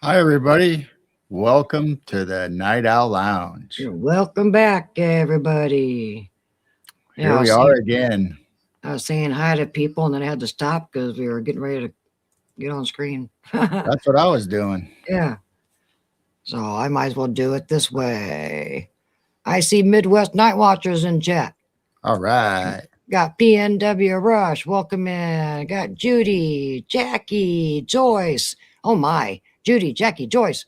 Hi, everybody. Welcome to the Night Owl Lounge. Welcome back, everybody. Here we are again. I was saying hi to people, and then I had to stop because we were getting ready to get on screen. That's what I was doing. Yeah. So I might as well do it this way. I see Midwest Night Watchers in chat. All right. Got PNW Rush. Welcome in. Got Judy, Jackie, Joyce. Oh, my. Judy, Jackie, Joyce.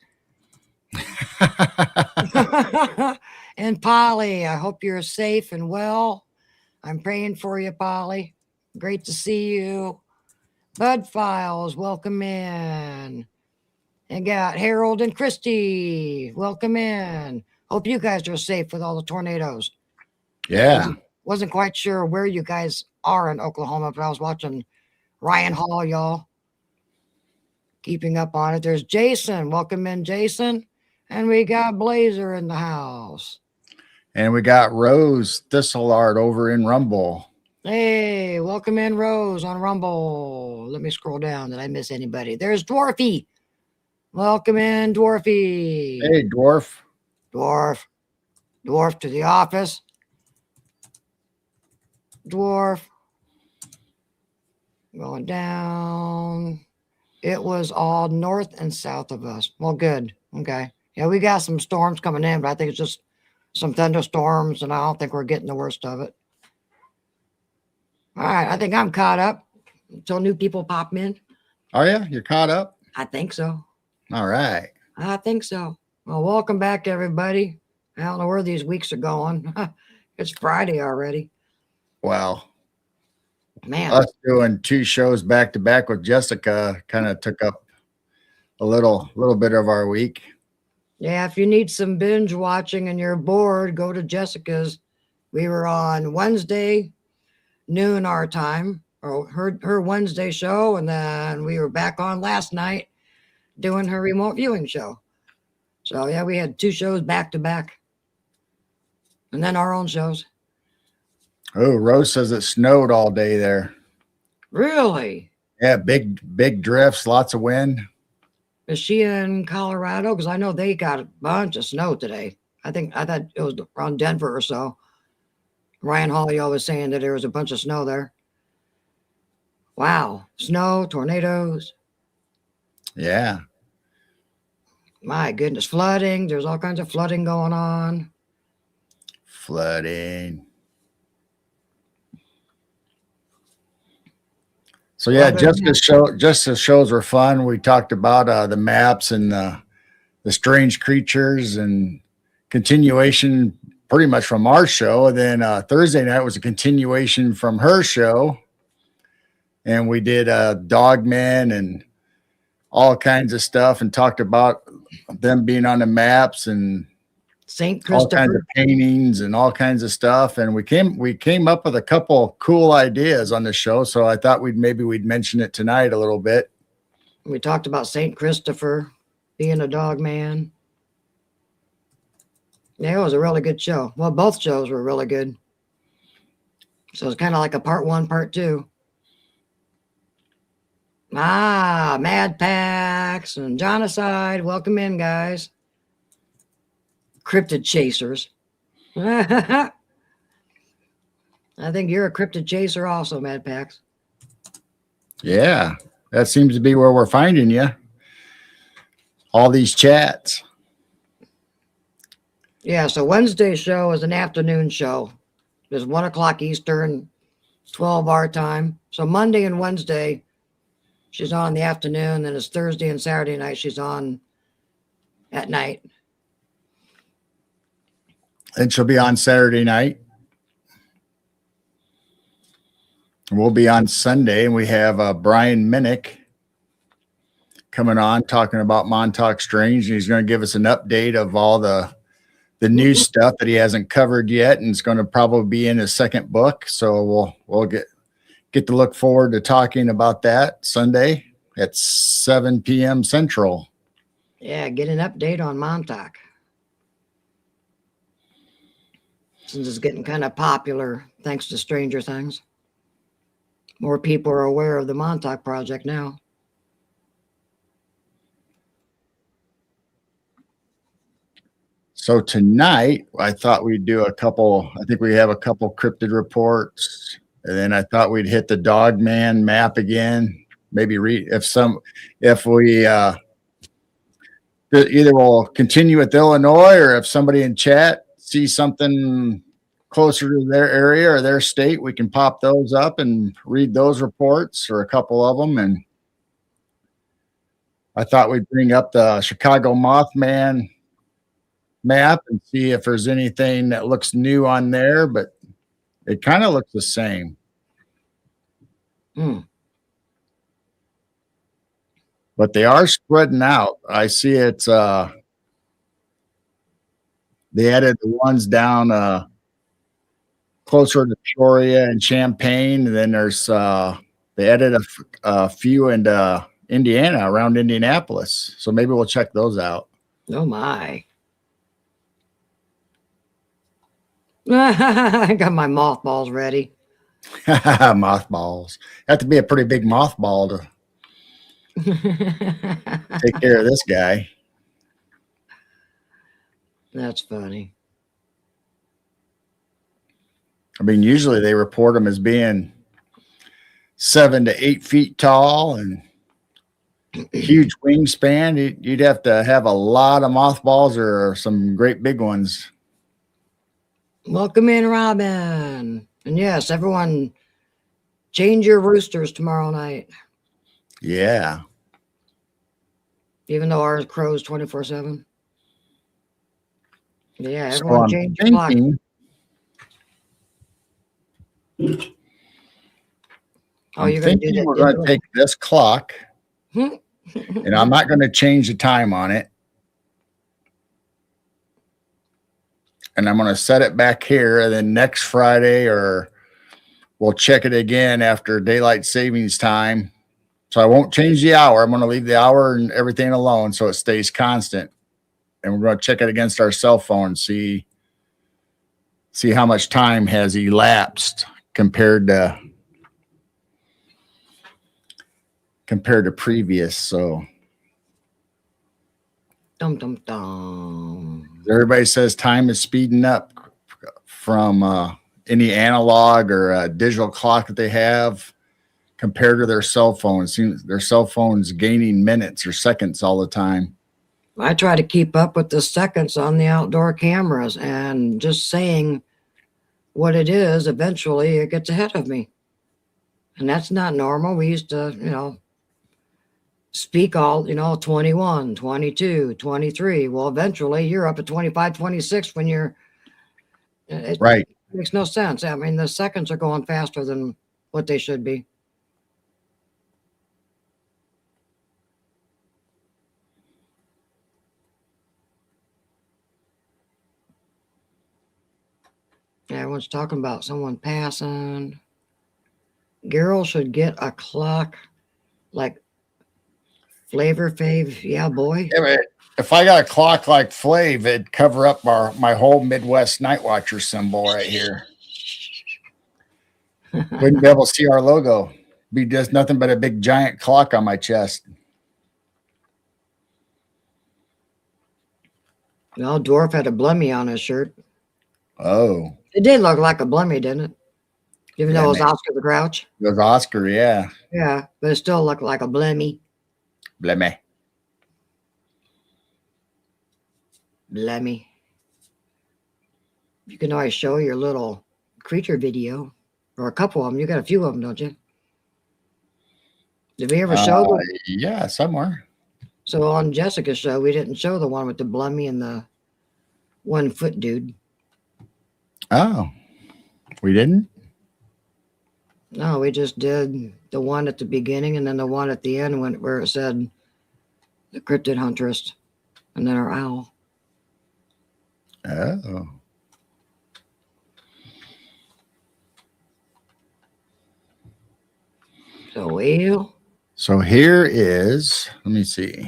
And Polly, I hope you're safe and well. I'm praying for you, Polly. Great to see you. Bud Files, welcome in. And got Harold and Christy, welcome in. Hope you guys are safe with all the tornadoes. Yeah. Wasn't quite sure where you guys are in Oklahoma, but I was watching Ryan Hall, y'all. Keeping up on it. There's Jason. Welcome in, Jason. And we got Blazer in the house. And we got Rose Thistleart over in Rumble. Hey, welcome in, Rose, on Rumble. Let me scroll down. Did I miss anybody? There's Dwarfy. Welcome in, Dwarfy. Hey, Dwarf. Dwarf to the office. Dwarf. Going down. It was all north and south of us. Well, good. Okay. Yeah, we got some storms coming in, but I think it's just some thunderstorms, and I don't think we're getting the worst of it. All right. I think I'm caught up until new people pop in. Oh, yeah? You're caught up? I think so. All right. I think so. Well, welcome back, everybody. I don't know where these weeks are going. It's Friday already. Well, man, us doing 2 shows back to back with Jessica kind of took up a little bit of our week. Yeah, if you need some binge watching and you're bored, go to Jessica's. We were on Wednesday, noon our time, or her Wednesday show, and then we were back on last night doing her remote viewing show. So yeah, we had 2 shows back to back, and then our own shows. Oh, Rose says it snowed all day there. Really? Yeah, big drifts, lots of wind. Is she in Colorado? Because I know they got a bunch of snow today. I thought it was around Denver or so. Ryan Hawley was saying that there was a bunch of snow there. Wow. Snow, tornadoes. Yeah. My goodness. Flooding. There's all kinds of flooding going on. Flooding. So yeah, Jessica's shows were fun. We talked about the maps and the strange creatures and continuation pretty much from our show. And then Thursday night was a continuation from her show. And we did Dogmen and all kinds of stuff and talked about them being on the maps and St. Christopher. All kinds of paintings and all kinds of stuff. And we came up with a couple cool ideas on the show. So I thought we'd mention it tonight a little bit. We talked about St. Christopher being a dog man. Yeah, it was a really good show. Well, both shows were really good. So it's kind of like a part 1, part 2. Mad Pax and Jonocide. Welcome in, guys. cryptid chasers. I think you're a cryptid chaser also, Mad Pax. Yeah, that seems to be where we're finding you. All these chats. Yeah, so Wednesday's show is an afternoon show. It's 1 o'clock Eastern, 12 our time. So Monday and Wednesday, she's on in the afternoon. Then it's Thursday and Saturday night, she's on at night. And she'll be on Saturday night. We'll be on Sunday, and we have Brian Minnick coming on talking about Montauk Strange. And he's going to give us an update of all the new stuff that he hasn't covered yet, and it's going to probably be in his second book. So we'll get to look forward to talking about that Sunday at 7 p.m. Central. Yeah, get an update on Montauk. Since it's getting kind of popular thanks to Stranger Things. More people are aware of the Montauk Project now. So tonight, I thought we'd do I think we have a couple cryptid reports, and then I thought we'd hit the Dogman map again. Maybe if we either we'll continue with Illinois, or if somebody in chat sees something closer to their area or their state, we can pop those up and read those reports, or a couple of them. And I thought we'd bring up the Chicago Mothman map and see if there's anything that looks new on there, but it kind of looks the same. But they are spreading out. I see it's they added the ones down closer to Peoria and Champaign, and then there's they added a few in Indiana, around Indianapolis. So maybe we'll check those out. Oh my. I got my mothballs ready. Mothballs. Have to be a pretty big mothball to take care of this guy. That's funny. I mean, usually they report them as being 7 to 8 feet tall and huge wingspan. You'd have to have a lot of mothballs or some great big ones. Welcome in, Robin. And yes, everyone, change your roosters tomorrow night. Yeah. Even though ours crows 24/7. Yeah, everyone So change your clock. I'm thinking we're going to take this clock, and I'm not going to change the time on it. And I'm going to set it back here, and then next Friday, or we'll check it again after daylight savings time. So I won't change the hour. I'm going to leave the hour and everything alone so it stays constant. And we're going to check it against our cell phone, see how much time has elapsed compared to previous. So everybody says time is speeding up from any analog or digital clock that they have compared to their cell phone. It seems their cell phone's gaining minutes or seconds all the time. I try to keep up with the seconds on the outdoor cameras, and just saying what it is, eventually it gets ahead of me. And that's not normal. We used to, speak all, 21, 22, 23. Well, eventually you're up at 25, 26 when you're, right. It makes no sense. I mean, the seconds are going faster than what they should be. Everyone's talking about someone passing. Girl should get a clock like Flavor Fave. Yeah, boy. Yeah, if I got a clock like Flav, it'd cover up my whole Midwest Night Watcher symbol right here. Wouldn't be able to see our logo. Be just nothing but a big giant clock on my chest. Well, Dwarf had a Blummy on his shirt. Oh, It did look like a Blummy, didn't it? Even yeah, though it was man. Oscar the Grouch. It was Oscar, yeah. Yeah, but it still looked like a Blummy. Blame. Blummy. You can always show your little creature video, or a couple of them. You got a few of them, don't you? Did we ever show them? Yeah, somewhere. So on Jessica's show, we didn't show the one with the Blummy and the 1 foot dude. Oh, we didn't? No, we just did the one at the beginning and then the one at the end where it said the cryptid huntress and then our owl. Oh. So, well. So here is, let me see.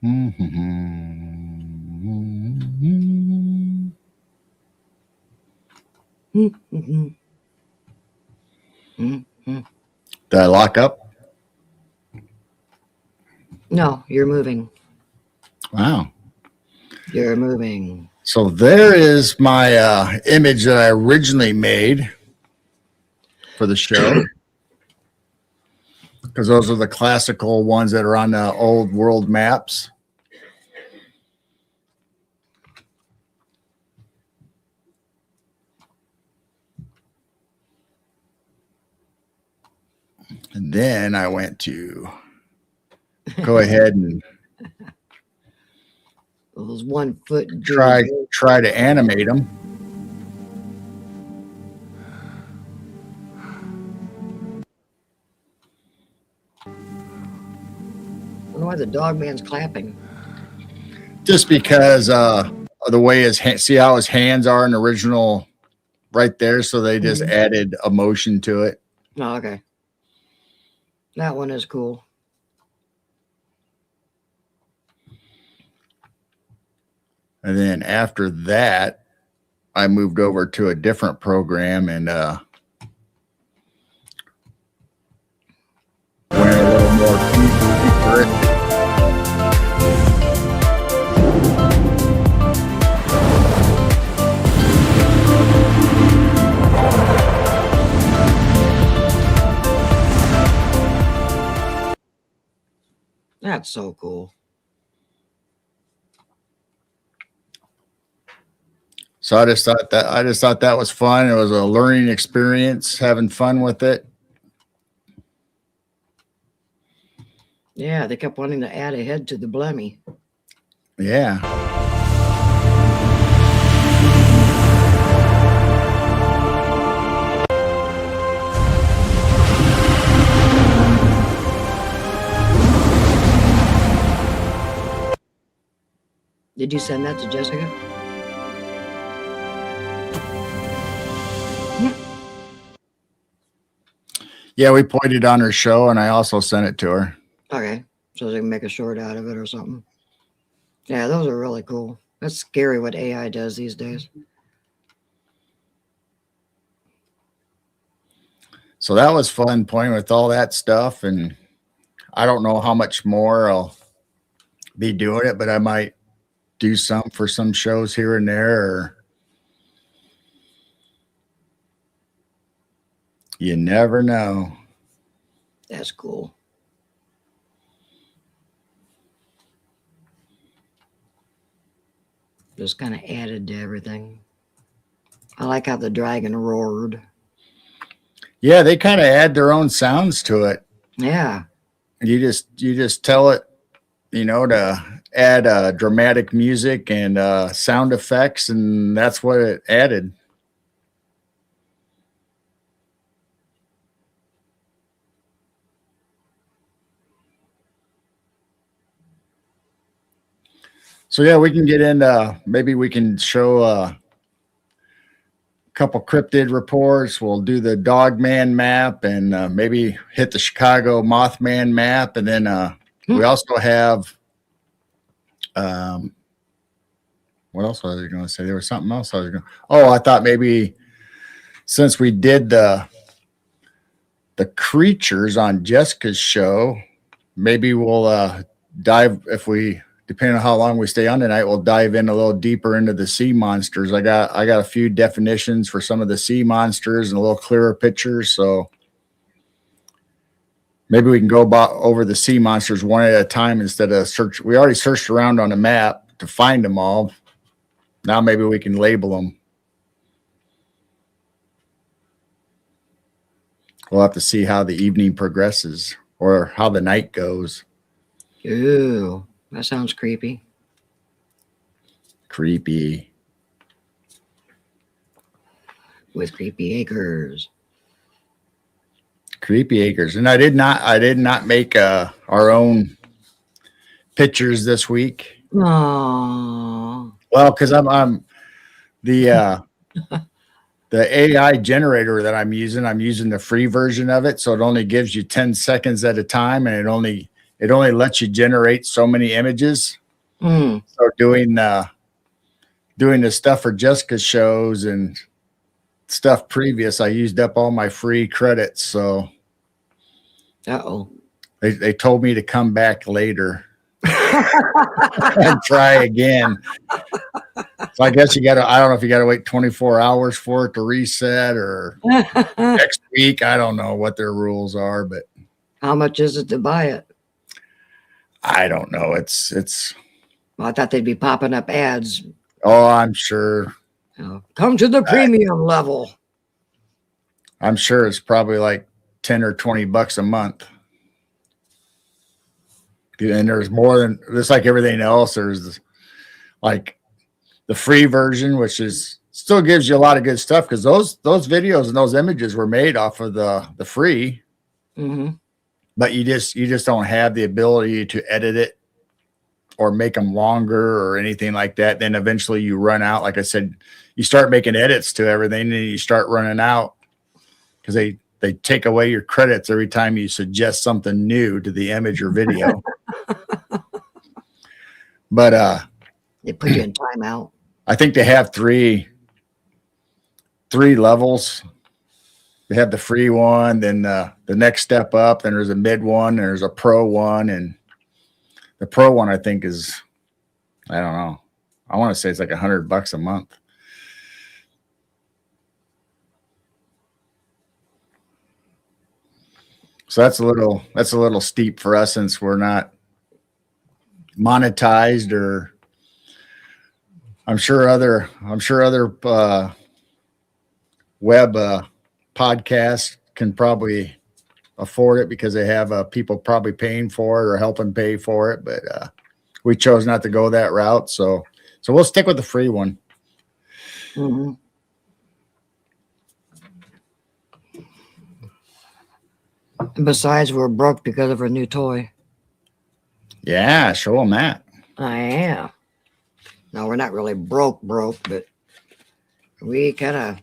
Did I lock up? No, you're moving. Wow. You're moving. So there is my image that I originally made for the show. Because those are the classical ones that are on the old world maps. And then I went to go ahead and Those 1 foot try to animate them. I don't know why the dog man's clapping. Just because of the way see how his hands are in the original right there. So they just added emotion to it. Oh, okay. That one is cool. And then after that, I moved over to a different program and went a little more futuristic. That's so cool. So I just thought that was fun. It was a learning experience, having fun with it. Yeah, they kept wanting to add a head to the Blummy. Yeah. Did you send that to Jessica? Yeah, we played it on her show, and I also sent it to her. Okay, so they can make a short out of it or something. Yeah, those are really cool. That's scary what AI does these days. So that was fun playing with all that stuff, and I don't know how much more I'll be doing it, but I might do some for some shows here and there, or you never know. That's cool. Just kind of added to everything. I like how the dragon roared. Yeah, they kind of add their own sounds to it. Yeah. You just tell it, to add dramatic music and sound effects, and that's what it added. So yeah, we can get into, maybe we can show a couple cryptid reports. We'll do the Dogman map and maybe hit the Chicago Mothman map, and then we also have what else was I going to say? There was something else I was going. Oh, I thought maybe since we did the creatures on Jessica's show, maybe we'll dive if we depending on how long we stay on tonight, we'll dive in a little deeper into the sea monsters. I got a few definitions for some of the sea monsters and a little clearer pictures. So maybe we can go over the sea monsters one at a time instead of search. We already searched around on a map to find them all. Now maybe we can label them. We'll have to see how the evening progresses or how the night goes. Ooh, that sounds creepy. Creepy. With creepy acres. Creepy acres. And I did not make our own pictures this week. Aww. Well, because I'm the AI generator that I'm using the free version of it, so it only gives you 10 seconds at a time, and it only lets you generate so many images. So doing the stuff for Jessica's shows and stuff previous, I used up all my free credits. So they told me to come back later and try again. So I guess I don't know if you got to wait 24 hours for it to reset or next week. I don't know what their rules are, but how much is it to buy it? I don't know. Well, I thought they'd be popping up ads. Oh, I'm sure. Come to the premium level. I'm sure it's probably like 10 or 20 bucks a month. And there's more than just like everything else. There's like the free version, which is still gives you a lot of good stuff because those videos and those images were made off of the free. But you just don't have the ability to edit it or make them longer or anything like that. Then eventually you run out. Like I said, you start making edits to everything and you start running out because they take away your credits every time you suggest something new to the image or video. But they put you in timeout. I think they have three levels. They have the free one, then the next step up, then there's a mid one, and there's a pro one, and the pro one I think is, I don't know, I want to say it's like $100 a month. So that's a little steep for us since we're not monetized, or I'm sure other web podcasts can probably afford it because they have people probably paying for it or helping pay for it. But we chose not to go that route, so we'll stick with the free one. And besides, we're broke because of our new toy. Yeah, show them that. I am. No, we're not really broke, but we kind of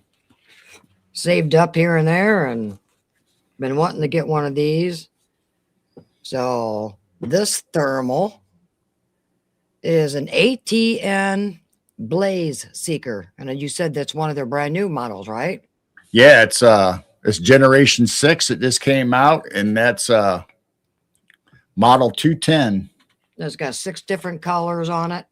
saved up here and there and been wanting to get one of these. So this thermal is an ATN Blaze Seeker. And you said that's one of their brand new models, right? Yeah, it's generation 6 that just came out, and that's model 210. It's got 6 different colors on it.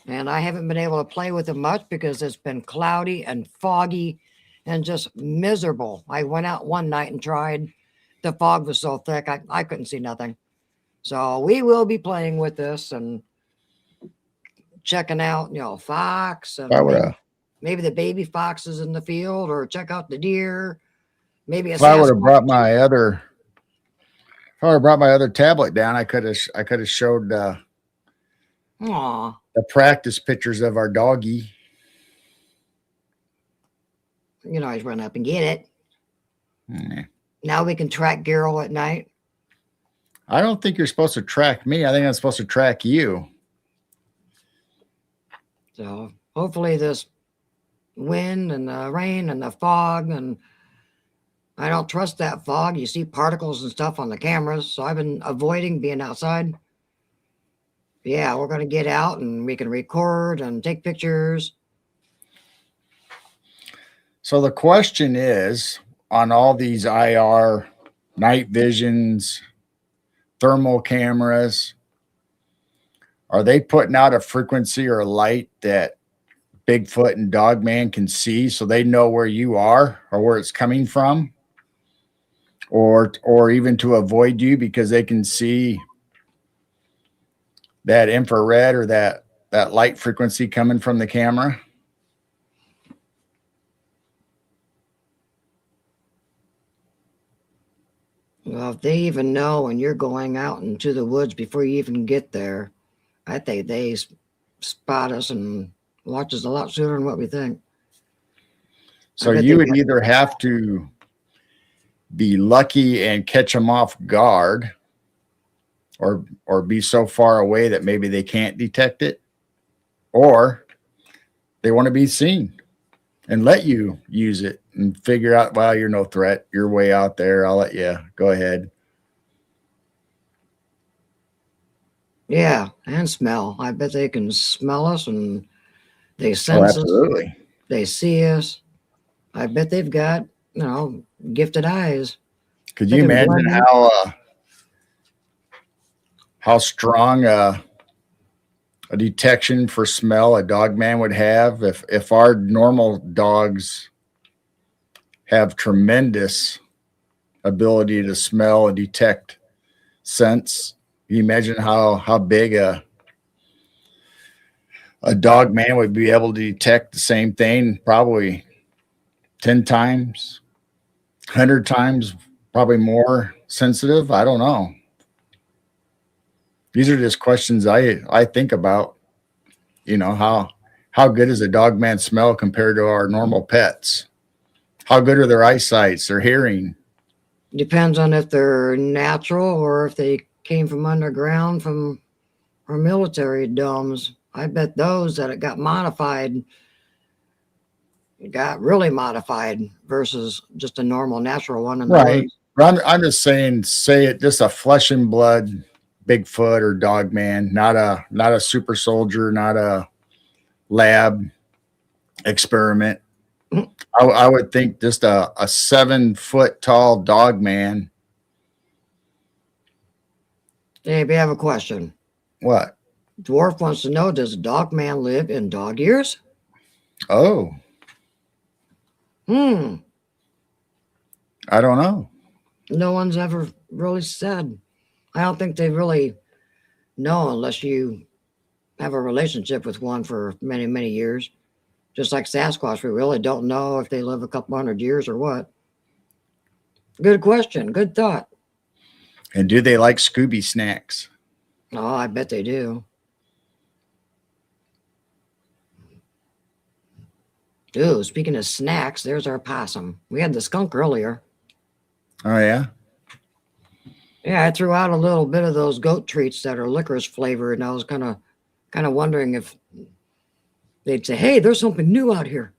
And I haven't been able to play with it much because it's been cloudy and foggy and just miserable. I went out one night and tried. The fog was so thick, I couldn't see nothing. So we will be playing with this and checking out, fox and maybe the baby foxes in the field, or check out the deer. Maybe if I would have brought my other tablet down, I could have showed the practice pictures of our doggy. You can always run up and get it. Now we can track Gerald at night. I don't think you're supposed to track me. I think I'm supposed to track you. So hopefully this wind and the rain and the fog, and I don't trust that fog. You see particles and stuff on the cameras, so I've been avoiding being outside. Yeah, we're going to get out and we can record and take pictures. So the question is, on all these IR night visions, thermal cameras, are they putting out a frequency or a light that Bigfoot and Dogman can see so they know where you are or where it's coming from? Or even to avoid you because they can see that infrared or that light frequency coming from the camera? Well, if they even know when you're going out into the woods before you even get there, I think they spot us and watch us a lot sooner than what we think. So you would either have to be lucky and catch them off guard, or be so far away that maybe they can't detect it, or they want to be seen and let you use it and figure out, well, you're no threat. You're way out there. I'll let you go ahead. Yeah, and smell. I bet they can smell us and they sense us. They see us. I bet they've got, gifted eyes. Could you imagine how strong a detection for smell a dog man would have if our normal dogs have tremendous ability to smell and detect scents? Can you imagine how big a dog man would be able to detect the same thing, probably 10 times, 100 times, probably more sensitive? I don't know. These are just questions I think about. How good is a dog man smell compared to our normal pets? How good are their eyesights, their hearing? Depends on if they're natural or if they came from underground from our military domes. I bet those that it got really modified versus just a normal natural one. Right. I'm just saying, say it just a flesh and blood Bigfoot or dog man, not a super soldier, not a lab experiment. I would think just a 7-foot tall dog man. Hey, we have a question. What? Dwarf wants to know, does dog man live in dog ears? Oh. I don't know. No one's ever really said. I don't think they really know unless you have a relationship with one for many, many years. Just like Sasquatch, we really don't know if they live a couple hundred years or what. Good question. Good thought. And do they like Scooby snacks? Oh, I bet they do. Ooh, speaking of snacks, there's our possum. We had the skunk earlier. Oh, yeah? Yeah, I threw out a little bit of those goat treats that are licorice flavored, and I was kind of wondering if they'd say, hey, there's something new out here.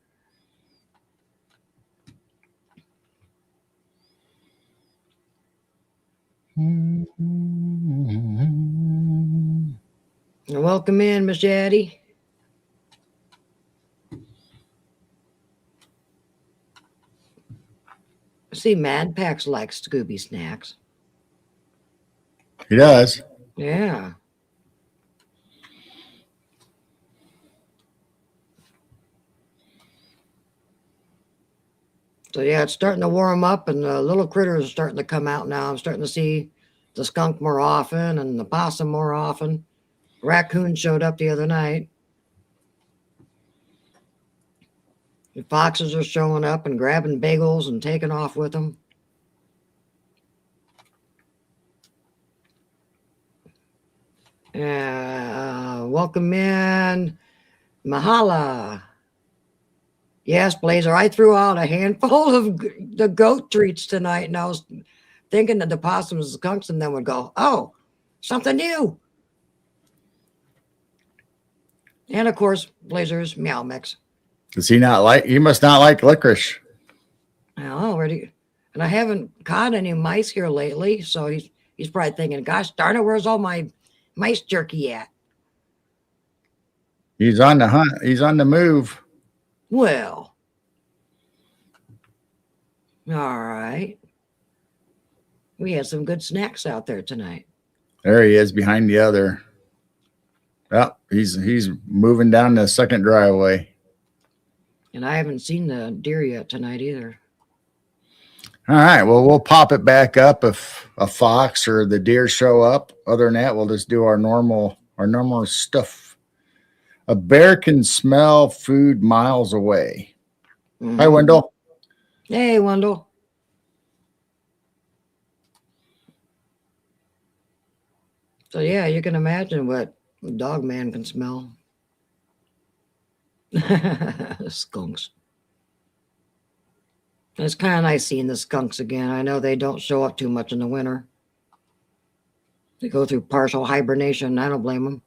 Welcome in, Miss Addie. See, Mad Pax likes Scooby snacks. He does. Yeah. So yeah, it's starting to warm up, and the little critters are starting to come out now. I'm starting to see the skunk more often and the possum more often. Raccoon showed up the other night. The foxes are showing up and grabbing bagels and taking off with them. Welcome in, Mahala. Yes, Blazer, I threw out a handful of the goat treats tonight, and I was thinking that the possums and skunks and them would go, oh, something new. And of course, Blazer's Meow Mix. Does he not like? He must not like licorice. Already, and I haven't caught any mice here lately, so he's probably thinking, "Gosh darn it, where's all my mice jerky at?" He's on the hunt. He's on the move. Well, all right. We had some good snacks out there tonight. There he is behind the other. Well, he's moving down the second driveway. And I haven't seen the deer yet tonight either. All right. Well, we'll pop it back up if a fox or the deer show up. Other than that, we'll just do our normal stuff. A bear can smell food miles away. Mhm. Hi, Wendell. Hey, Wendell. So yeah, you can imagine what dog man can smell. Skunks. It's kind of nice seeing the skunks again. I know they don't show up too much in the winter. They go through partial hibernation. I don't blame them.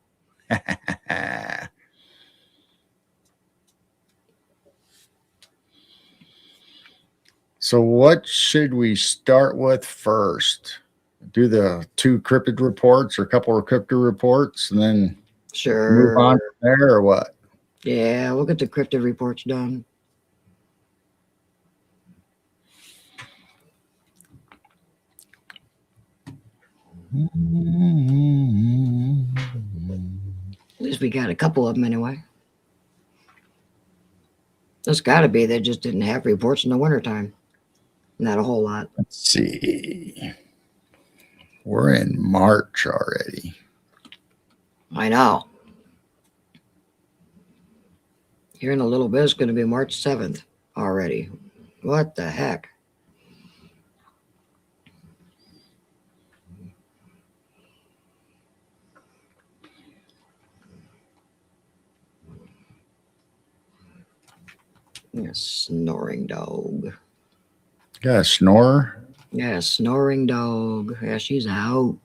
So what should we start with first? Do the 2 cryptid reports or a couple of cryptid reports and then Sure. move on from there or what? Yeah, we'll get the cryptid reports done. At least we got a couple of them anyway. There's got to be. They just didn't have reports in the wintertime. Not a whole lot. Let's see. We're in March already. I know. Here in a little bit, it's going to be March 7th already. What the heck? A snoring dog. Got a snorer? Yeah, snoring dog. Yeah, she's out.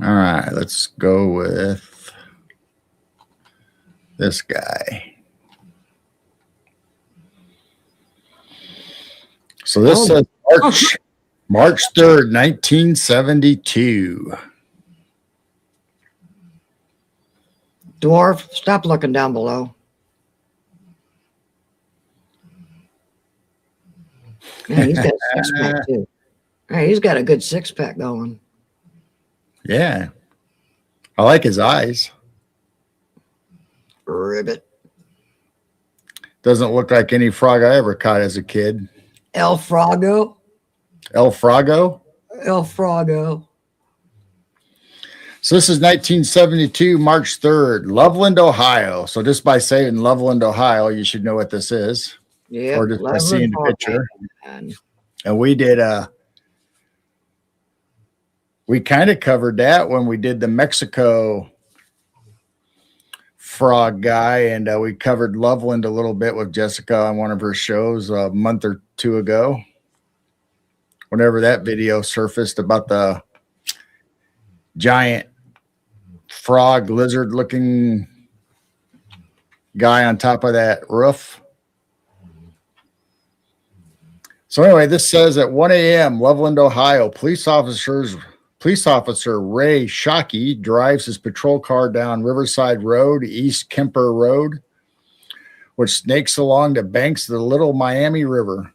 All right, let's go with this guy. So this says March 3rd, 1972. Dwarf, stop looking down below. Yeah, he's got a six-pack too. Hey, he's got a good six-pack going. Yeah. I like his eyes. Ribbit. Doesn't look like any frog I ever caught as a kid. El Frogo. El Frogo? El Frogo. So this is 1972, March 3rd, Loveland, Ohio. So just by saying Loveland, Ohio, you should know what this is. Yeah. Or just by seeing the picture. Man. And we did we kind of covered that when we did the Mexico frog guy, and we covered Loveland a little bit with Jessica on one of her shows a month or 2 ago. Whenever that video surfaced about the giant frog lizard looking guy on top of that roof. So anyway, this says at 1 a.m., Loveland, Ohio, police officer Ray Shockey drives his patrol car down Riverside Road, East Kemper Road, which snakes along the banks of the Little Miami River.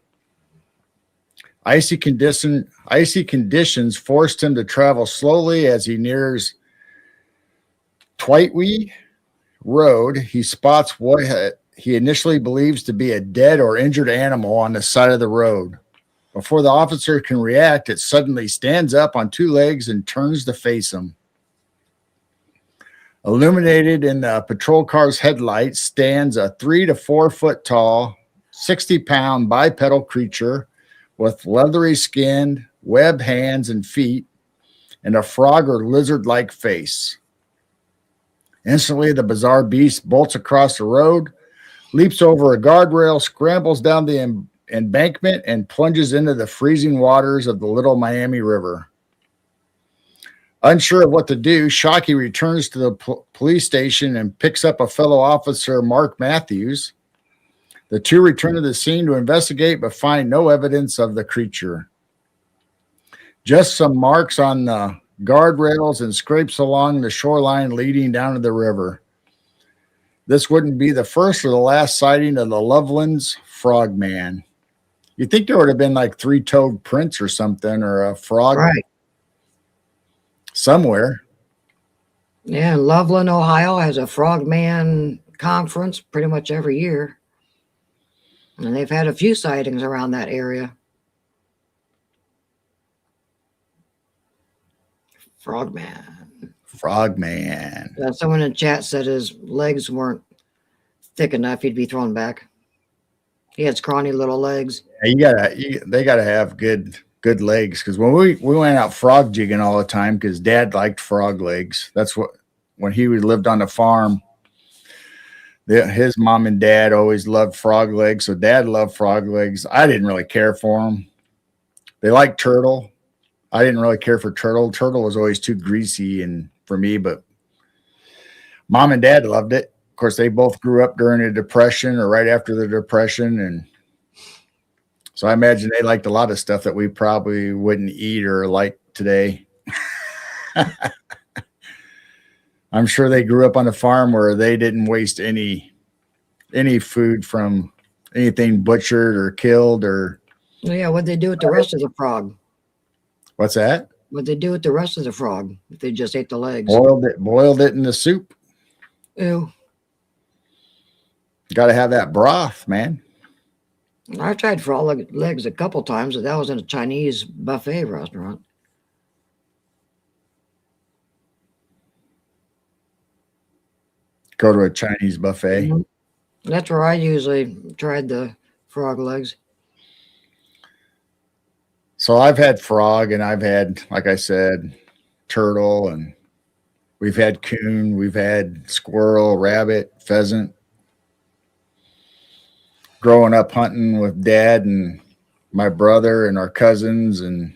Icy conditions forced him to travel slowly as he nears Twitewee Road. He spots what he initially believes to be a dead or injured animal on the side of the road. Before the officer can react, it suddenly stands up on 2 legs and turns to face him. Illuminated in the patrol car's headlights stands a 3 to 4 foot tall, 60-pound bipedal creature with leathery skin, webbed hands and feet, and a frog or lizard-like face. Instantly, the bizarre beast bolts across the road, leaps over a guardrail, scrambles down the embankment, and plunges into the freezing waters of the Little Miami River. Unsure of what to do, Shockey returns to the police station and picks up a fellow officer, Mark Matthews. The two return to the scene to investigate, but find no evidence of the creature. Just some marks on the guardrails and scrapes along the shoreline leading down to the river. this wouldn't be the first or the last sighting of the Loveland's frogman. You'd think there would have been like three-toed prints or something, or a frog Right. somewhere. Yeah, Loveland, Ohio has a frogman conference pretty much every year. And they've had a few sightings around that area. Frogman. Frogman. Someone in chat said his legs weren't thick enough. He'd be thrown back. He had scrawny little legs. They gotta have good legs, because when we went out frog jigging all the time, because Dad liked frog legs. That's what, when he lived on the farm, his mom and dad always loved frog legs, so Dad loved frog legs. I didn't really care for them. They liked turtle. I didn't really care for turtle. Turtle was always too greasy and for me, but Mom and Dad loved it. Of course, they both grew up during the Depression or right after the Depression, and so I imagine they liked a lot of stuff that we probably wouldn't eat or like today. I'm sure they grew up on a farm where they didn't waste any food from anything butchered or killed or. Yeah, what'd they do with the rest of the frog? What's that? What'd they do with the rest of the frog if they just ate the legs? Boiled it in the soup. Ew. Got to have that broth, man. I've tried frog legs a couple times, but that was in a Chinese buffet restaurant. Go to a Chinese buffet. Mm-hmm. That's where I usually tried the frog legs. So I've had frog, and I've had, like I said, turtle, and we've had coon, we've had squirrel, rabbit, pheasant. Growing up hunting with Dad and my brother and our cousins, and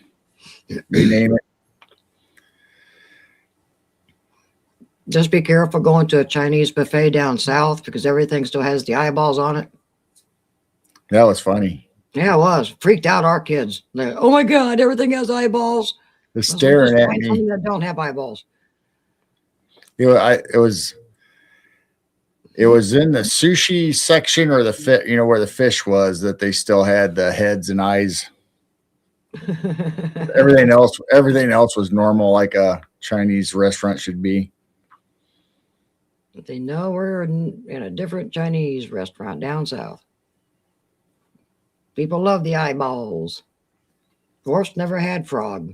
you name it. Just be careful going to a Chinese buffet down south, because everything still has the eyeballs on it. That was funny. Yeah, it was. Freaked out our kids. Like, oh my God, everything has eyeballs. They're staring at find me. something that don't have eyeballs. It was in the sushi section, or the fit, where the fish was, that they still had the heads and eyes. Everything else was normal, like a Chinese restaurant should be. But they know we're in a different Chinese restaurant down south. People love the eyeballs. Of course, never had frog.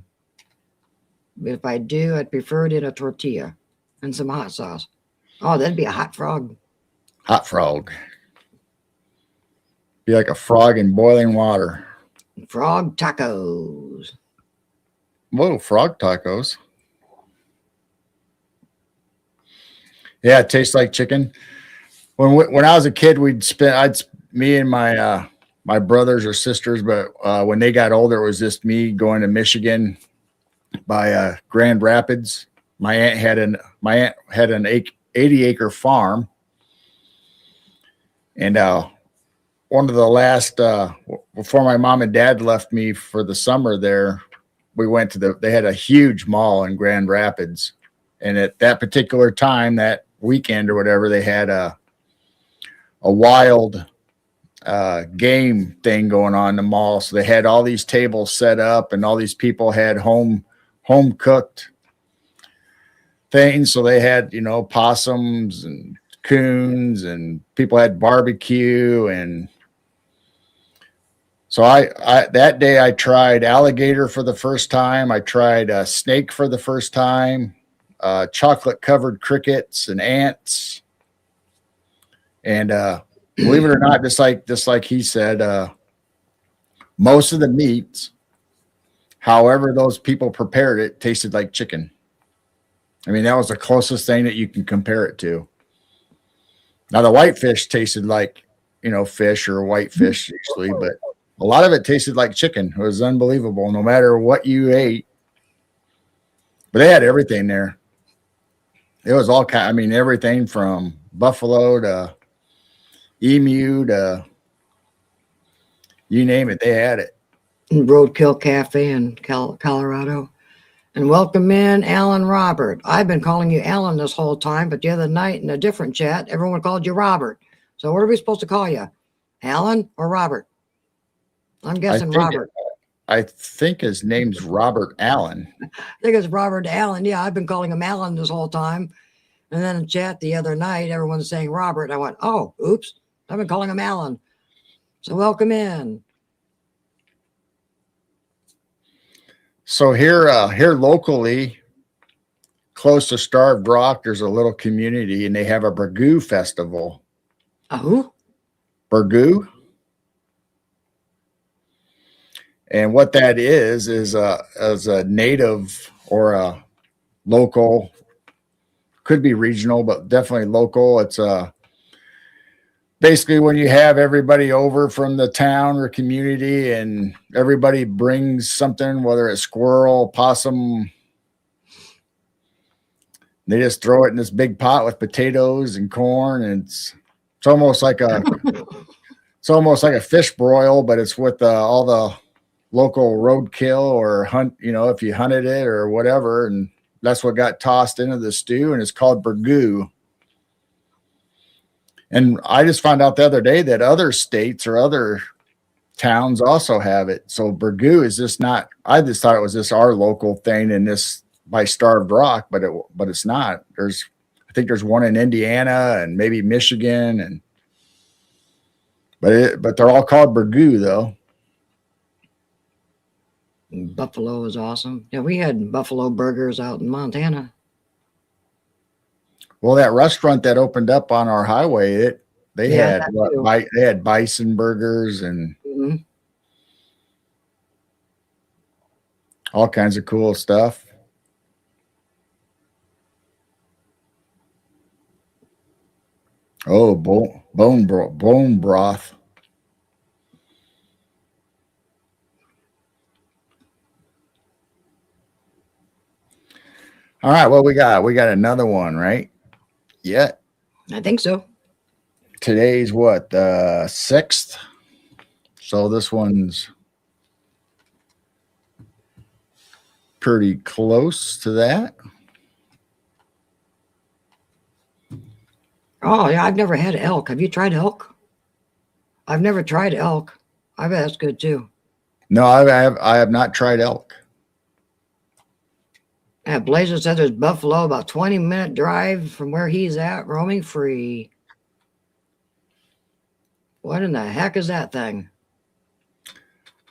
But if I do, I'd prefer it in a tortilla and some hot sauce. Oh, that'd be a hot frog. Hot frog. Be like a frog in boiling water. Frog tacos. Whoa, frog tacos. Yeah, it tastes like chicken. When I was a kid, me and my brothers or sisters, but when they got older, it was just me going to Michigan by Grand Rapids. My aunt had an 80-acre farm, and one of the last before my mom and dad left me for the summer there, we went to they had a huge mall in Grand Rapids, and at that particular time, that weekend or whatever, they had a wild game thing going on in the mall. So they had all these tables set up, and all these people had home cooked things. So they had, possums and coons, and people had barbecue. And so I that day I tried alligator for the first time. I tried snake for the first time, chocolate covered crickets and ants. And believe it or not, just like he said, most of the meats, however those people prepared it, tasted like chicken. I mean, that was the closest thing that you can compare it to. Now, the whitefish tasted like, fish or white fish usually, but a lot of it tasted like chicken. It was unbelievable, no matter what you ate. But they had everything there. It was all kind. I mean, everything from buffalo to emu to you name it, they had it. Roadkill Cafe in Colorado. And welcome in Alan Robert. I've been calling you Alan this whole time, but the other night in a different chat, everyone called you Robert. So what are we supposed to call you? Alan or Robert? I'm guessing Robert. I think his name's Robert Allen. I think it's Robert Allen. Yeah, I've been calling him Alan this whole time. And then in chat the other night, everyone's saying Robert. I went, oh, oops. I've been calling him Alan. So welcome in. So here locally, close to Starved Rock, there's a little community, and they have a Burgoo festival. A who? Burgoo. And what that is as a native or a local, could be regional, but definitely local. It's basically when you have everybody over from the town or community, and everybody brings something, whether it's squirrel, possum, they just throw it in this big pot with potatoes and corn, and it's almost like a fish broil, but it's with all the local roadkill or hunt, if you hunted it or whatever, and that's what got tossed into the stew, and it's called burgoo. And I just found out the other day that other states or other towns also have it. So burgoo is just not, I just thought it was just our local thing and this by Starved Rock, but it's not. I think there's one in Indiana and maybe Michigan, but they're all called burgoo though. Buffalo is awesome. Yeah, we had buffalo burgers out in Montana. Well, that restaurant that opened up on our highway, they had bison burgers and all kinds of cool stuff. Oh, bone broth. All right, what we got? We got another one, right? Yeah. I think so. Today's what? The 6th. So this one's pretty close to that. Oh, yeah, I've never had elk. Have you tried elk? I've never tried elk. I bet that's good too. No, I have not tried elk. Yeah, Blazer said there's buffalo about 20-minute drive from where he's at, roaming free. What in the heck is that thing?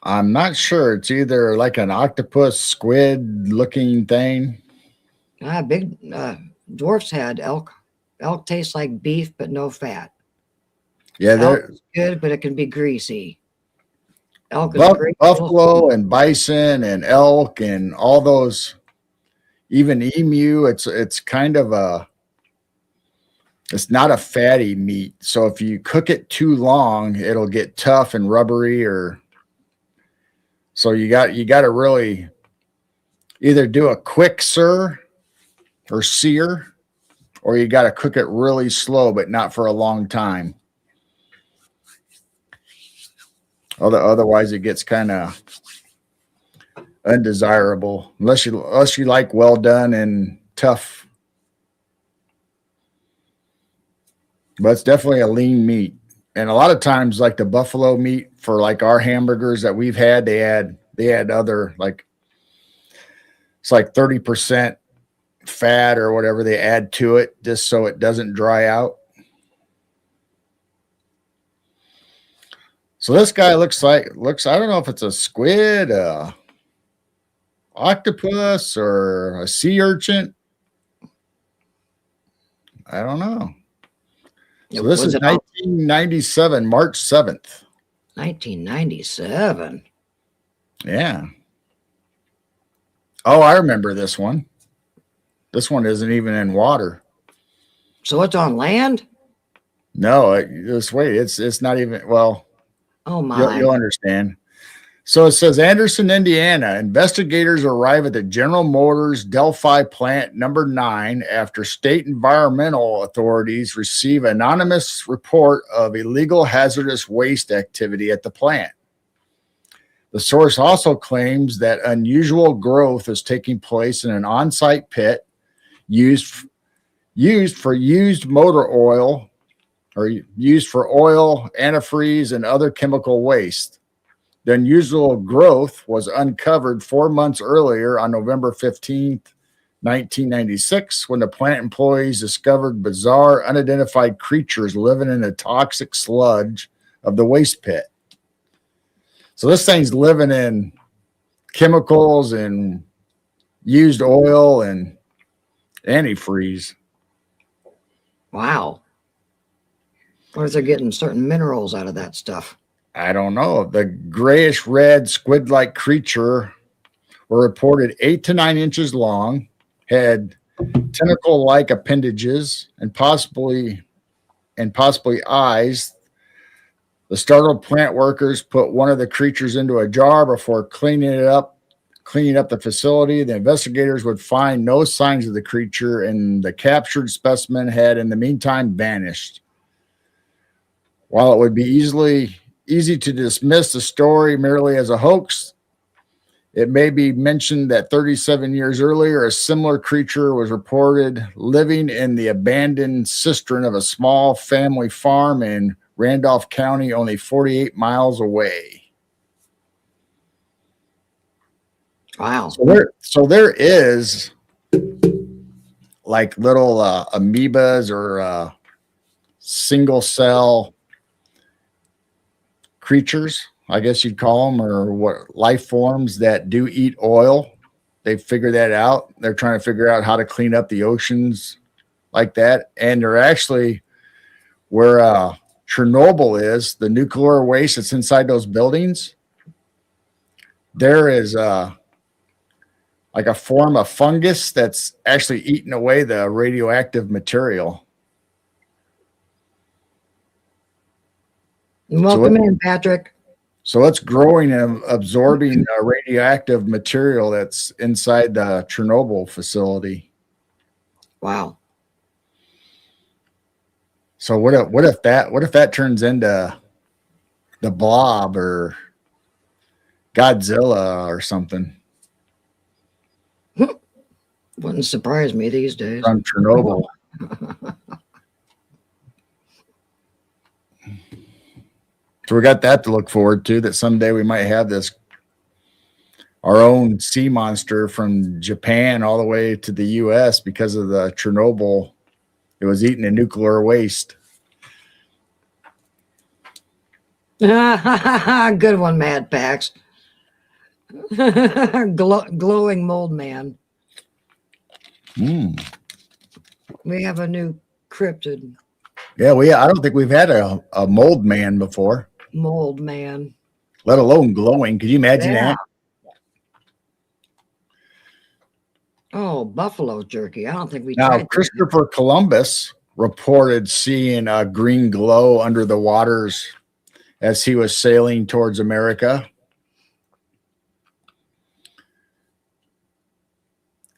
I'm not sure. It's either like an octopus, squid looking thing. Big dwarfs had elk. Elk tastes like beef, but no fat. Yeah, they're good, but it can be greasy. Elk is great. Buffalo and bison and elk and all those. Even emu, it's kind of it's not a fatty meat. So if you cook it too long, it'll get tough and rubbery, so you got to really either do a quick sear, or you got to cook it really slow, but not for a long time. Otherwise it gets kind of undesirable unless you like well done and tough. But it's definitely a lean meat. And a lot of times, like the buffalo meat for like our hamburgers that we've had, they had other, like, it's like 30% fat or whatever they add to it just so it doesn't dry out. So this guy looks, I don't know if it's a squid, octopus, or a sea urchin. I don't know. So this is 1997, March 7th. 1997. Yeah. Oh, I remember this one. This one isn't even in water. So it's on land? No, just wait. It's not even, well. Oh my. You'll understand. So it says Anderson, Indiana. Investigators arrive at the General Motors Delphi plant number 9 after state environmental authorities receive anonymous report of illegal hazardous waste activity at the plant. The source also claims that unusual growth is taking place in an on-site pit used for used motor oil or used for oil, antifreeze, and other chemical waste. The unusual growth was uncovered 4 months earlier on November 15th, 1996, when the plant employees discovered bizarre, unidentified creatures living in the toxic sludge of the waste pit. So this thing's living in chemicals and used oil and antifreeze. Wow. Or is they getting certain minerals out of that stuff? I don't know. The grayish red squid like creature were reported 8 to 9 inches long, had tentacle like appendages, and possibly eyes. The startled plant workers put one of the creatures into a jar before cleaning up the facility. The investigators would find no signs of the creature, and the captured specimen had in the meantime vanished. While it would be easy to dismiss the story merely as a hoax, it may be mentioned that 37 years earlier, a similar creature was reported living in the abandoned cistern of a small family farm in Randolph County, only 48 miles away. Wow. So there is like little amoebas or single cell creatures, I guess you'd call them, or what, life forms that do eat oil. They figure that out. They're trying to figure out how to clean up the oceans like that. And they're actually where Chernobyl is, the nuclear waste that's inside those buildings. There is like a form of fungus that's actually eating away the radioactive material. Welcome in, Patrick. So it's growing and absorbing radioactive material that's inside the Chernobyl facility. Wow. So what if that turns into the Blob or Godzilla or something Wouldn't surprise me these days. from Chernobyl? So we got that to look forward to, that someday we might have our own sea monster from Japan all the way to the US because of the Chernobyl. It was eating the nuclear waste. Good one, Mad Pax. Glowing mold man. We have a new cryptid. Yeah, I don't think we've had a mold man before. Mold man. Let alone glowing. Could you imagine that? Oh, buffalo jerky. I don't think we Now, tried Christopher Columbus reported seeing a green glow under the waters as he was sailing towards America.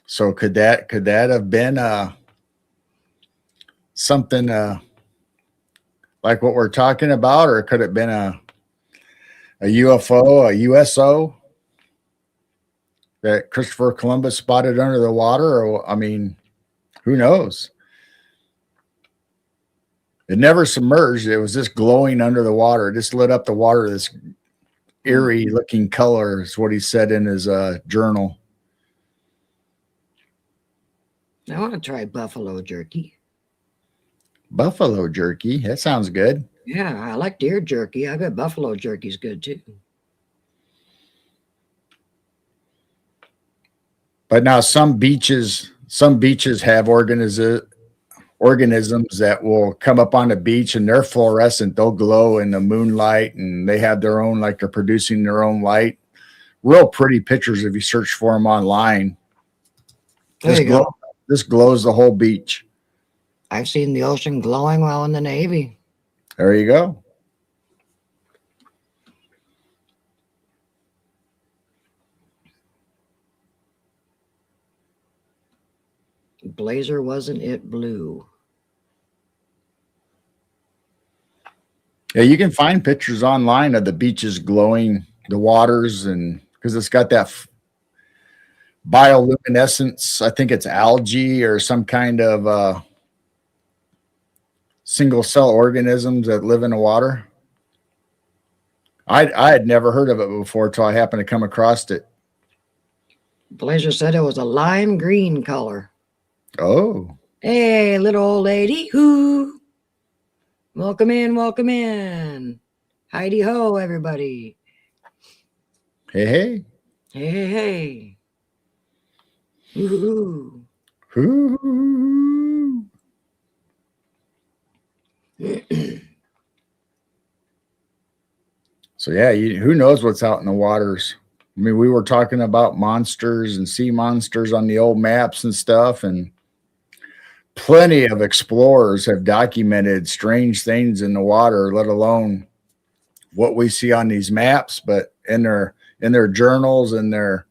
So could that have been something like what we're talking about, or could it have been a UFO, a USO that Christopher Columbus spotted under the water? Or, I mean, who knows? It never submerged. It was just glowing under the water. It just lit up the water. This eerie looking color is what he said in his journal. I want to try buffalo jerky. Buffalo jerky. That sounds good. Yeah, I like deer jerky. I bet buffalo jerky's good too. But now some beaches have organisms that will come up on the beach and they're fluorescent. They'll glow in the moonlight and they have their own, like they're producing their own light. Real pretty pictures if you search for them online. This glows the whole beach. I've seen the ocean glowing while in the Navy. There you go. Blazer, wasn't it blue? Yeah, you can find pictures online of the beaches glowing the waters, and because it's got that bioluminescence. I think it's algae or some kind of single cell organisms that live in the water. I had never heard of it before until I happened to come across it. Blazer said it was a lime green color. Oh, Hey, little old lady. Who? Welcome in, welcome in. Heidi ho, everybody. hey. Hey, hey, hey. Ooh. Ooh. So yeah, who knows what's out in the waters? I mean, we were talking about monsters and sea monsters on the old maps and stuff, and plenty of explorers have documented strange things in the water, let alone what we see on these maps, but in their journals and their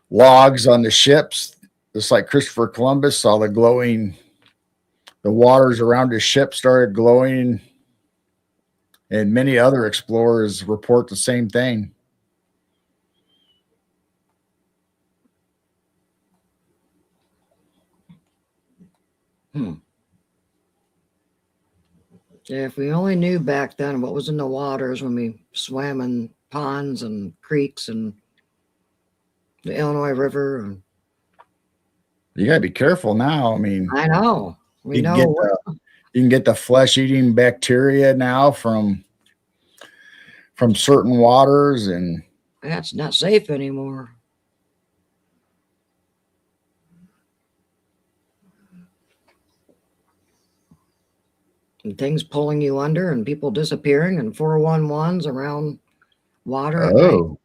logs on the ships. Just like Christopher Columbus saw the waters around his ship started glowing, and many other explorers report the same thing. If we only knew back then what was in the waters when we swam in ponds and creeks and the Illinois River. You got to be careful now. I mean, I know. You can get the flesh-eating bacteria now from certain waters, and that's not safe anymore. And things pulling you under and people disappearing and 411s around water at night.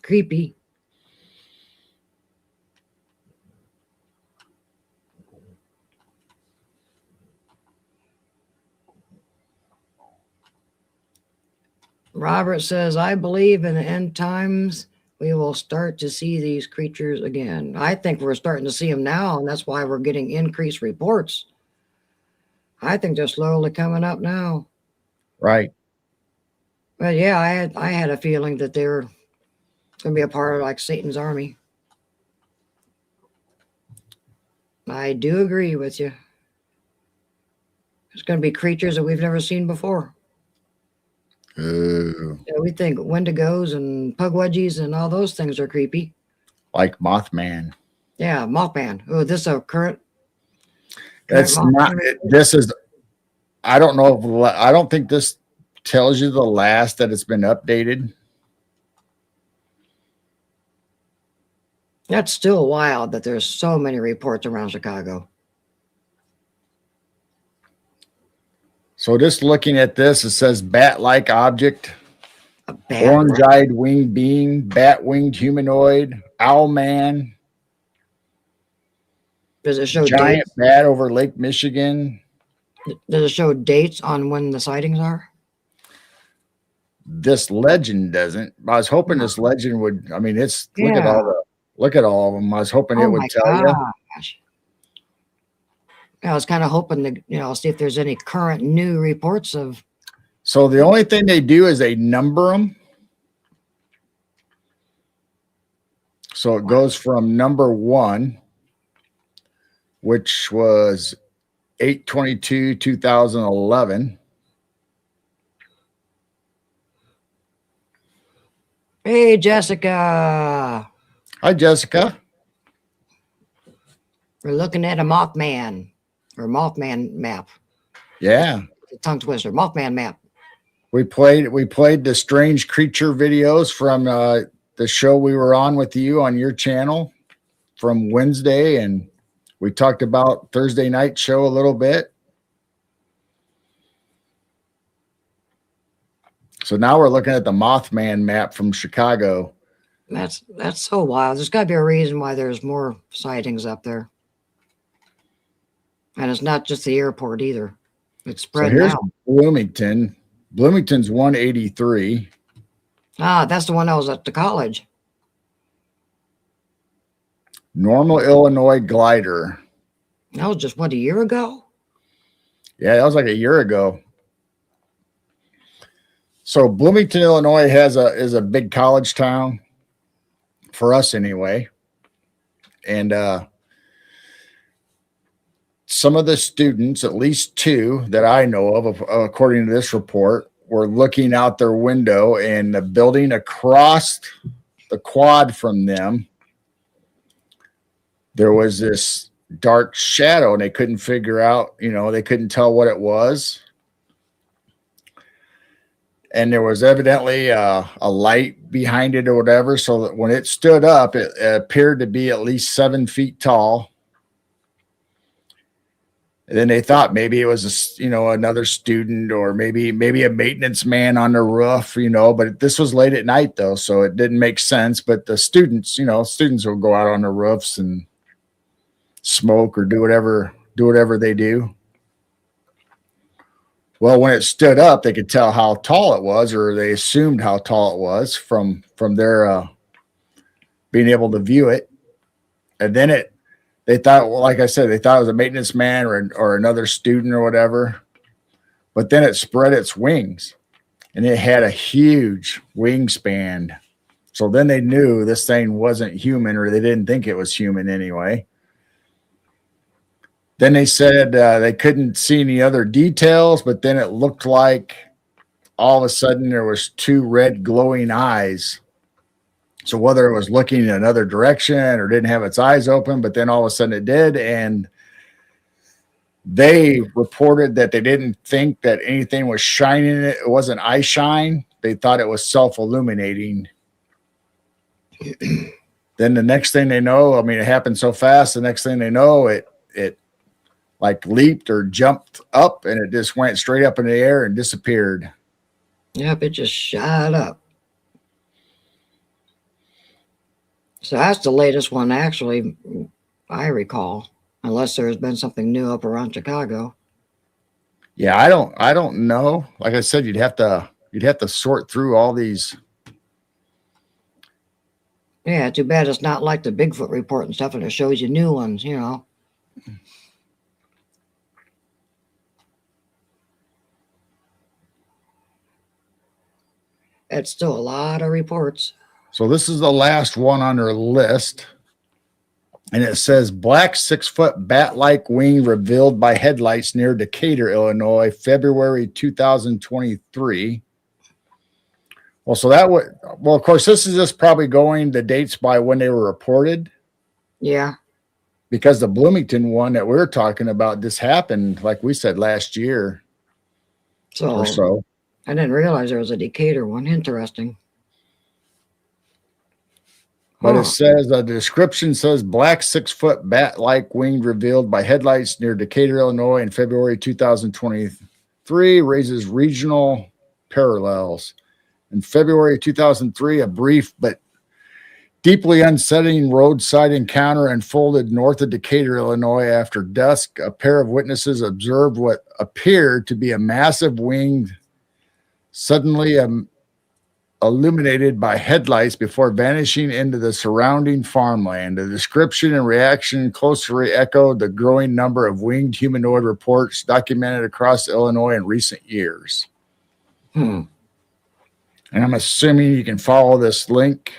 Creepy. Robert says, I believe in the end times we will start to see these creatures again. I think we're starting to see them now, and that's why we're getting increased reports. I think they're slowly coming up now. Right. But yeah, I had a feeling that they were going to be a part of like Satan's army. I do agree with you. It's going to be creatures that we've never seen before. Yeah, we think Wendigos and Pugwudgies and all those things are creepy. Like Mothman. Yeah, Mothman. Oh, this is a current. That's not. This is. I don't know. I don't think this tells you the last that it's been updated. That's still wild that there's so many reports around Chicago. So just looking at this, it says bat-like object, bat orange-eyed winged being, bat-winged humanoid, owl man. Does it show giant dates? Bat over Lake Michigan? Does it show dates on when the sightings are? This legend doesn't. I was hoping this legend would. I mean, it's look at all of them. I was hoping it would tell you. I was kind of hoping to, see if there's any current new reports of. So the only thing they do is they number them. So it goes from number 1, which was 8/22/2011. Hey, Jessica. Hi, Jessica. We're looking at a Mothman or Mothman map. Yeah. The tongue twister, Mothman map. We played the strange creature videos from the show we were on with you on your channel from Wednesday, and we talked about Thursday night show a little bit. So now we're looking at the Mothman map from Chicago. That's so wild. There's got to be a reason why there's more sightings up there. And it's not just the airport either. It's spread out. Bloomington. Bloomington's 183. Ah, that's the one that was at the college. Normal, Illinois glider. That was just, what, a year ago? Yeah, that was like a year ago. So Bloomington, Illinois is a big college town for us anyway. And some of the students, at least two that I know of, according to this report, were looking out their window, and the building across the quad from them, there was this dark shadow, and they couldn't figure out, they couldn't tell what it was. And there was evidently a light behind it or whatever. So that when it stood up, it appeared to be at least 7 feet tall. And then they thought maybe it was another student, or maybe a maintenance man on the roof, but this was late at night though, so it didn't make sense. But the students will go out on the roofs and smoke or do whatever they do. Well, when it stood up, they could tell how tall it was, or they assumed how tall it was from their being able to view it. And then they thought, well, like I said, they thought it was a maintenance man or another student or whatever. But then it spread its wings, and it had a huge wingspan. So then they knew this thing wasn't human, or they didn't think it was human anyway. Then they said they couldn't see any other details, but then it looked like all of a sudden there was two red glowing eyes. So whether it was looking in another direction or didn't have its eyes open, but then all of a sudden it did. And they reported that they didn't think that anything was shining in it. It wasn't eye shine. They thought it was self-illuminating. Then the next thing they know, it happened so fast. The next thing they know, it like leaped or jumped up, and it just went straight up in the air and disappeared. Yep, it just shot up. So that's the latest one, actually, I recall, unless there's been something new up around Chicago. Yeah, I don't know. Like I said, you'd have to sort through all these. Yeah, too bad it's not like the Bigfoot report and stuff, and it shows you new ones, It's still a lot of reports. So this is the last one on their list. And it says black 6-foot bat-like wing revealed by headlights near Decatur, Illinois, February 2023. Well, so of course, this is just probably going the dates by when they were reported. Yeah. Because the Bloomington one that we're talking about, this happened, like we said, last year or so. I didn't realize there was a Decatur one. Interesting. But it says the description says black 6-foot bat-like wing revealed by headlights near Decatur, Illinois in February 2023 raises regional parallels. In February 2003, a brief but deeply unsettling roadside encounter unfolded north of Decatur, Illinois. After dusk, a pair of witnesses observed what appeared to be a massive wing suddenly illuminated by headlights before vanishing into the surrounding farmland. The description and reaction closely echoed the growing number of winged humanoid reports documented across Illinois in recent years. And I'm assuming you can follow this link.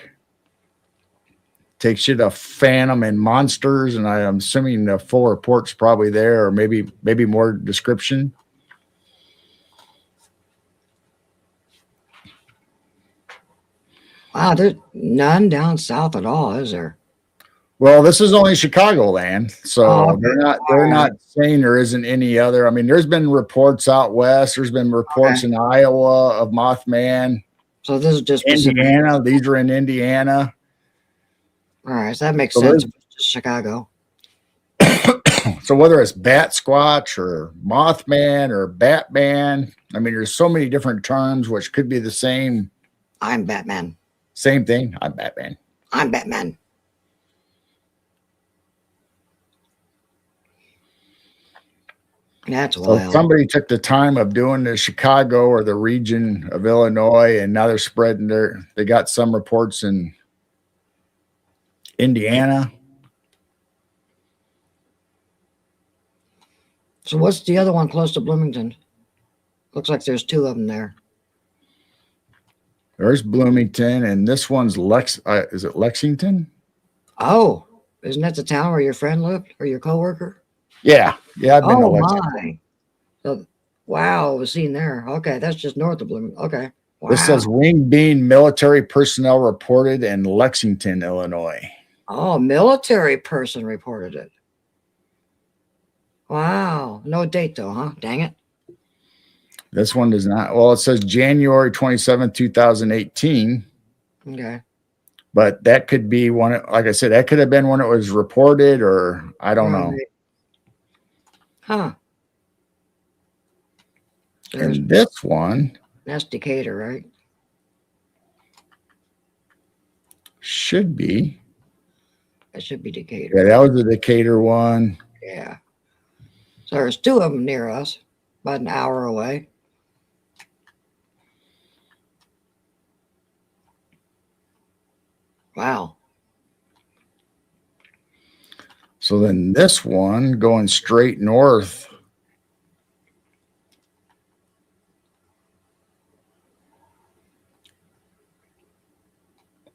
Takes you to Phantom and Monsters, and I'm assuming the full report's probably there, or maybe more description. Wow, there's none down south at all, is there? Well, this is only Chicagoland, so they're not saying there isn't any other. There's been reports out west. There's been reports in Iowa of Mothman. So this is just Indiana. These are in Indiana. All right, so that makes sense. Just Chicago. So whether it's Bat Squatch or Mothman or Batman, there's so many different terms which could be the same. I'm Batman. Same thing. I'm Batman. I'm Batman. That's wild. So somebody took the time of doing the Chicago or the region of Illinois, and now they're spreading they got some reports in Indiana. So what's the other one close to Bloomington? Looks like there's two of them there. There's Bloomington, and this one's is it Lexington? Oh, isn't that the town where your friend lived or your coworker? Yeah, yeah, I've been to Oh Lexington. my. So, wow, was seen there. Okay, that's just north of Bloomington. Okay. This Wow. says Wing Bean military personnel reported in Lexington, Illinois. Oh, a military person reported it. Wow. No date though, huh? Dang it. This one does not. Well, it says January 27, 2018. Okay. But that could be one, like I said, that could have been when it was reported, or I don't know. Right. Huh. There's And this one that's Decatur, right? should be. That should be Decatur. Yeah, that was the Decatur one. Yeah. So there's two of them near us, about an hour away. Wow. So then this one going straight north.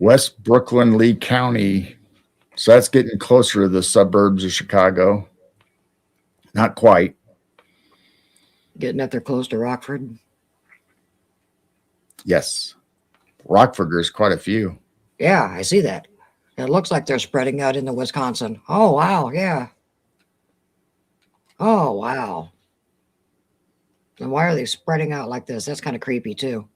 West Brooklyn, Lee County. So that's getting closer to the suburbs of Chicago. Not quite. Getting up there close to Rockford. Yes. Rockford, there's quite a few. Yeah, I see that. It looks like they're spreading out into Wisconsin. Oh, wow. Yeah. Oh, wow. And why are they spreading out like this? That's kind of creepy, too.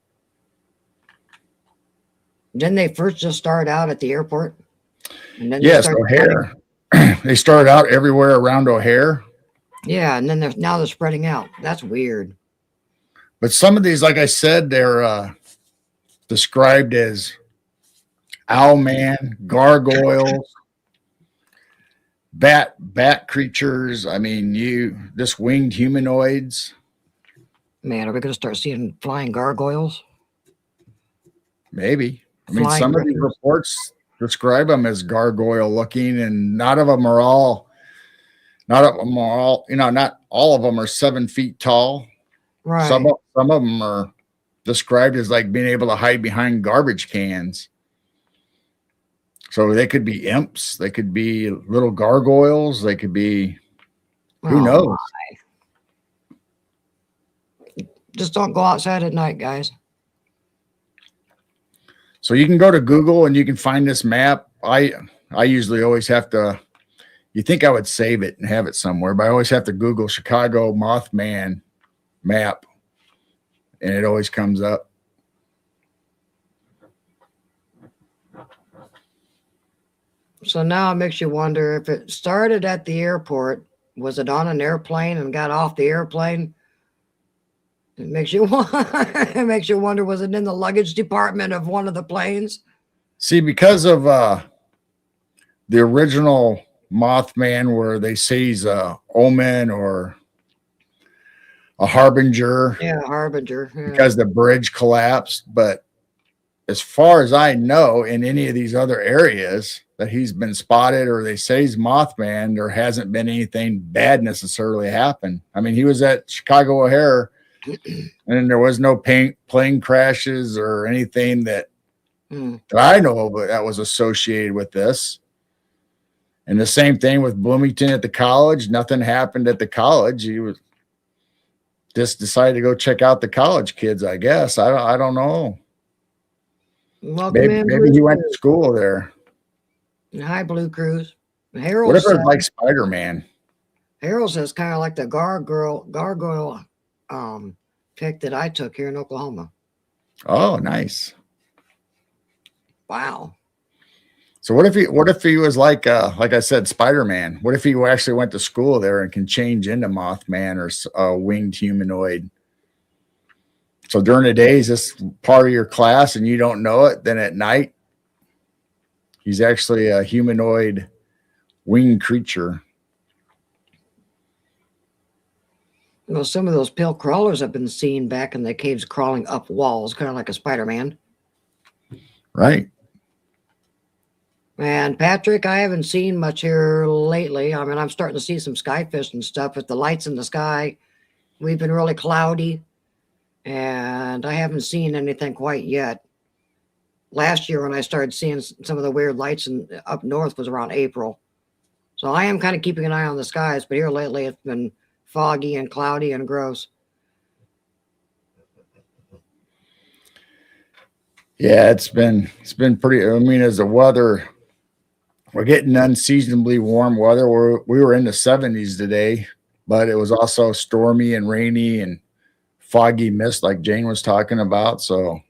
Didn't they first just start out at the airport? And then Yes, O'Hare. They started out everywhere around O'Hare. Yeah, and then they're spreading out. That's weird. But some of these, like I said, they're described as owlman, gargoyles, bat creatures. I mean, this winged humanoids. Man, are we going to start seeing flying gargoyles? Maybe. I mean, Flying some of these rippers? reports describe them as gargoyle looking, and not all of them are, not all of them are 7 feet tall. Right. Some of them are described as like being able to hide behind garbage cans. So they could be imps, they could be little gargoyles, they could be who knows. My. Just don't go outside at night, guys. So you can go to Google and you can find this map. I usually always have to, you think I would save it and have it somewhere, but I always have to Google Chicago Mothman map, and it always comes up. So now it makes you wonder if it started at the airport, was it on an airplane and got off the airplane? It makes you wonder, was it in the luggage department of one of the planes? See, because of the original Mothman, where they say he's a omen or a harbinger. Yeah, harbinger. Yeah. Because the bridge collapsed. But as far as I know, in any of these other areas that he's been spotted or they say he's Mothman, there hasn't been anything bad necessarily happen. I mean, he was at Chicago O'Hare and there was no plane crashes or anything that I know of that was associated with this. And the same thing with Bloomington at the college. Nothing happened at the college. He was just decided to go check out the college kids, I guess. I don't know. Maybe he went to school there. Hi, Blue Cruise. Harold what if it was like Spider-Man? Harold says kind of like the gargoyle pick that I took here in Oklahoma. Oh, nice. Wow. So what if he was like I said, Spider-Man? What if he actually went to school there and can change into Mothman or a winged humanoid? So during the day, he's just part of your class and you don't know it. Then at night, he's actually a humanoid winged creature. Well, some of those pale crawlers have been seen back in the caves crawling up walls, kind of like a Spider-Man. Right. And Patrick, I haven't seen much here lately. I mean, I'm starting to see some skyfish and stuff with the lights in the sky. We've been really cloudy, and I haven't seen anything quite yet. last year when I started seeing some of the weird lights up north was around April. So I am kind of keeping an eye on the skies, but here lately it's been foggy and cloudy and gross. Yeah, it's been pretty. I mean, as the weather, we're getting unseasonably warm weather. We were in the 70s today, but it was also stormy and rainy and foggy mist, like Jane was talking about. So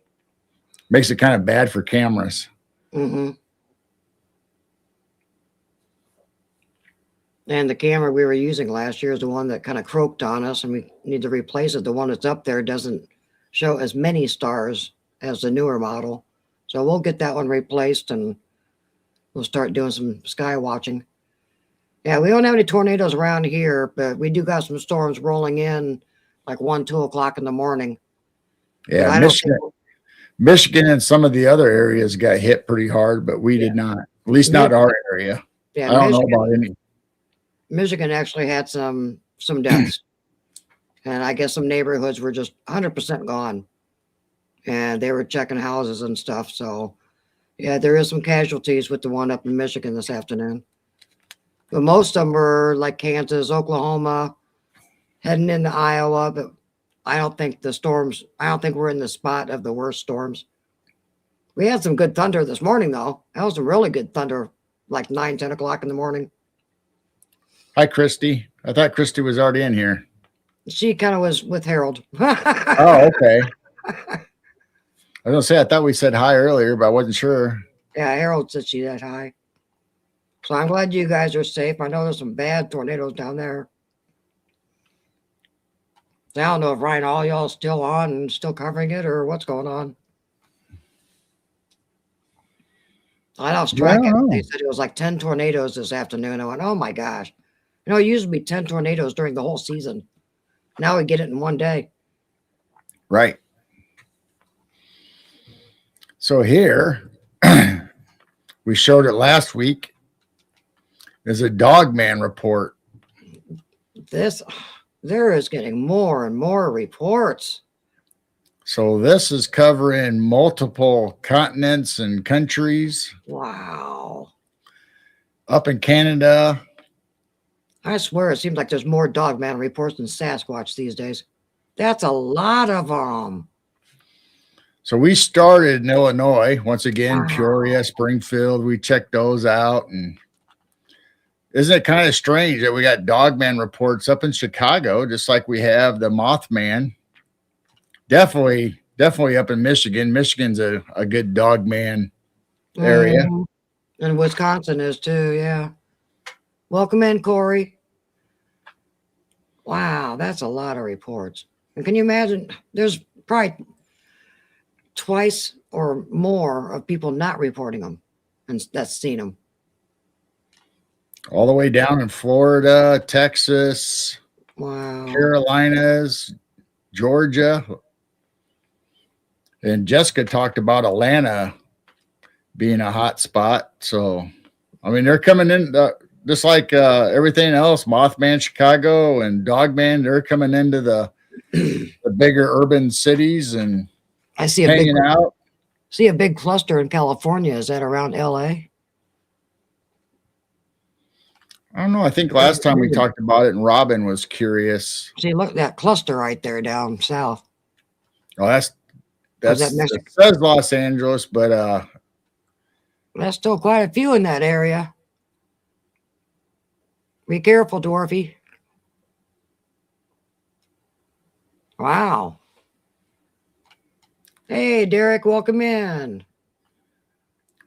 makes it kind of bad for cameras. Mm-hmm. And the camera we were using last year is the one that kind of croaked on us, and we need to replace it. The one that's up there doesn't show as many stars as the newer model. So we'll get that one replaced and we'll start doing some sky watching. Yeah, we don't have any tornadoes around here, but we do got some storms rolling in like 1, 2 o'clock in the morning. Yeah, Michigan and some of the other areas got hit pretty hard, but we did not. At least not our area. Yeah, I don't know about any. Michigan actually had some deaths. And I guess some neighborhoods were just 100% gone. And they were checking houses and stuff. So, yeah, there is some casualties with the one up in Michigan this afternoon. But most of them were like Kansas, Oklahoma, heading into Iowa. But I don't think we're in the spot of the worst storms. We had some good thunder this morning, though. That was some really good thunder, like 9, 10 o'clock in the morning. Hi, Christy. I thought Christy was already in here. She kind of was with Harold. Oh, okay. I was going to say, I thought we said hi earlier, but I wasn't sure. Yeah, Harold said she said hi. So I'm glad you guys are safe. I know there's some bad tornadoes down there. I don't know if Ryan, all y'all still on and still covering it or what's going on. I lost track. They said it was like 10 tornadoes this afternoon. I went, oh my gosh. You know, it used to be 10 tornadoes during the whole season. Now we get it in one day. Right. So here, we showed it last week. There's a Dogman report. There is getting more and more reports. So this is covering multiple continents and countries. Wow. Up in Canada. I swear it seems like there's more Dogman reports than Sasquatch these days. That's a lot of them. So we started in Illinois. Once again, Wow. Peoria, Springfield. We checked those out. And isn't it kind of strange that we got Dogman reports up in Chicago, just like we have the Mothman? Definitely up in Michigan. Michigan's a good Dogman area. And Wisconsin is too, yeah. Welcome in, Corey. Wow, that's a lot of reports. And can you imagine? There's probably twice or more of people not reporting them and that's seen them. All the way down in Florida, Texas, wow, Carolinas, Georgia. And Jessica talked about Atlanta being a hot spot. So, I mean, they're coming in just like everything else, Mothman, Chicago, and Dogman. They're coming into the bigger urban cities and I see hanging out. See a big cluster in California. Is that around LA? I don't know. I think last time we talked about it, and Robin was curious. See, look at that cluster right there down south. Oh, that Mexico? It says Los Angeles, but there's still quite a few in that area. Be careful, Dwarfy. Wow. Hey, Derek, welcome in.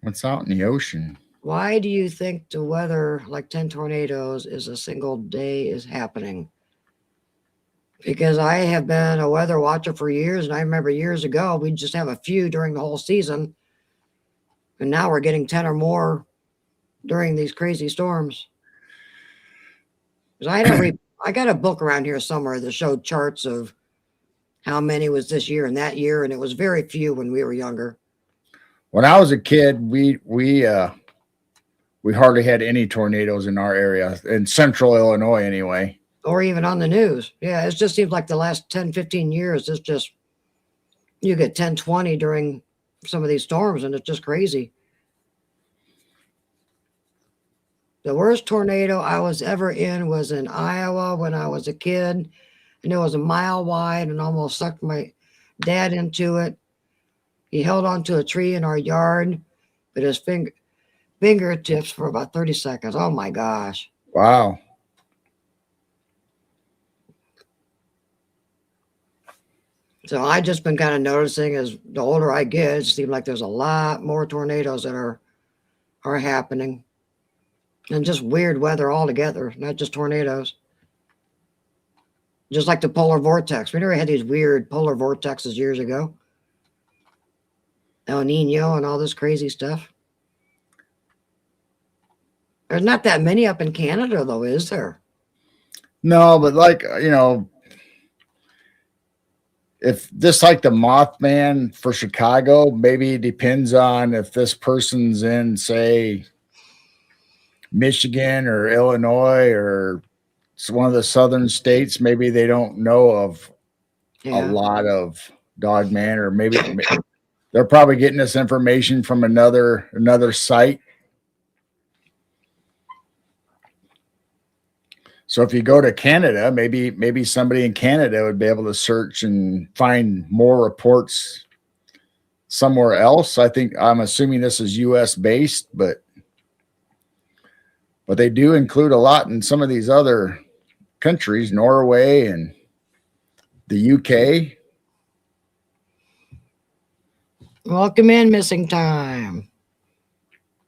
What's out in the ocean? Why do you think the weather, like 10 tornadoes, is a single day is happening? Because I have been a weather watcher for years, and I remember years ago, we'd just have a few during the whole season. And now we're getting 10 or more during these crazy storms. I got a book around here somewhere that showed charts of how many was this year and that year, and it was very few when we were younger. When I was a kid, we hardly had any tornadoes in our area, in central Illinois anyway. Or even on the news. Yeah, it just seems like the last 10, 15 years, it's just, you get 10, 20 during some of these storms, and it's just crazy. The worst tornado I was ever in was in Iowa when I was a kid, and it was a mile wide and almost sucked my dad into it. He held onto a tree in our yard, but his fingertips for about 30 seconds. Oh my gosh. Wow. So I just been kind of noticing as the older I get, it seems like there's a lot more tornadoes that are happening. And just weird weather altogether, not just tornadoes. Just like the polar vortex. We never had these weird polar vortexes years ago. El Nino and all this crazy stuff. There's not that many up in Canada, though, is there? No, but like, you know, if this like the Mothman for Chicago, maybe it depends on if this person's in, say, Michigan or Illinois or one of the southern states. Maybe they don't know of a lot of Dogman, or maybe they're probably getting this information from another site. So if you go to Canada, maybe somebody in Canada would be able to search and find more reports somewhere else. I'm assuming this is US based, but they do include a lot in some of these other countries, Norway and the UK. Welcome in, Missing Time.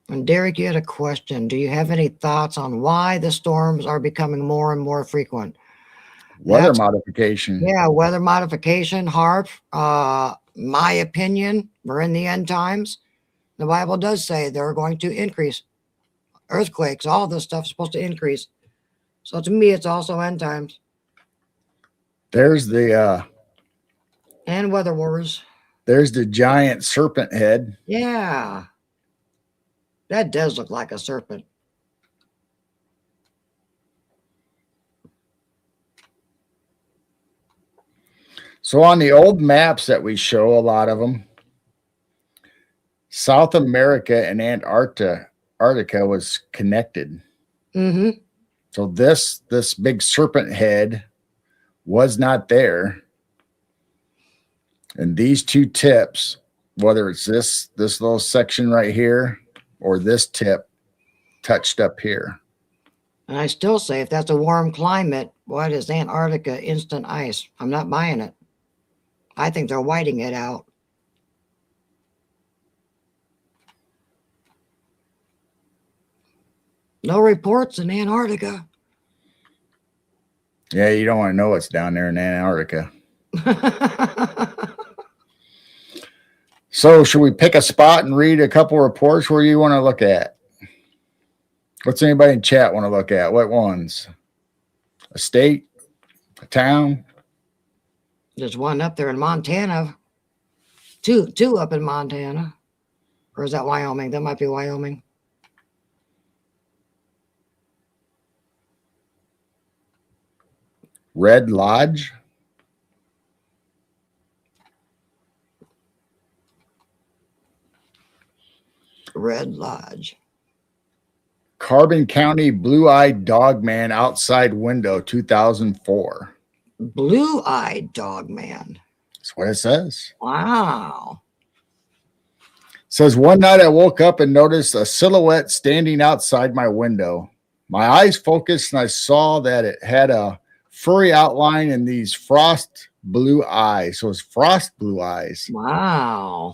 And Derek, you had a question. Do you have any thoughts on why the storms are becoming more and more frequent? Weather modification. Yeah, weather modification, HARP. My opinion, we're in the end times. The Bible does say they're going to increase. Earthquakes, all this stuff is supposed to increase. So to me, it's also end times. There's the and weather wars. There's the giant serpent head. Yeah. That does look like a serpent. So on the old maps that we show, a lot of them, South America and Antarctica was connected. Mm-hmm. So this big serpent head was not there. And these two tips, whether it's this little section right here or this tip, touched up here. And I still say if that's a warm climate, what is Antarctica instant ice? I'm not buying it. I think they're whiting it out. No reports in Antarctica. Yeah, you don't want to know what's down there in Antarctica. So should we pick a spot and read a couple reports? Where you want to look at? What's anybody in chat want to look at? What ones? A state? A town? There's one up there in Montana. Two up in Montana. Or is that Wyoming? That might be Wyoming. Red Lodge? Red Lodge. Carbon County Blue-Eyed Dog Man outside window 2004. Blue-Eyed Dog Man. That's what it says. Wow. It says, one night I woke up and noticed a silhouette standing outside my window. My eyes focused and I saw that it had a furry outline and these frost blue eyes. So it's frost blue eyes. Wow.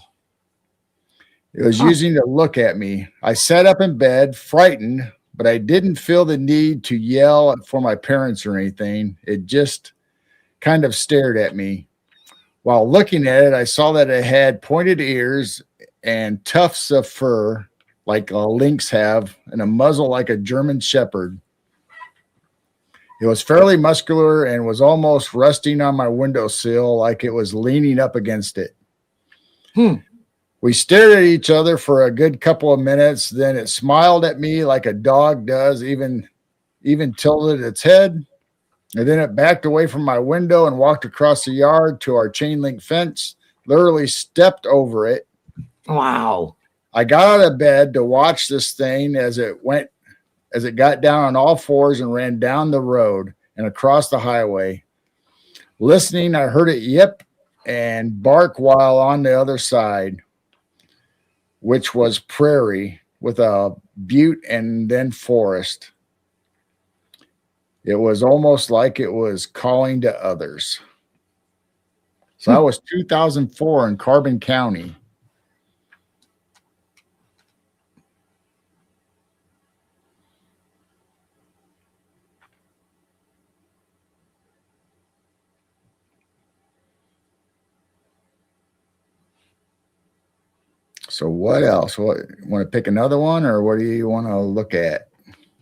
It was using to look at me. I sat up in bed, frightened, but I didn't feel the need to yell for my parents or anything. It just kind of stared at me. While looking at it, I saw that it had pointed ears and tufts of fur like lynx have and a muzzle like a German shepherd. It was fairly muscular and was almost resting on my windowsill like it was leaning up against it. We stared at each other for a good couple of minutes. Then it smiled at me like a dog does, even tilted its head. And then it backed away from my window and walked across the yard to our chain link fence, literally stepped over it Wow. I got out of bed to watch this thing as it got down on all fours and ran down the road and across the highway. Listening, I heard it yip and bark while on the other side, which was prairie with a butte and then forest. It was almost like it was calling to others. So that was 2004 in Carbon County. So what else? What want to pick another one, or what do you want to look at?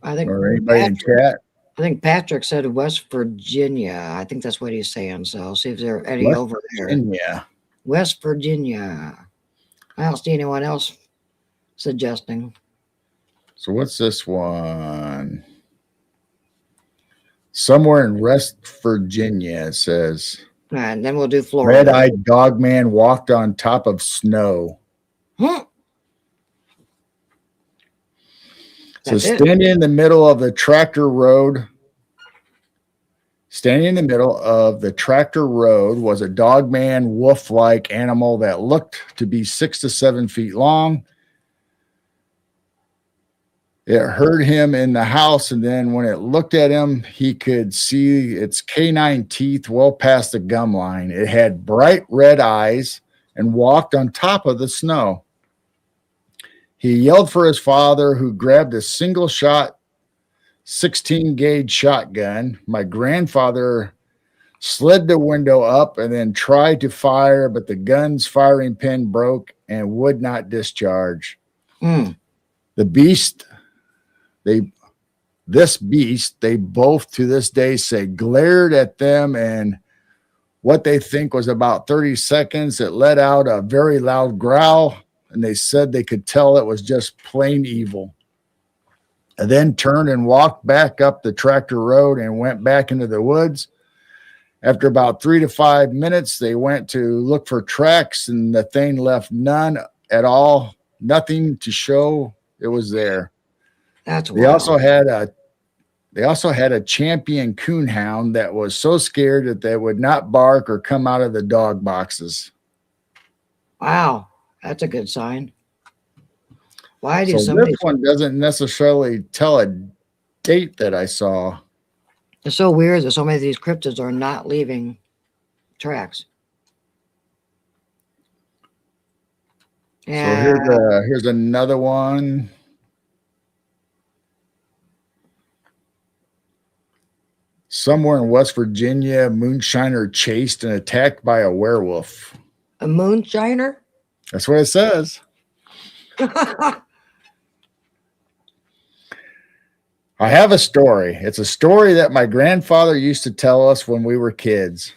I think Or anybody in chat? I think Patrick said West Virginia. I think that's what he's saying. So I'll see if there are any West over there. Virginia. West Virginia. I don't see anyone else suggesting. So what's this one? Somewhere in West Virginia, it says. And then we'll do Florida. Red-eyed dog man walked on top of snow. Huh. So standing in the middle of the tractor road was a dogman wolf-like animal that looked to be 6 to 7 feet long. It heard him in the house, and then when it looked at him, he could see its canine teeth well past the gum line. It had bright red eyes and walked on top of the snow. He yelled for his father, who grabbed a single-shot 16-gauge shotgun. My grandfather slid the window up and then tried to fire, but the gun's firing pin broke and would not discharge. The beast, this beast, they both to this day say, glared at them, and what they think was about 30 seconds, it let out a very loud growl, and they said they could tell it was just plain evil. I then turned and walked back up the tractor road and went back into the woods. After about 3 to 5 minutes, they went to look for tracks, and the thing left none at all, nothing to show it was there. That's They also had a champion coonhound that was so scared that they would not bark or come out of the dog boxes. Wow, that's a good sign. Why do so this one doesn't necessarily tell a date that I saw. It's so weird that so many of these cryptids are not leaving tracks. Yeah. So here's another one. Somewhere in West Virginia, moonshiner chased and attacked by a werewolf. A moonshiner? That's what it says. I have a story. It's a story that my grandfather used to tell us when we were kids.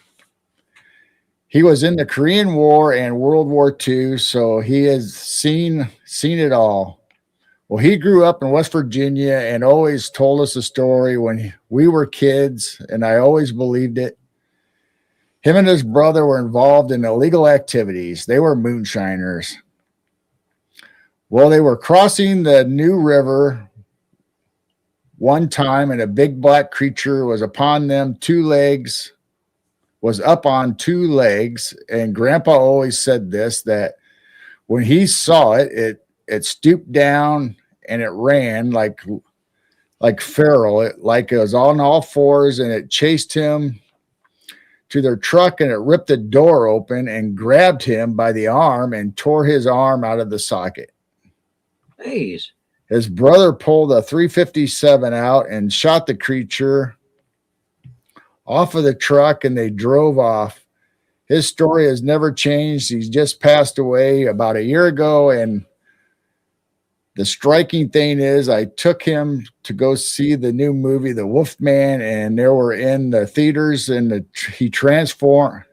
He was in the Korean War and World War II, so he has seen it all. Well, he grew up in West Virginia and always told us a story when we were kids, and I always believed it. Him and his brother were involved in illegal activities. They were moonshiners. Well, they were crossing the New River one time, and a big black creature was upon them, was up on 2 legs. And Grandpa always said this, that when he saw it, it stooped down and it ran like feral, like it was on all fours, and it chased him to their truck, and it ripped the door open and grabbed him by the arm and tore his arm out of the socket. Jeez. His brother pulled a .357 out and shot the creature off of the truck, and they drove off. His story has never changed. He's just passed away about a year ago, and the striking thing is I took him to go see the new movie, The Wolfman, and they were in the theaters, and he transformed.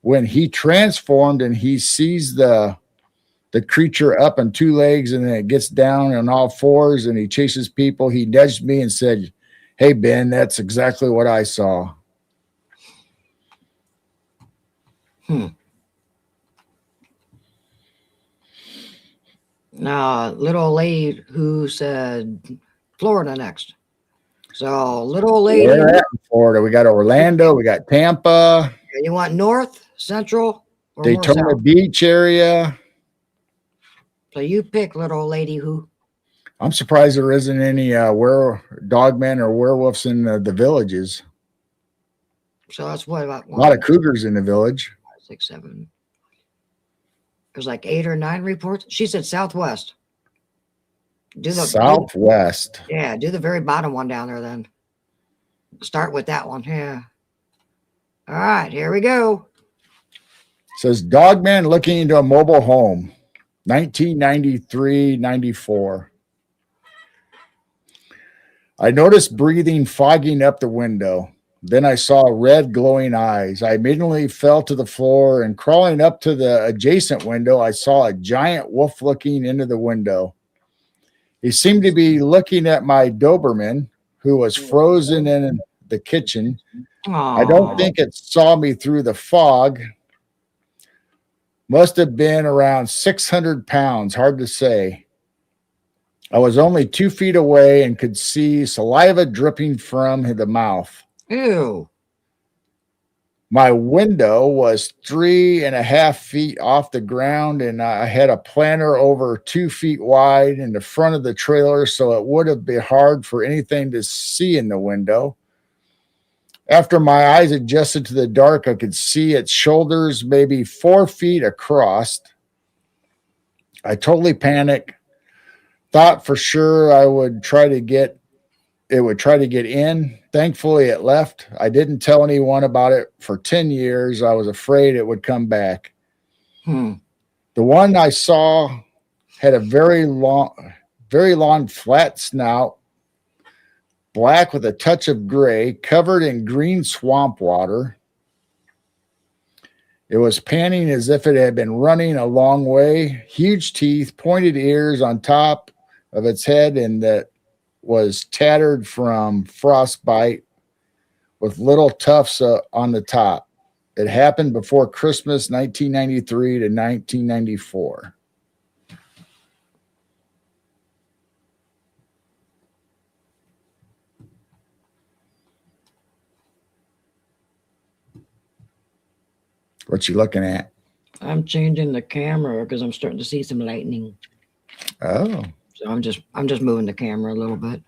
When he transformed and he sees the creature up on 2 legs, and then it gets down on all fours and he chases people, he nudged me and said, "Hey, Ben, that's exactly what I saw." Now, little old lady who said Florida next. So, little old lady, Where at in Florida? We got Orlando, we got Tampa, you want north, central, or more Daytona south? Beach area. So you pick, little old lady who. I'm surprised there isn't any dogmen or werewolves in the villages. So that's what about A lot of cougars in the village. 5, 6, 7. There's like 8 or 9 reports. She said southwest. Southwest. Yeah, do the very bottom one down there then. Start with that one. Yeah. All right, here we go. Says dogman looking into a mobile home, 1993-94. I noticed breathing fogging up the window. Then I saw red glowing eyes. I immediately fell to the floor, and crawling up to the adjacent window, I saw a giant wolf looking into the window. He seemed to be looking at my Doberman, who was frozen in the kitchen. I don't think it saw me through the fog. Must have been around 600 pounds, hard to say. I was only 2 feet away and could see saliva dripping from the mouth. Ew. My window was 3.5 feet off the ground, and I had a planter over 2 feet wide in the front of the trailer, so it would have been hard for anything to see in the window. After my eyes adjusted to the dark, I could see its shoulders maybe 4 feet across. I totally panicked. Thought for sure it would try to get in. Thankfully, it left. I didn't tell anyone about it for 10 years. I was afraid it would come back. The one I saw had a very long, flat snout, black with a touch of gray, covered in green swamp water. It was panting as if it had been running a long way. Huge teeth, pointed ears on top of its head, and that was tattered from frostbite with little tufts on the top. It happened before Christmas 1993 to 1994. What you looking at? I'm changing the camera because I'm starting to see some lightning. Oh. So I'm just moving the camera a little bit.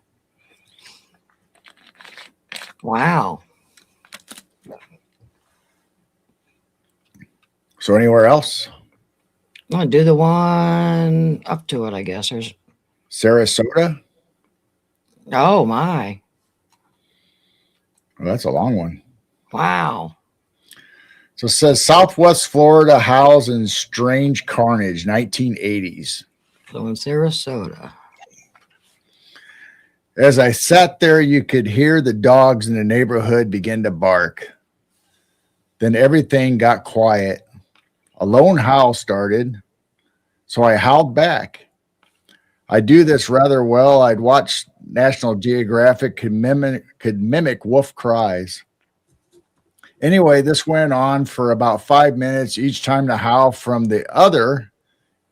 Wow. So anywhere else? I'll do the one up to it, I guess. There's Sarasota? oh my. Well, that's a long one. Wow. So it says Southwest Florida house in strange carnage, 1980s. So in Sarasota. As I sat there, you could hear the dogs in the neighborhood begin to bark. Then everything got quiet. A lone howl started, so I howled back. I do this rather well. I'd watch National Geographic could mimic wolf cries. Anyway, this went on for about 5 minutes. Each time the howl from the other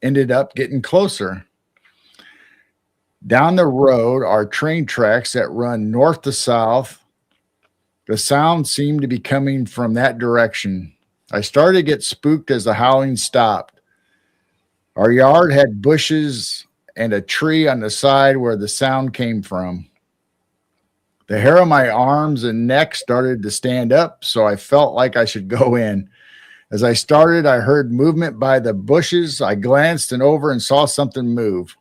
ended up getting closer. Down the road are train tracks that run north to south. The sound seemed to be coming from that direction. I started to get spooked as the howling stopped. Our yard had bushes and a tree on the side where the sound came from. The hair on my arms and neck started to stand up, so I felt like I should go in. As I started, I heard movement by the bushes. I glanced over and saw something move.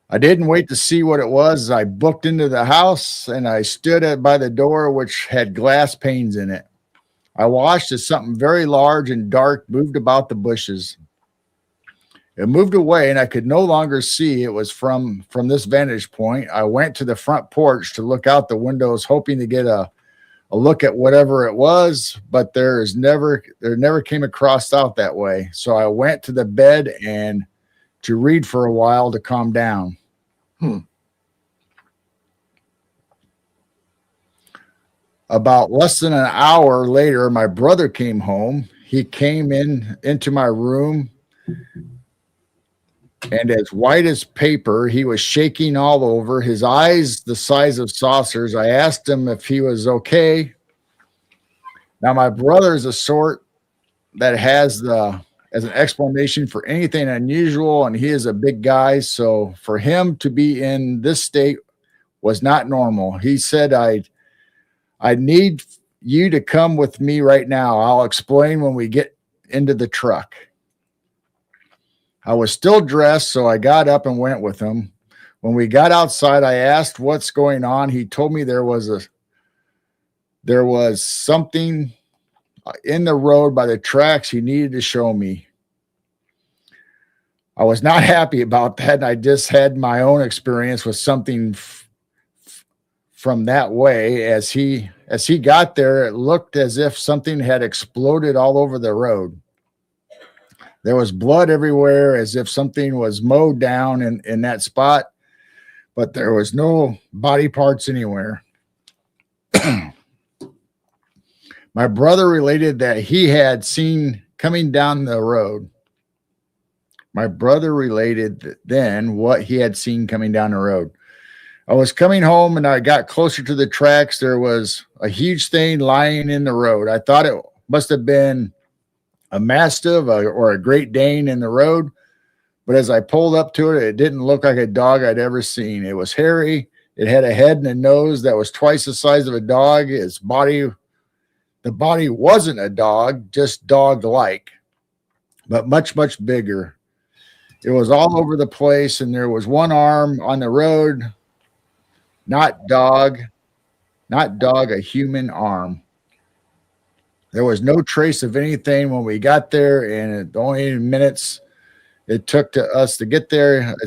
I didn't wait to see what it was. I booked into the house, and I stood by the door, which had glass panes in it. I watched as something very large and dark moved about the bushes. It moved away, and I could no longer see it was from this vantage point. I went to the front porch to look out the windows, hoping to get a look at whatever it was, but there never came across out that way. So I went to the bed and to read for a while to calm down. About less than an hour later, my brother came home. He came into my room and as white as paper. He was shaking all over, his eyes the size of saucers. I asked him if he was okay. Now, my brother is a sort that has the as an explanation for anything unusual, and he is a big guy. So for him to be in this state was not normal. He said, I need you to come with me right now. I'll explain when we get into the truck. I was still dressed, so I got up and went with him. When we got outside, I asked what's going on. He told me there was something in the road by the tracks he needed to show me. I was not happy about that, and I just had my own experience with something from that way. As he got there, it looked as if something had exploded all over the road. There was blood everywhere, as if something was mowed down in that spot, but there was no body parts anywhere. My brother related that he had seen coming down the road. My brother related then what he had seen coming down the road. I was coming home and I got closer to the tracks. There was a huge thing lying in the road. I thought it must have been a Mastiff or a Great Dane in the road. But as I pulled up to it, it didn't look like a dog I'd ever seen. It was hairy. It had a head and a nose that was twice the size of a dog. The body wasn't a dog, just dog-like, but much, much bigger. It was all over the place, and there was one arm on the road, not dog, a human arm. There was no trace of anything when we got there, and the only minutes it took to us to get there, I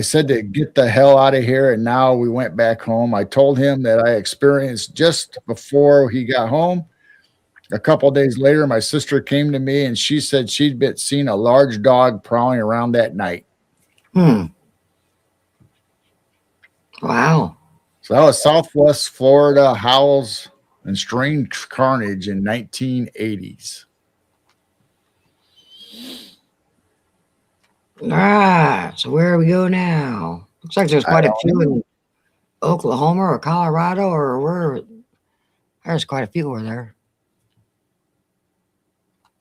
said to get the hell out of here, and now we went back home. I told him that I experienced just before he got home. A couple of days later, my sister came to me, and she said she'd seen a large dog prowling around that night. Wow. So that was Southwest Florida howls and strange carnage in 1980s. All right. So where we go now? Looks like there's quite a few in Oklahoma or Colorado or where. There's quite a few over there.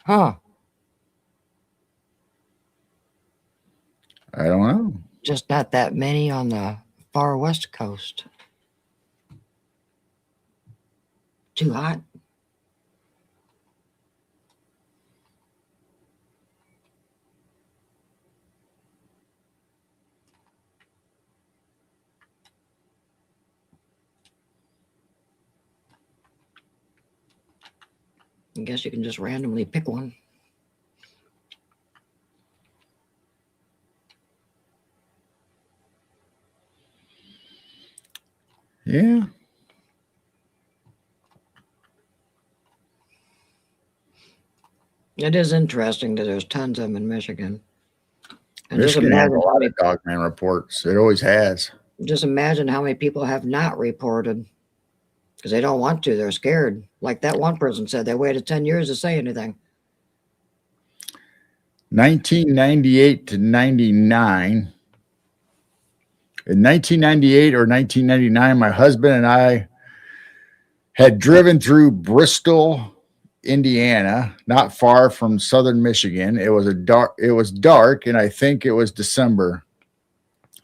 Huh. I don't know. Just not that many on the far west coast. Too hot. I guess you can just randomly pick one. Yeah. It is interesting that there's tons of them in Michigan. And Michigan has a lot of dogman reports. It always has. Just imagine how many people have not reported because they don't want to. They're scared. Like that one person said, they waited 10 years to say anything. 1998 to 99. In 1998 or 1999, my husband and I had driven through Bristol, Indiana, not far from southern Michigan. It was dark, and I think it was December.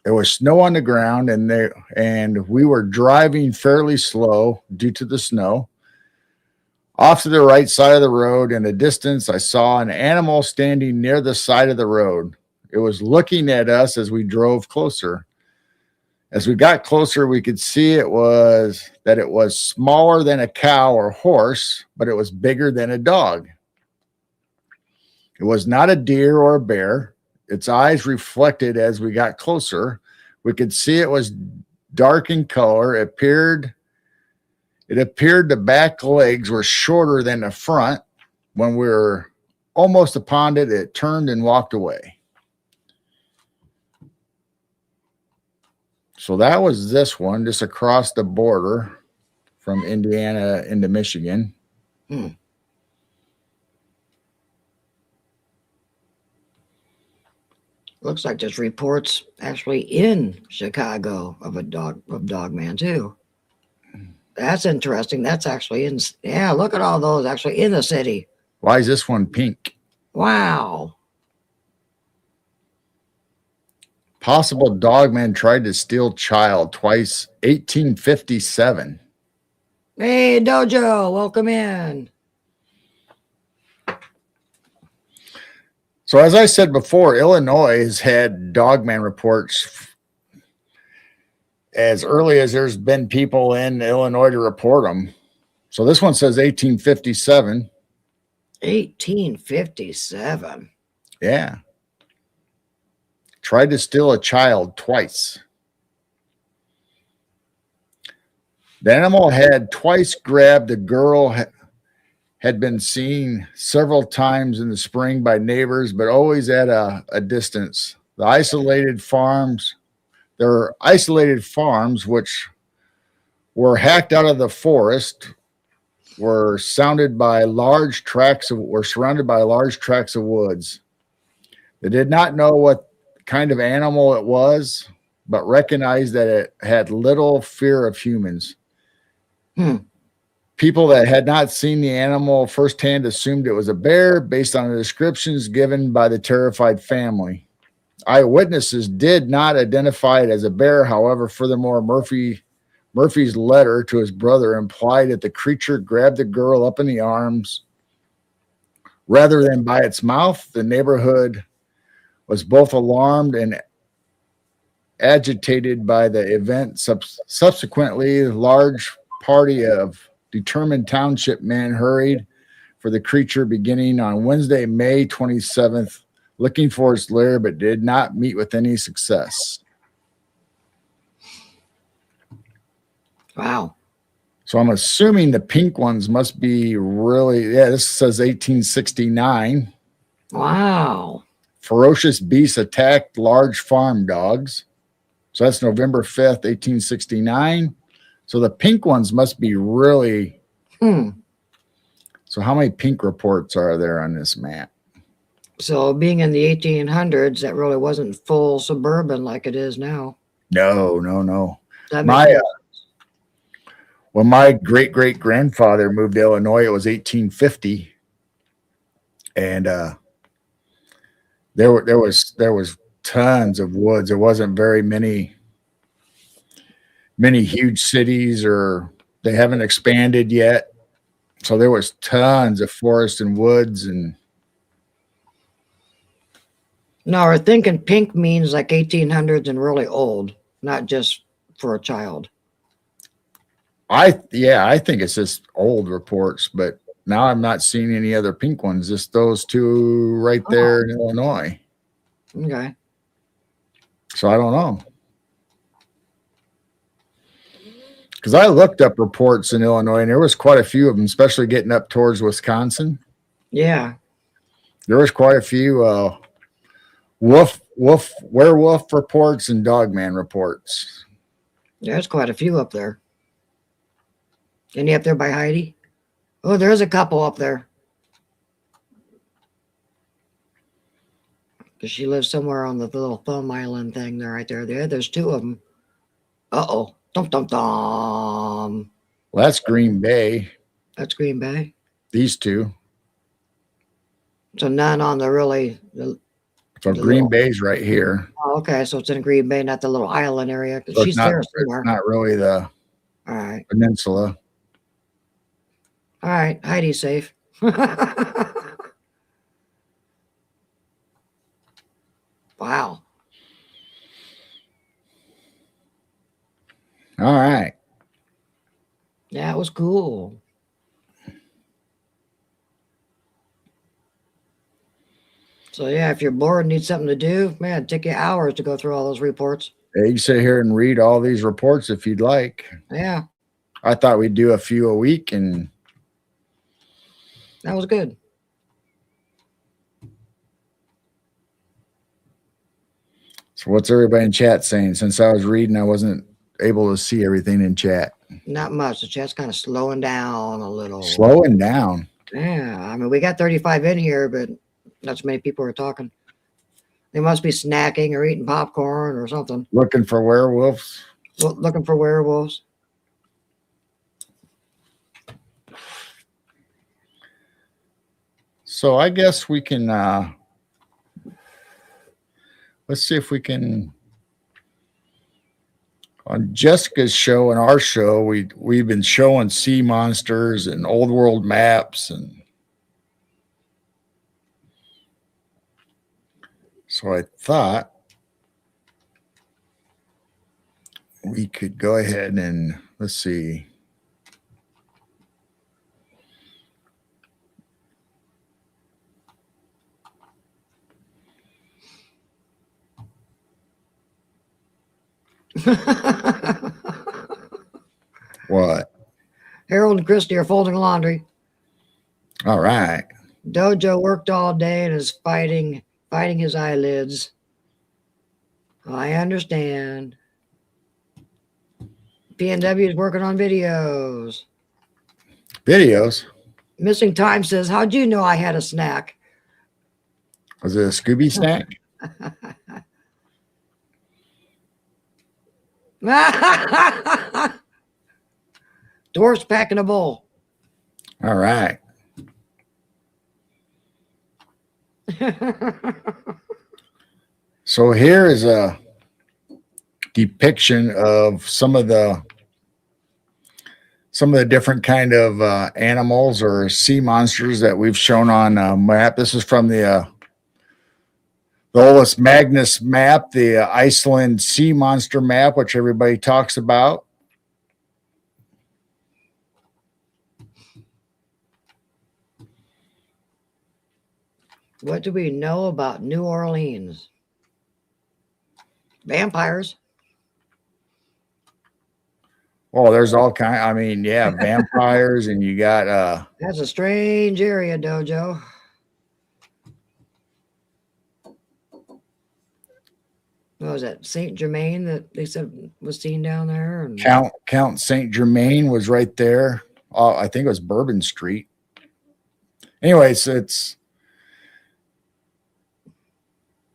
There was snow on the ground, and we were driving fairly slow due to the snow. Off to the right side of the road, in the distance, I saw an animal standing near the side of the road. It was looking at us as we drove closer. As we got closer, we could see it was smaller than a cow or horse, but it was bigger than a dog. It was not a deer or a bear. Its eyes reflected as we got closer. We could see it was dark in color. It appeared the back legs were shorter than the front. When we were almost upon it, it turned and walked away. So that was this one, just across the border from Indiana into Michigan. Looks like there's reports actually in Chicago of Dogman too. That's interesting. That's actually in. Yeah, look at all those actually in the city. Why is this one pink? Wow. Possible dogman tried to steal child twice, 1857. Hey, Dojo, welcome in. So, as I said before, Illinois has had dogman reports as early as there's been people in Illinois to report them. So, this one says 1857. 1857. Yeah. Tried to steal a child twice. The animal had twice grabbed a girl, had been seen several times in the spring by neighbors, but always at a distance. There were isolated farms which were hacked out of the forest, were surrounded by large tracts of woods. They did not know what kind of animal it was, but recognized that it had little fear of humans. People that had not seen the animal firsthand assumed it was a bear based on the descriptions given by the terrified family. Eyewitnesses did not identify it as a bear. However, furthermore, Murphy's letter to his brother implied that the creature grabbed the girl up in the arms rather than by its mouth. The neighborhood was both alarmed and agitated by the event. Subsequently, a large party of determined township men hurried for the creature beginning on Wednesday, May 27th, looking for its lair, but did not meet with any success. Wow. So I'm assuming the pink ones must be really, this says 1869. Wow. Ferocious beasts attacked large farm dogs. So that's November 5th, 1869. So the pink ones must be really. So how many pink reports are there on this map? So being in the 1800s, that really wasn't full suburban like it is now. No. That When my great-great-grandfather moved to Illinois, it was 1850. And there was tons of woods. There wasn't very many huge cities, or they haven't expanded yet. So there was tons of forest and woods. And no, we're thinking pink means like 1800s and really old, not just for a child. I think it's just old reports, but now I'm not seeing any other pink ones, just those two right there in Illinois. Okay. So I don't know. Because I looked up reports in Illinois, and there was quite a few of them, especially getting up towards Wisconsin. Yeah. There was quite a few werewolf reports and dogman reports. There's quite a few up there. Any up there by Heidi? Oh, there's a couple up there. Because she lives somewhere on the little thumb island thing there, right there. There's two of them. Uh-oh. Dum, dum, dum. Well, that's Green Bay. That's Green Bay. These two. So none on the really. So Green Bay's right here. Oh, okay. So it's in Green Bay, not the little island area. So she's there somewhere. It's not really the All right. peninsula. All right. Heidi's safe. Wow. All right. Yeah, it was cool. So yeah, if you're bored and need something to do, man, it'd take you hours to go through all those reports. Yeah, you can sit here and read all these reports if you'd like. Yeah. I thought we'd do a few a week, and that was good. So what's everybody in chat saying? Since I was reading, I wasn't able to see everything in chat. Not much. The chat's kind of slowing down a little. Slowing down. Yeah. I mean, we got 35 in here, but not so many people are talking. They must be snacking or eating popcorn or something. Looking for werewolves. Looking for werewolves. So I guess we can let's see if we can on Jessica's show and our show we've been showing sea monsters and old world maps, and so I thought we could go ahead and let's see. What? Harold and Christy are folding laundry. All right. Dojo worked all day and is fighting his eyelids. I understand. PNW is working on videos. Videos? Missing Time says, how'd you know I had a snack? Was it a Scooby snack? Dwarf's packing a bowl. All right. So here is a depiction of some of the different kind of animals or sea monsters that we've shown on a map. This is from the Olus Magnus map, the Iceland sea monster map, which everybody talks about. What do we know about New Orleans? Vampires. Oh, there's all kind. I mean, yeah, vampires, and you got That's a strange area, Dojo. What was that? Saint Germain that they said was seen down there? And Count Saint Germain was right there. I think it was Bourbon Street. Anyways,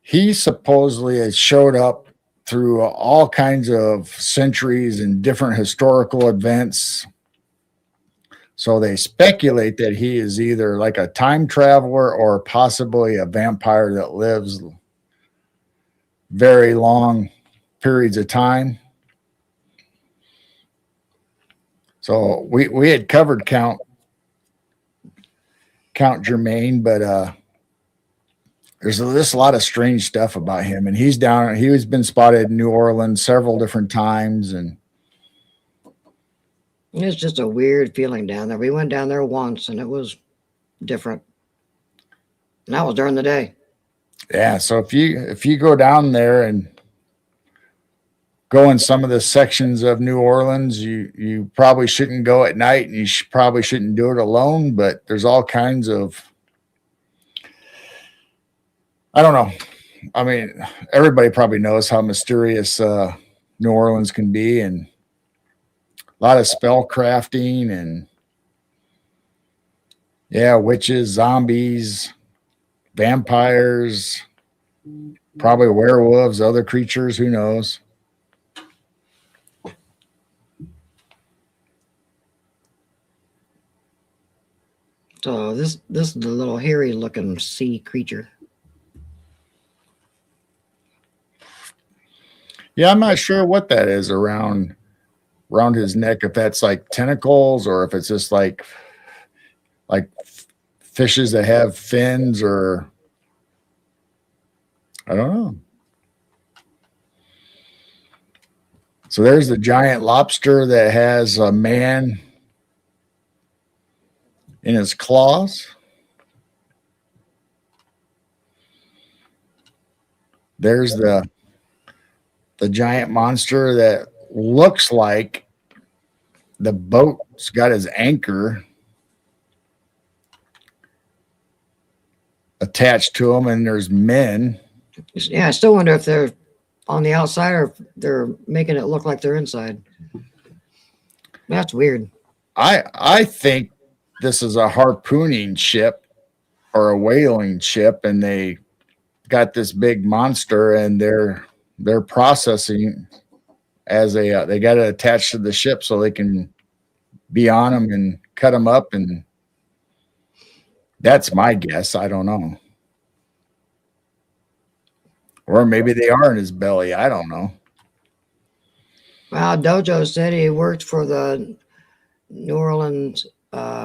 he supposedly has showed up through all kinds of centuries and different historical events. So they speculate that he is either like a time traveler or possibly a vampire that lives very long periods of time. So we had covered Count Germain, but there's a lot of strange stuff about him, and he's been spotted in New Orleans several different times, and it's just a weird feeling down there. We went down there once and it was different. And that was during the day. yeah. So if you go down there and go in some of the sections of New Orleans, you probably shouldn't go at night, and you probably shouldn't do it alone. But there's all kinds of, I don't know. I mean, everybody probably knows how mysterious New Orleans can be, and a lot of spell crafting and yeah, witches, zombies, vampires, probably werewolves, other creatures, who knows. So this is a little hairy looking sea creature. Yeah, I'm not sure what that is around his neck, if that's like tentacles or if it's just like fishes that have fins, or I don't know. So there's the giant lobster that has a man in his claws. There's the giant monster that looks like the boat's got his anchor attached to him, and there's men. Yeah, I still wonder if they're on the outside or if they're making it look like they're inside. That's weird. I think this is a harpooning ship or a whaling ship, and they got this big monster, and they're processing as they got it attached to the ship so they can be on them and cut them up, and that's my guess. I don't know. Or maybe they are in his belly. I don't know. Well, Dojo said he worked for the New Orleans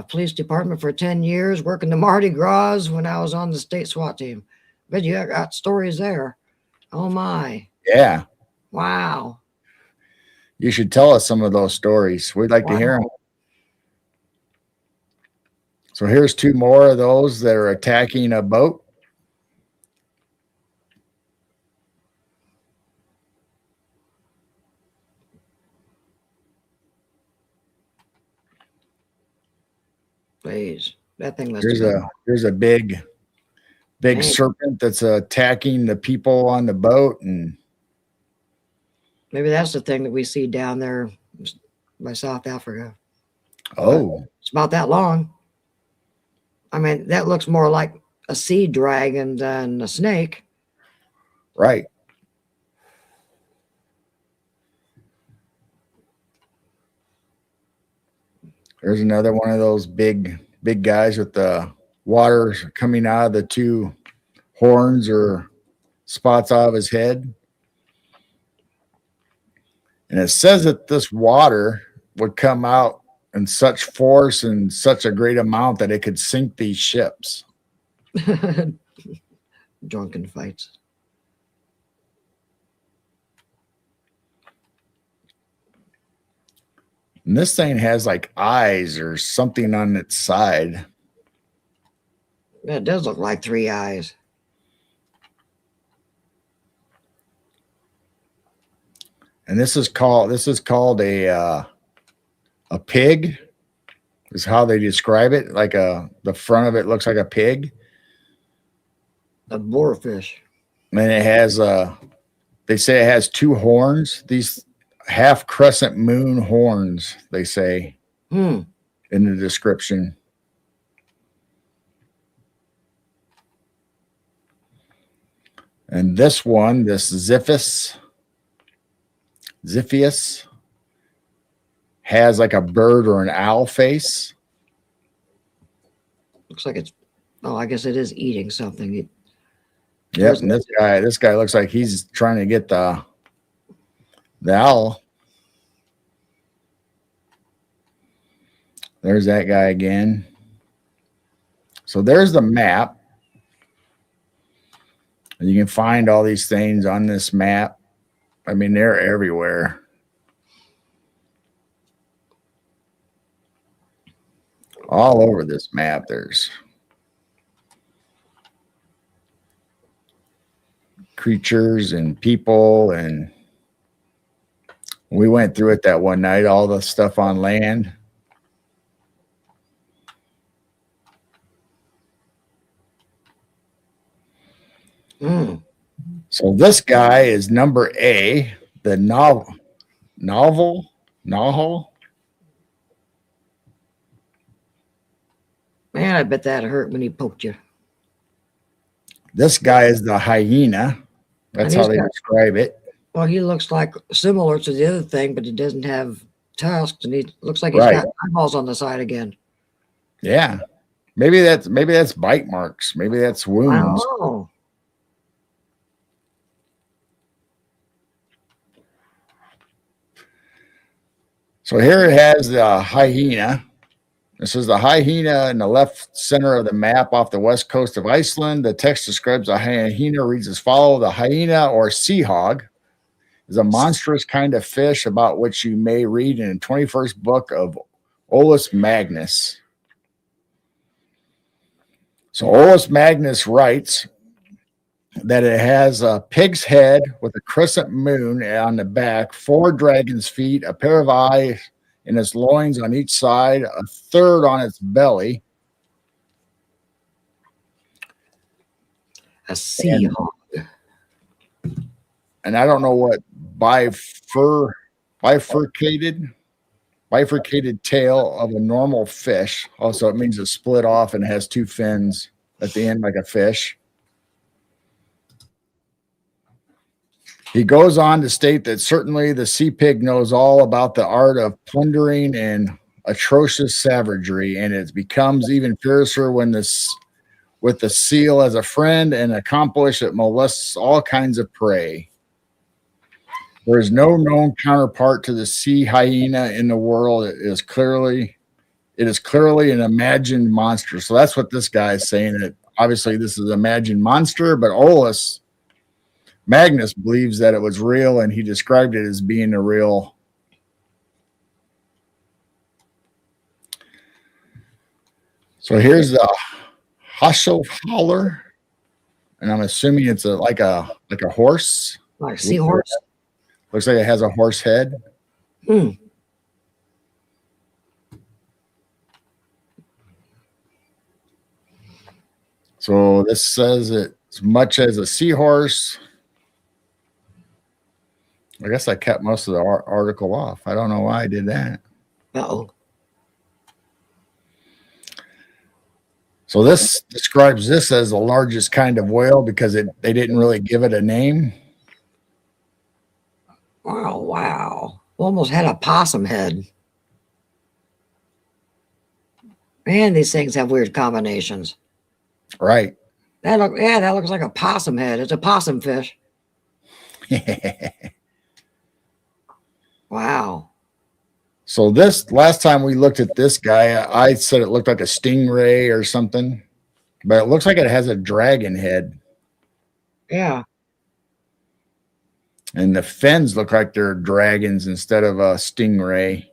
police department for 10 years, working the Mardi Gras when I was on the state SWAT team. But you got stories there. Oh my. Yeah. Wow. You should tell us some of those stories. We'd like to hear them. So here's two more of those that are attacking a boat. Please. That thing must Here's a big serpent that's attacking the people on the boat, and maybe that's the thing that we see down there by South Africa. Oh, but it's about that long. I mean, that looks more like a sea dragon than a snake. Right. There's another one of those big guys with the water coming out of the two horns or spots out of his head. And it says that this water would come out in such force and such a great amount that it could sink these ships. Drunken fights. And this thing has like eyes or something on its side. It does look like 3 eyes. And this is called a pig, is how they describe it. Like the front of it looks like a pig. A boarfish. And it has they say it has 2 horns. These half crescent moon horns, they say in the description. And this one, this Ziphius, has like a bird or an owl face. Looks like it's, oh, I guess it is eating something. Yep, and this guy looks like he's trying to get the owl. There's that guy again. So there's the map. And you can find all these things on this map. I mean, they're everywhere. All over this map, there's creatures and people, and we went through it that one night, all the stuff on land. So this guy is number A, the novel. Man, I bet that hurt when he poked you. This guy is the hyena. That's how they describe it. Well, he looks like similar to the other thing, but he doesn't have tusks, and he looks like he's got eyeballs on the side again. Yeah, maybe that's bite marks. Maybe that's wounds. Oh. So here it has the hyena. This is the hyena in the left center of the map off the west coast of Iceland. The text describes the hyena reads as follows. The hyena, or sea hog, is a monstrous kind of fish about which you may read in the 21st book of Olaus Magnus. So Olaus Magnus writes that it has a pig's head with a crescent moon on the back, 4 dragon's feet, a pair of eyes in its loins on each side, a third on its belly. A sea hog. And I don't know what bifurcated tail of a normal fish. Also, it means it's split off and has 2 fins at the end like a fish. He goes on to state that certainly the sea pig knows all about the art of plundering and atrocious savagery, and it becomes even fiercer when this with the seal as a friend and accomplish it molests all kinds of prey. There is no known counterpart to the sea hyena in the world. It is clearly an imagined monster. So that's what this guy is saying. That obviously this is an imagined monster, but Olus Magnus believes that it was real, and he described it as being a real. So here's the Hasselholler, and I'm assuming it's like a horse. Like seahorse. Looks like it has a horse head. Hmm. So this says it's much as a seahorse. I guess I kept most of the article off. I don't know why I did that. Uh-oh. So this describes this as the largest kind of whale because they didn't really give it a name. Oh, wow. Almost had a possum head. Man, these things have weird combinations. Right. That looks like a possum head. It's a possum fish. Wow. So this last time we looked at this guy, I said it looked like a stingray or something, but it looks like it has a dragon head. Yeah. And the fins look like they're dragons instead of a stingray.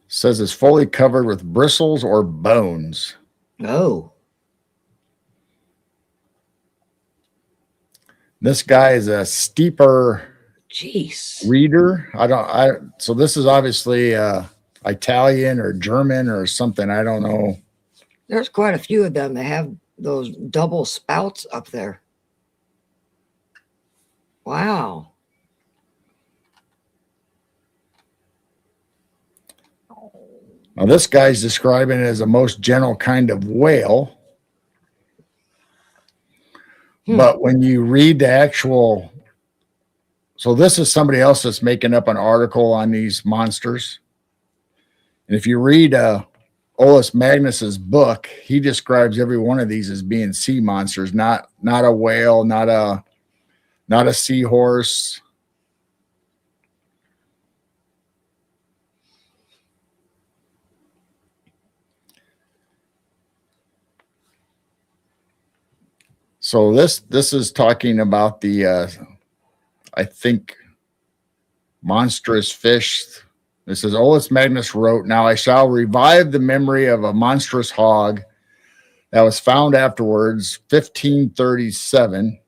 Says it's fully covered with bristles or bones. Oh. This guy is a steeper Jeez. reader. So this is obviously Italian or German or something. I don't know. There's quite a few of them that have those double spouts up there. Wow. Now this guy's describing it as a most gentle kind of whale. But when you read the actual, so this is somebody else that's making up an article on these monsters. And if you read Olus Magnus's book, he describes every one of these as being sea monsters, not a whale, not a seahorse. So this is talking about the I think monstrous fish. This is Olus Magnus wrote, "Now I shall revive the memory of a monstrous hog that was found afterwards, 1537,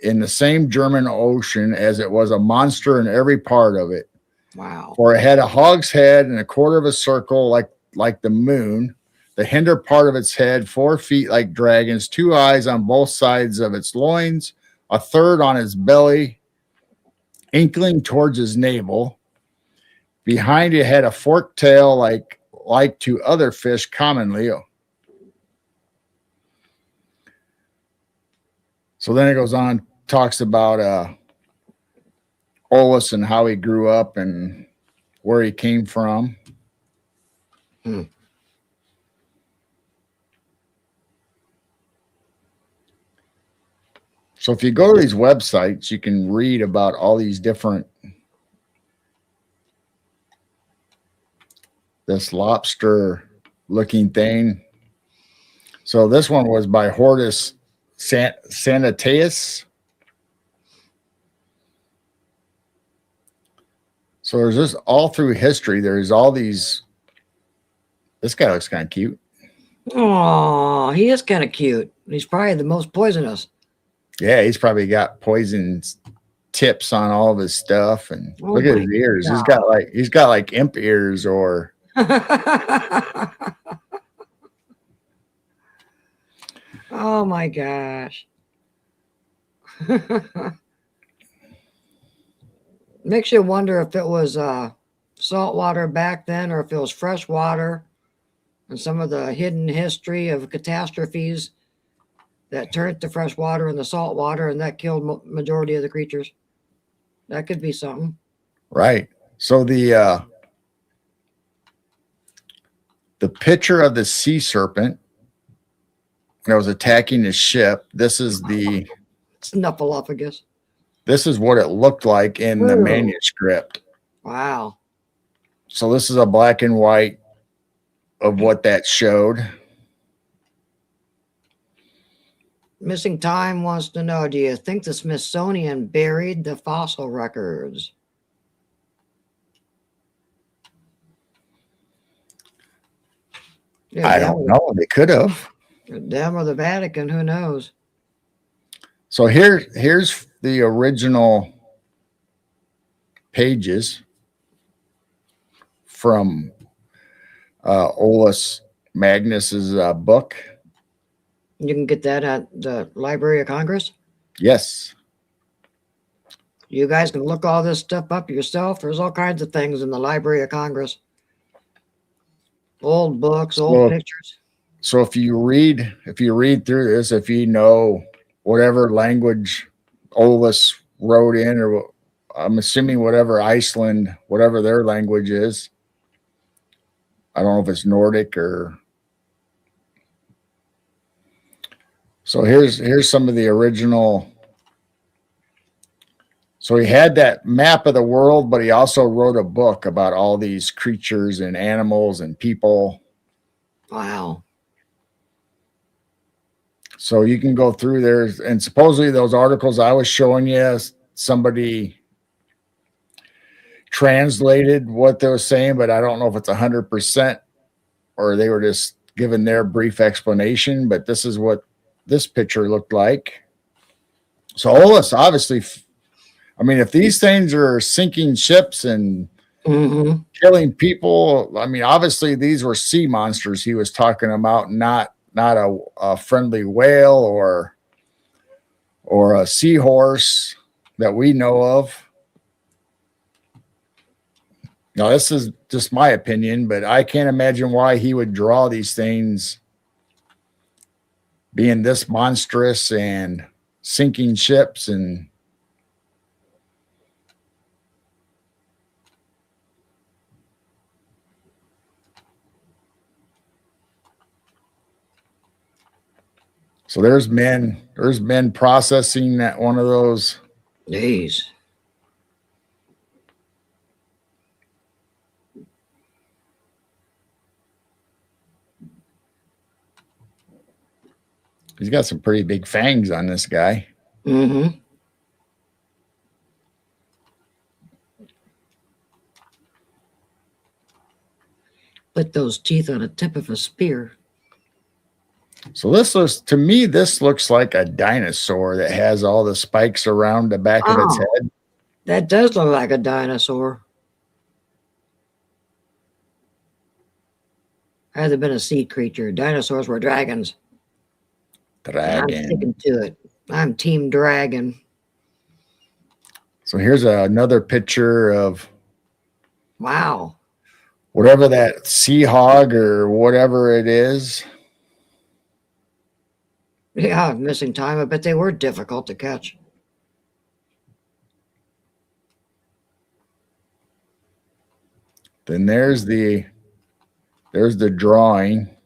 in the same German Ocean, as it was a monster in every part of it. Wow. For it had a hog's head and a quarter of a circle like the moon, the hinder part of its head, 4 feet like dragons, 2 eyes on both sides of its loins, a third on its belly, inkling towards his navel. Behind it had a forked tail like to other fish commonly." So then it goes on, talks about Olus and how he grew up and where he came from. So if you go to these websites, you can read about all these different, this lobster looking thing. So this one was by Hortus Sanitaeus. So there's just all through history, there's all these. This guy looks kind of cute. Oh, he is kind of cute. He's probably the most poisonous. Yeah, he's probably got poison tips on all of his stuff. And look at his ears. God. He's got like imp ears or. Oh my gosh. Makes you wonder if it was salt water back then or if it was fresh water, and some of the hidden history of catastrophes that turned to fresh water and the salt water, and that killed majority of the creatures. That could be something. Right. So the picture of the sea serpent that was attacking the ship. This is Snuffleupagus. this is what it looked like in the Whoa. manuscript. Wow. So this is a black and white of what that showed. Missing Time wants to know, do you think the Smithsonian buried the fossil records? Yeah, I don't know. They could have. Them or the Vatican, who knows? So here's the original pages from Olaus Magnus's book. You can get that at the Library of Congress. Yes. You guys can look all this stuff up yourself. There's all kinds of things in the Library of Congress. Old books, old pictures. So if you read through this, if you know whatever language Olaus wrote in, or I'm assuming whatever Iceland, whatever their language is, I don't know if it's Nordic or. So here's some of the original. So he had that map of the world, but he also wrote a book about all these creatures and animals and people. Wow. So you can go through there, and supposedly those articles I was showing you, somebody translated what they were saying, but I don't know if it's 100% or they were just giving their brief explanation. But this is what this picture looked like. So Olaus, obviously, I mean, if these things are sinking ships and killing people, I mean, obviously these were sea monsters he was talking about, not a friendly whale or a seahorse that we know of. Now, this is just my opinion, but I can't imagine why he would draw these things being this monstrous and sinking ships. And so there's men processing that one of those. Jeez. He's got some pretty big fangs on this guy. Put those teeth on the tip of a spear. So this looks like a dinosaur that has all the spikes around the back of its head. That does look like a dinosaur. Had there been a sea creature, dinosaurs were dragons. I'm sticking to it. I'm Team Dragon. So here's another picture of wow, whatever that sea hog or whatever it is. Yeah, Missing Time. I bet they were difficult to catch. Then there's the drawing.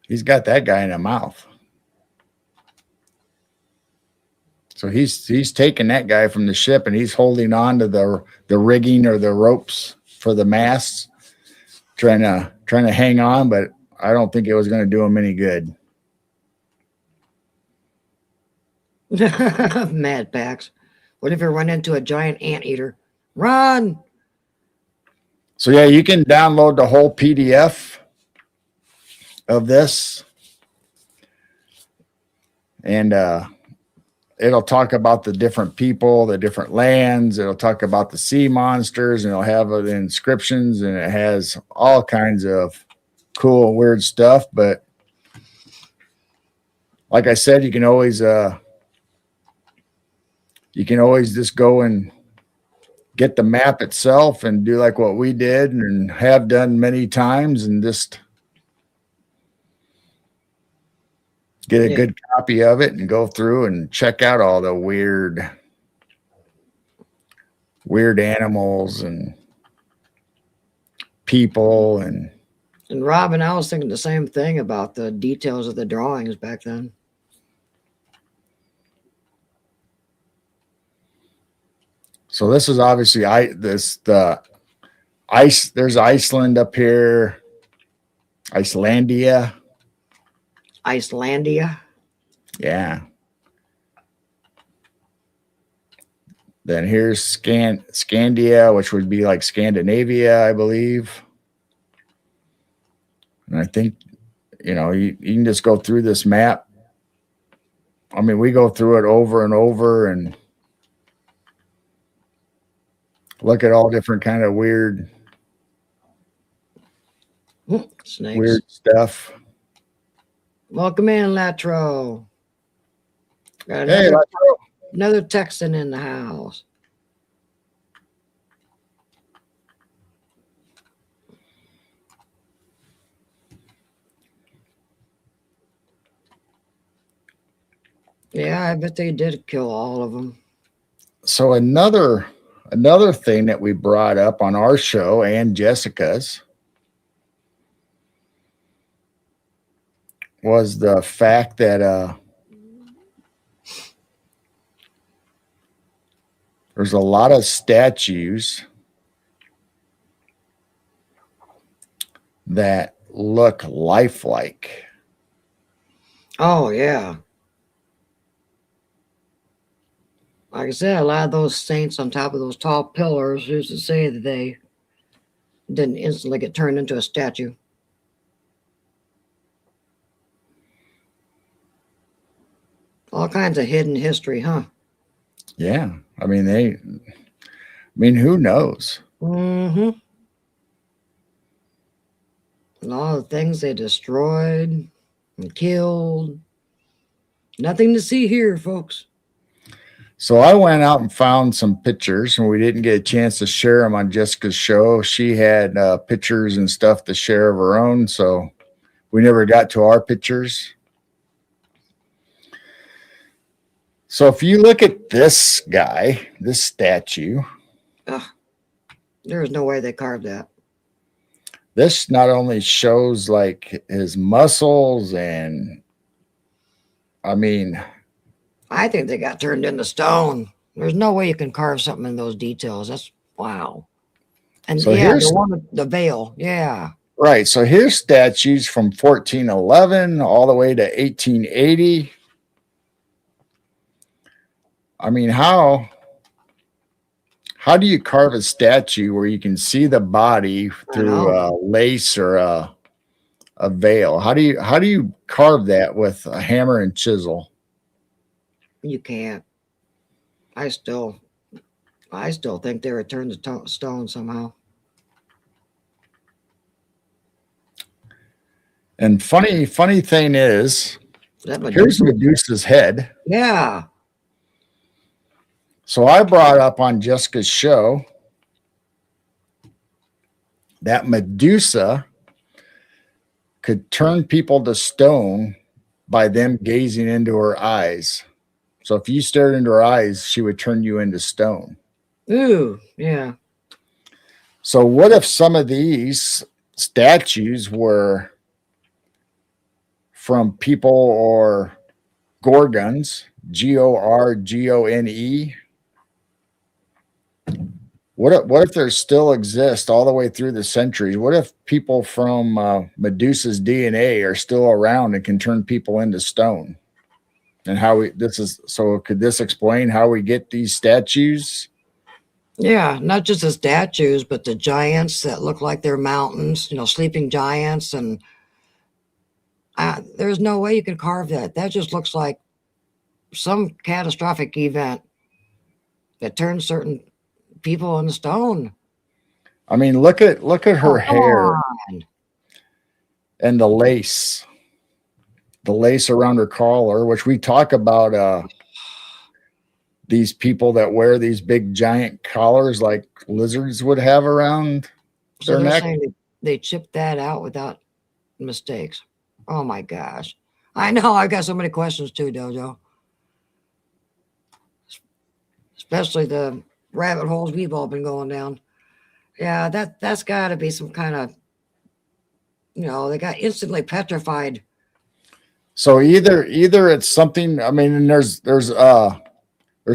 He's got that guy in the mouth. So he's taking that guy from the ship and he's holding on to the rigging or the ropes for the masts, trying to hang on, but I don't think it was going to do him any good. Mad Pax. What if you run into a giant anteater? Run! So yeah, you can download the whole PDF of this, and it'll talk about the different people, the different lands. It'll talk about the sea monsters, and it'll have the inscriptions, and it has all kinds of cool, weird stuff. But like I said, you can always just go and get the map itself and do like what we did and have done many times and just get a good copy of it and go through and check out all the weird animals and people. And Robin, I was thinking the same thing about the details of the drawings back then. so this is obviously the ice. There's Iceland up here, Icelandia. Yeah. Then here's Scandia, which would be like Scandinavia, I believe. And I think, you can just go through this map. I mean, we go through it over and over and look at all different kind of weird Snakes. Weird stuff. Welcome in, Latro. Got Hey, another Texan in the house. Yeah, I bet they did kill all of them. So another thing that we brought up on our show and Jessica's was the fact that there's a lot of statues that look lifelike. Oh, yeah. Like I said, a lot of those saints on top of those tall pillars used to say that they didn't instantly get turned into a statue. All kinds of hidden history, huh? Yeah. I mean, who knows? Mm-hmm. And all the things they destroyed and killed. Nothing to see here, folks. So I went out and found some pictures, and we didn't get a chance to share them on Jessica's show. She had pictures and stuff to share of her own, so we never got to our pictures. So if you look at this guy, this statue, there's no way they carved that. This not only shows like his muscles and I think they got turned into stone. There's no way you can carve something in those details. That's wow. And so yeah, the veil. Yeah. Right. So here's statues from 1411 all the way to 1880. I mean, how do you carve a statue where you can see the body through lace or a veil? How do you carve that with a hammer and chisel? You can't. I still think they were turned to stone somehow. And funny thing is, here's Medusa's head. Yeah. So I brought up on Jessica's show that Medusa could turn people to stone by them gazing into her eyes. So if you stared into her eyes, she would turn you into stone. Ooh, yeah. So what if some of these statues were from people or gorgons, Gorgone? What if there still exist all the way through the centuries? What if people from Medusa's DNA are still around and can turn people into stone? And could this explain how we get these statues? Yeah, not just the statues, but the giants that look like they're mountains, sleeping giants. And there's no way you could carve that. That just looks like some catastrophic event that turns certain people into stone. I mean, look at her hair and the lace around her collar, which we talk about these people that wear these big giant collars like lizards would have around So their they're neck. saying they chipped that out without mistakes. Oh my gosh. I know I got so many questions too, Dojo. Especially the rabbit holes we've all been going down. Yeah, that's got to be some kind of, they got instantly petrified. So either it's something. I mean, and there's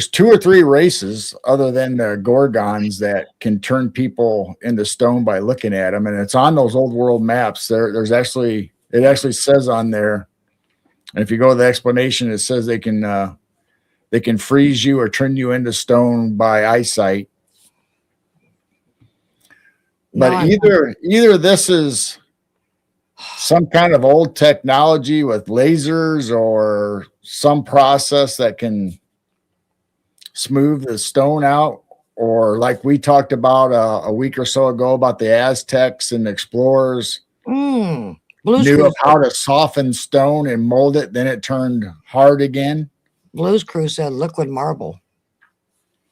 two or three races other than the Gorgons that can turn people into stone by looking at them, and it's on those old world maps. It actually says on there, and if you go to the explanation, it says they can freeze you or turn you into stone by eyesight. But either this is some kind of old technology with lasers or some process that can smooth the stone out, or like we talked about a week or so ago about the Aztecs and explorers Blues knew Cruise, how to soften stone and mold it, then it turned hard again. Blues Cruise said liquid marble.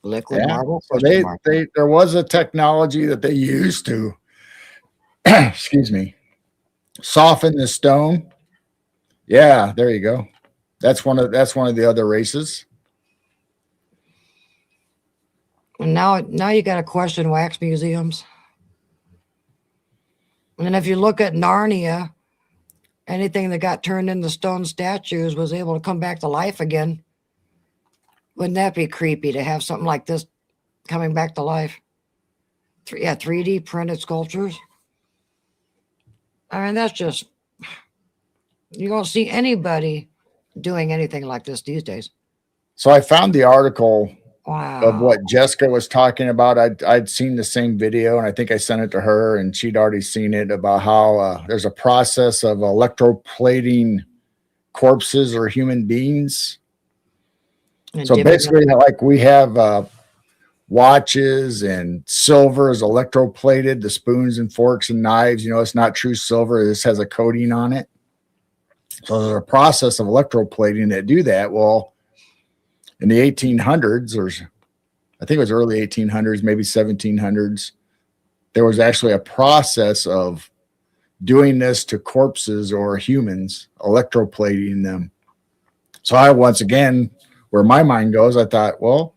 Liquid marble. So there was a technology that they used to excuse me, soften the stone. Yeah, there you go. That's one of the other races. And now you got to question wax museums. And if you look at Narnia, anything that got turned into stone statues was able to come back to life again. Wouldn't that be creepy to have something like this coming back to life? 3D printed sculptures. I mean, that's just, you don't see anybody doing anything like this these days. So I found the article Wow. of what Jessica was talking about. I'd seen the same video, and I think I sent it to her, and she'd already seen it, about how there's a process of electroplating corpses or human beings. And So basically, like we have watches and silver is electroplated, the spoons and forks and knives. It's not true silver. This has a coating on it. So there's a process of electroplating that do that. Well, in the 1800s, or I think it was early 1800s, maybe 1700s, there was actually a process of doing this to corpses or humans, electroplating them. So I, once again, where my mind goes, I thought, well,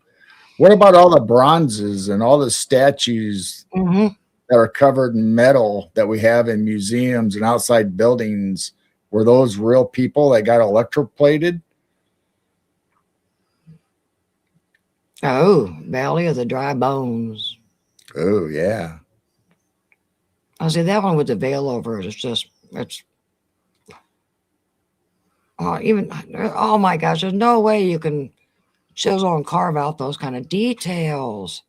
what about all the bronzes and all the statues that are covered in metal that we have in museums and outside buildings? Were those real people that got electroplated? Oh, Valley of the Dry Bones. Oh, yeah. I see that one with the veil over it. Oh my gosh, there's no way you can chisel and carve out those kind of details.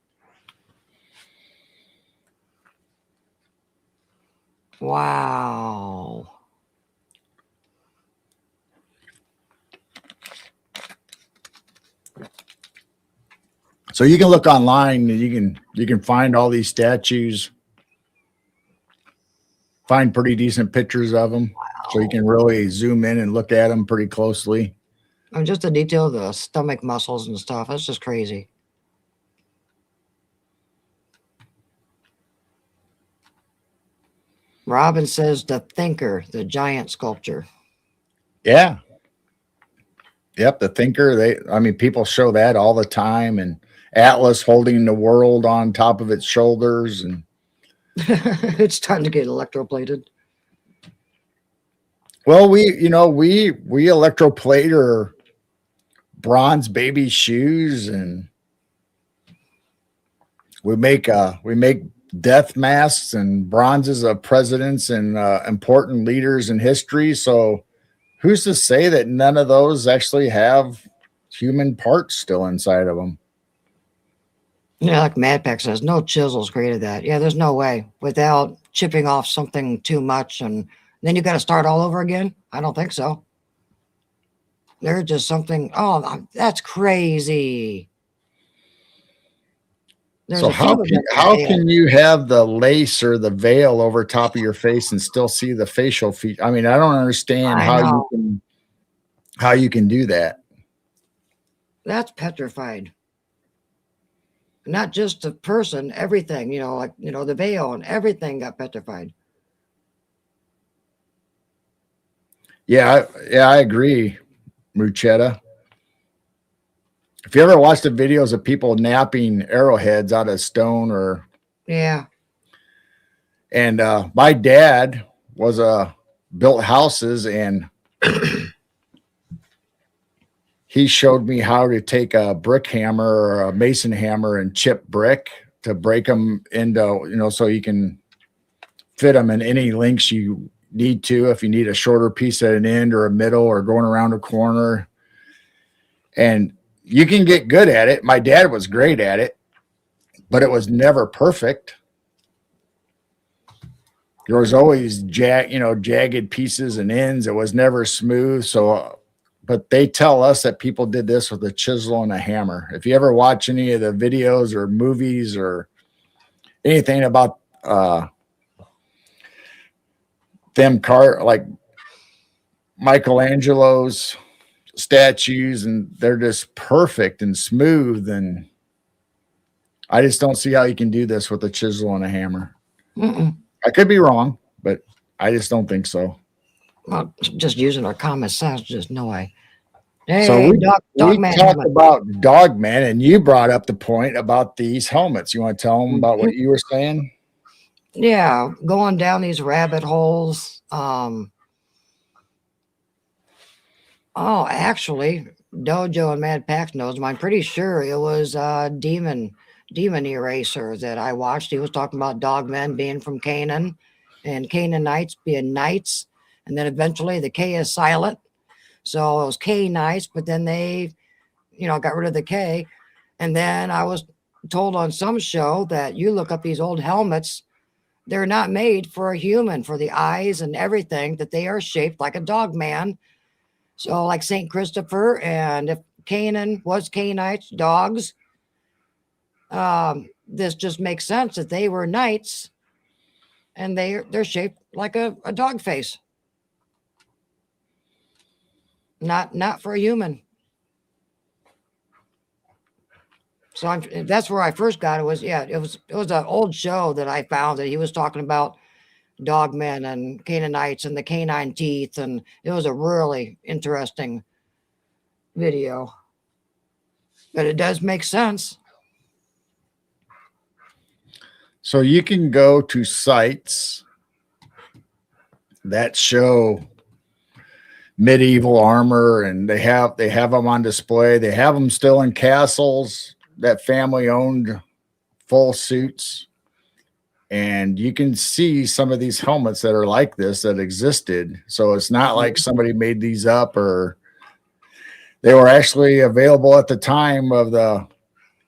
Wow. So you can look online and you can find all these statues, find pretty decent pictures of them. Wow. So you can really zoom in and look at them pretty closely. I mean, just the detail of the stomach muscles and stuff. That's just crazy. Robin says the Thinker, the giant sculpture. Yeah. Yep, the Thinker. People show that all the time, and Atlas holding the world on top of its shoulders, and it's time to get electroplated. Well, we electroplate or bronze baby shoes, and we make death masks and bronzes of presidents and important leaders in history. So who's to say that none of those actually have human parts still inside of them? Yeah, like Madpack says, no chisels created that. Yeah, there's no way without chipping off something too much, and then you got to start all over again. I don't think so. There's just something. Oh, that's crazy. So how can you have the lace or the veil over top of your face and still see the facial feet? I mean, I don't understand how you can do that. That's petrified. Not just the person, everything, like, the veil and everything got petrified. Yeah, I agree, Muchetta. If you ever watched the videos of people napping arrowheads out of stone Yeah. and my dad was built houses, and he showed me how to take a brick hammer or a mason hammer and chip brick to break them into, so you can fit them in any lengths you need to. If you need a shorter piece at an end or a middle or going around a corner, and you can get good at it. My dad was great at it, but it was never perfect. There was always jagged pieces and ends. It was never smooth. So, but they tell us that people did this with a chisel and a hammer. If you ever watch any of the videos or movies or anything about like Michelangelo's statues, and they're just perfect and smooth, and I just don't see how you can do this with a chisel and a hammer. Mm-mm. I could be wrong, but I just don't think so. Well, just using our common sense, just no way. Hey, So we dog man talked helmet. about Dogman, and you brought up the point about these helmets. You want to tell them about what you were saying? Yeah, going down these rabbit holes. Oh, actually, Dojo and Mad Pax knows them. I'm pretty sure it was Demon Eraser that I watched. He was talking about dogmen being from Canaan and Canaanites being knights. And then eventually the K is silent. So it was K knights, but then they, got rid of the K. And then I was told on some show that you look up these old helmets, they're not made for a human, for the eyes and everything, that they are shaped like a dog man. So, like St. Christopher, and if Canaan was Canaanites, dogs, this just makes sense that they were knights, and they're shaped like a dog face, not for a human. So that's where I first got it. It was an old show that I found that he was talking about dogmen and Canaanites and the canine teeth, and it was a really interesting video. But it does make sense. So you can go to sites that show medieval armor, and they have them on display. They have them still in castles that family owned, full suits, and you can see some of these helmets that are like this that existed. So it's not like somebody made these up, or they were actually available at the time of the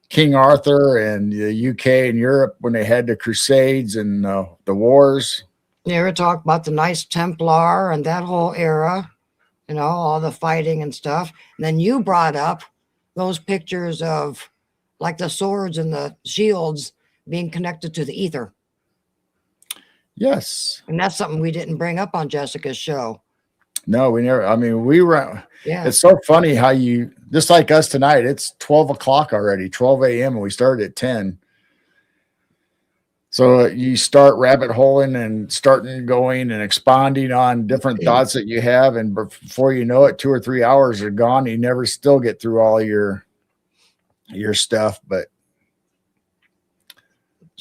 King Arthur and the UK and Europe when they had the Crusades and the wars. You ever talk about the Knights Templar and that whole era, all the fighting and stuff. And then you brought up those pictures of like the swords and the shields being connected to the ether. Yes. And that's something we didn't bring up on Jessica's show. No, we never. I mean, we were. Yeah. It's so funny how you, just like us tonight, it's 12 o'clock already, 12 a.m., and we started at 10. So you start rabbit holing and starting going and expounding on different thoughts that you have. And before you know it, 2 or 3 hours are gone. You never still get through all your stuff. But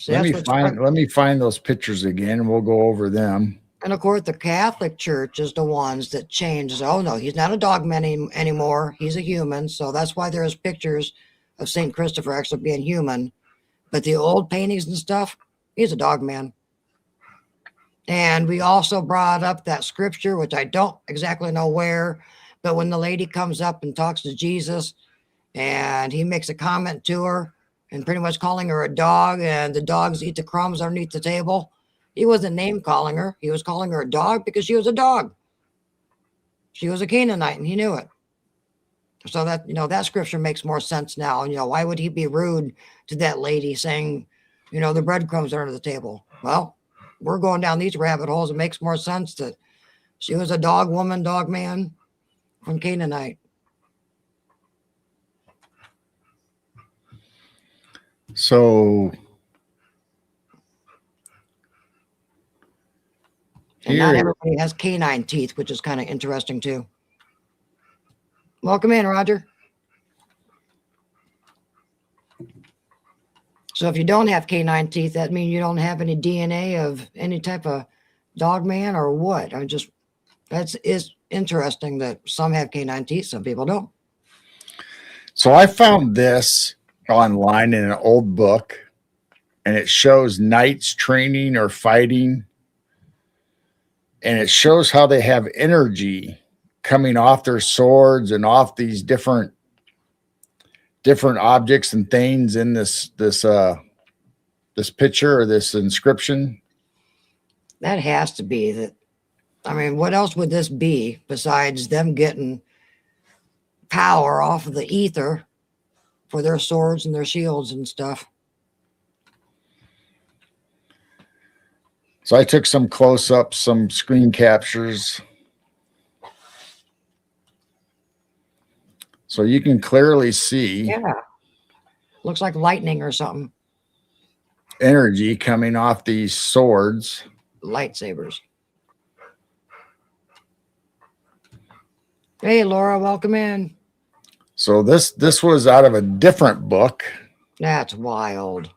let me find those pictures again, and we'll go over them. And of course, the Catholic Church is the ones that changed. Oh no, he's not a dogman anymore. He's a human. So that's why there's pictures of St. Christopher actually being human. But the old paintings and stuff, he's a dogman. And we also brought up that scripture, which I don't exactly know where, but when the lady comes up and talks to Jesus, and he makes a comment to her and pretty much calling her a dog, and the dogs eat the crumbs underneath the table. He wasn't name calling her. He was calling her a dog because she was a dog. She was a Canaanite, and he knew it. So that, that scripture makes more sense now. And, why would he be rude to that lady saying, the breadcrumbs are under the table? Well, we're going down these rabbit holes. It makes more sense that she was a dog woman, dog man from Canaanite. So And not here, everybody has canine teeth, which is kind of interesting too. Welcome in, Roger. So if you don't have canine teeth, that means you don't have any DNA of any type of dog man or what? Is interesting that some have canine teeth, some people don't. so I found this online in an old book, and it shows knights training or fighting, and it shows how they have energy coming off their swords and off these different objects and things in this picture or this inscription. That has to be that. I mean, what else would this be besides them getting power off of the ether for their swords and their shields and stuff? So I took some close-ups, some screen captures. So you can clearly see Yeah. Looks like lightning or something. energy coming off these swords. Lightsabers. Hey, Laura, welcome in. So this was out of a different book, That's wild.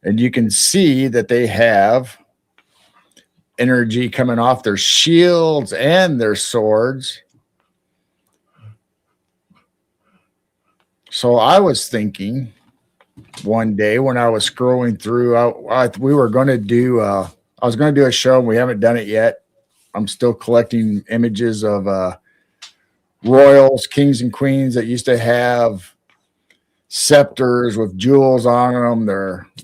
and you can see that they have energy coming off their shields and their swords. So I was thinking one day when I was scrolling through, we were going to do, I was going to do a show, and we haven't done it yet. I'm still collecting images of royals, kings and queens that used to have scepters with jewels on them,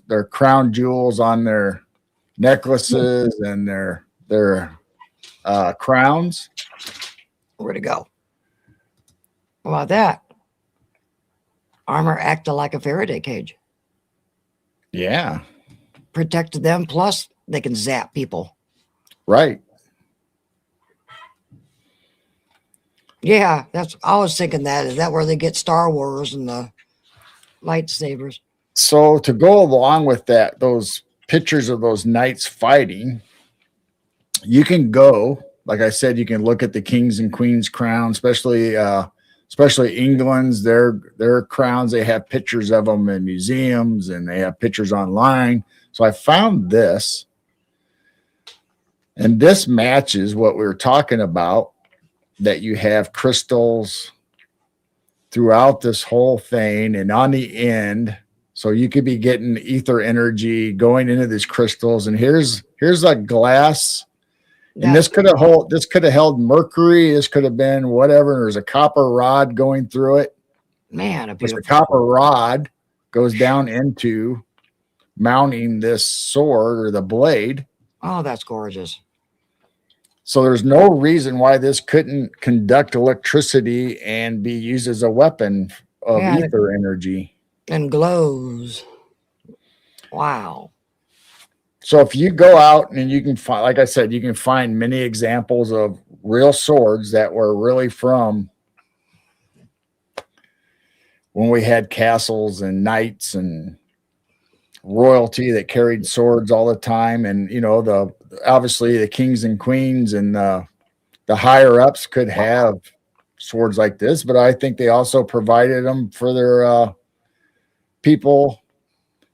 their crown jewels on their necklaces and their crowns. Where'd it go? How about that? Armor acted like a Faraday cage. Yeah, Protected them, plus they can zap people. right. Yeah, I was thinking that. Is that where they get Star Wars and the lightsabers? So to go along with that, those pictures of those knights fighting, you can go, like I said, you can look at the kings and queens crown, especially England's, their crowns. They have pictures of them in museums, and they have pictures online. So I found this, and this matches what we were talking about, that you have crystals throughout this whole thing, and on the end, so you could be getting ether energy going into these crystals. And here's a glass, and this could have held mercury. This could have been whatever. There's a copper rod going through it. Man, The copper rod goes down into mounting this sword or the blade. Oh, that's gorgeous. So there's no reason why this couldn't conduct electricity and be used as a weapon of ether energy. And glows. Wow. So if you go out and you can find, like I said, you can find many examples of real swords that were really from when we had castles and knights and royalty that carried swords all the time. And, obviously the kings and queens and the higher ups could have swords like this, but I think they also provided them for their people,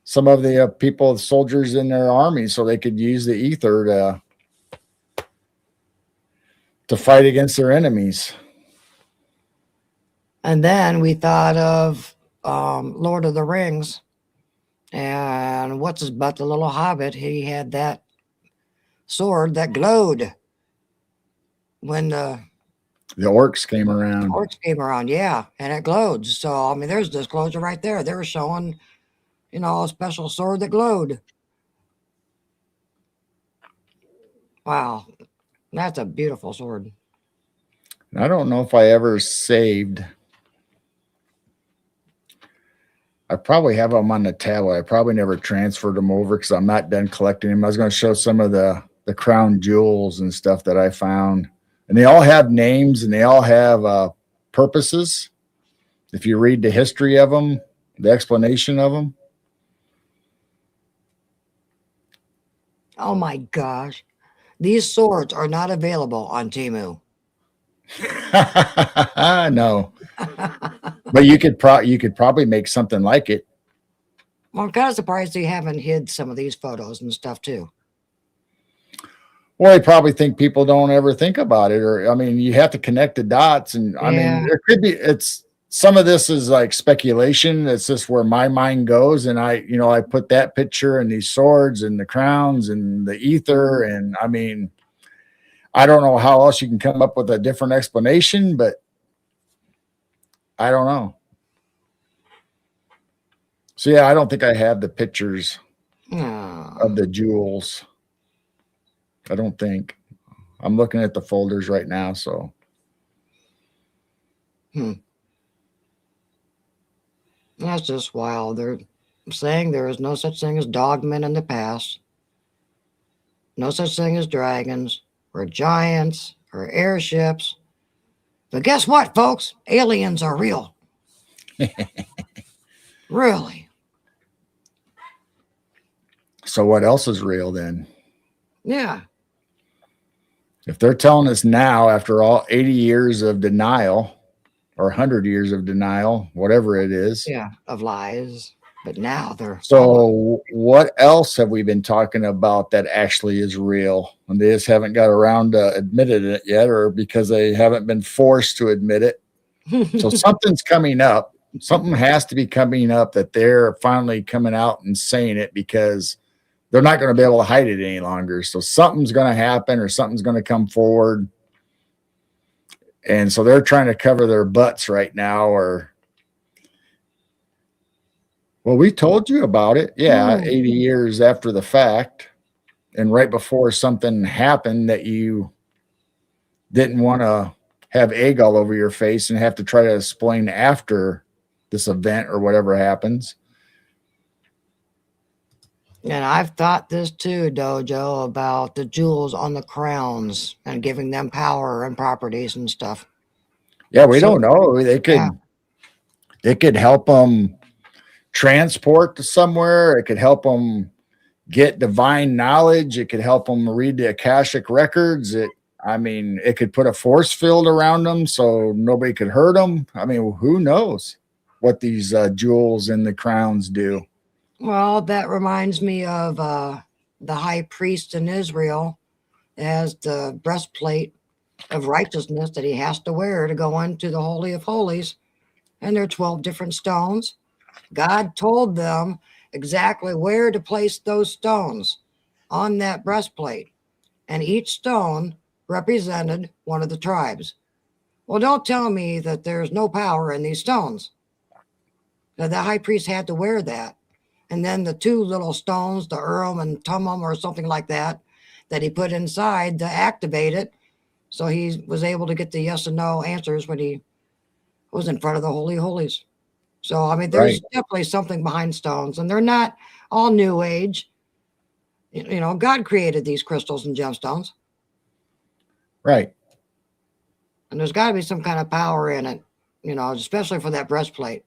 some of the people, soldiers in their army, so they could use the ether to fight against their enemies. And then we thought of Lord of the Rings, and what's his butt, the little hobbit. He had that sword that glowed when the orcs came around. Yeah, and it glowed. So I mean, there's disclosure right there. They were showing, a special sword that glowed. Wow, that's a beautiful sword. I don't know if I ever saved. I probably have them on the tablet. I probably never transferred them over because I'm not done collecting them. I was going to show some of the crown jewels and stuff that I found. And they all have names, and they all have purposes. If you read the history of them, the explanation of them. Oh my gosh. These swords are not available on Temu. No, but you could probably make something like it. Well, I'm kind of surprised they haven't hid some of these photos and stuff too. Well, I probably think people don't ever think about it, or I mean, you have to connect the dots, and I mean, Yeah. there could be. It's some of this is like speculation. It's just where my mind goes, and I put that picture and these swords and the crowns and the ether, and I mean, I don't know how else you can come up with a different explanation, but I don't know. So yeah, I don't think I have the pictures Oh. of the jewels. I don't think. I'm looking at the folders right now, so Hmm. That's just wild. They're saying there is no such thing as dogmen in the past, no such thing as dragons or giants or airships. But guess what, folks? Aliens are real. Really? so what else is real then? Yeah. If they're telling us now, after all 80 years of denial or 100 years of denial, whatever it is, Yeah. Of lies. But now they're so what else have we been talking about that actually is real? And they just haven't got around to admitting it yet, or because they haven't been forced to admit it. So something's coming up. Something has to be coming up that they're finally coming out and saying it because they're not going to be able to hide it any longer. So something's going to happen or something's going to come forward. And so they're trying to cover their butts right now. Or, well, we told you about it. Yeah, 80 years after the fact. And right before something happened that you didn't want to have egg all over your face and have to try to explain after this event or whatever happens. And I've thought this too, Dojo, about the jewels on the crowns and giving them power and properties and stuff. Yeah, we So, don't know. yeah. It could help them transport to somewhere. It could help them get divine knowledge. It could help them read the Akashic records. I mean, it could put a force field around them so nobody could hurt them. I mean, who knows what these jewels and the crowns do? Well, that reminds me of the high priest in Israel has the breastplate of righteousness that he has to wear to go into the Holy of Holies. And there are 12 different stones. God told them exactly where to place those stones on that breastplate. And each stone represented one of the tribes. Well, don't tell me that there's no power in these stones. Now, the high priest had to wear that. And then the two little stones, the Urim and Thummim or something like that, that he put inside to activate it. So he was able to get the yes and no answers when he was in front of the Holy Holies. So, I mean, there's Right, definitely something behind stones, and they're not all new age. You know, God created these crystals and gemstones, right. and there's got to be some kind of power in it, you know, especially for that breastplate.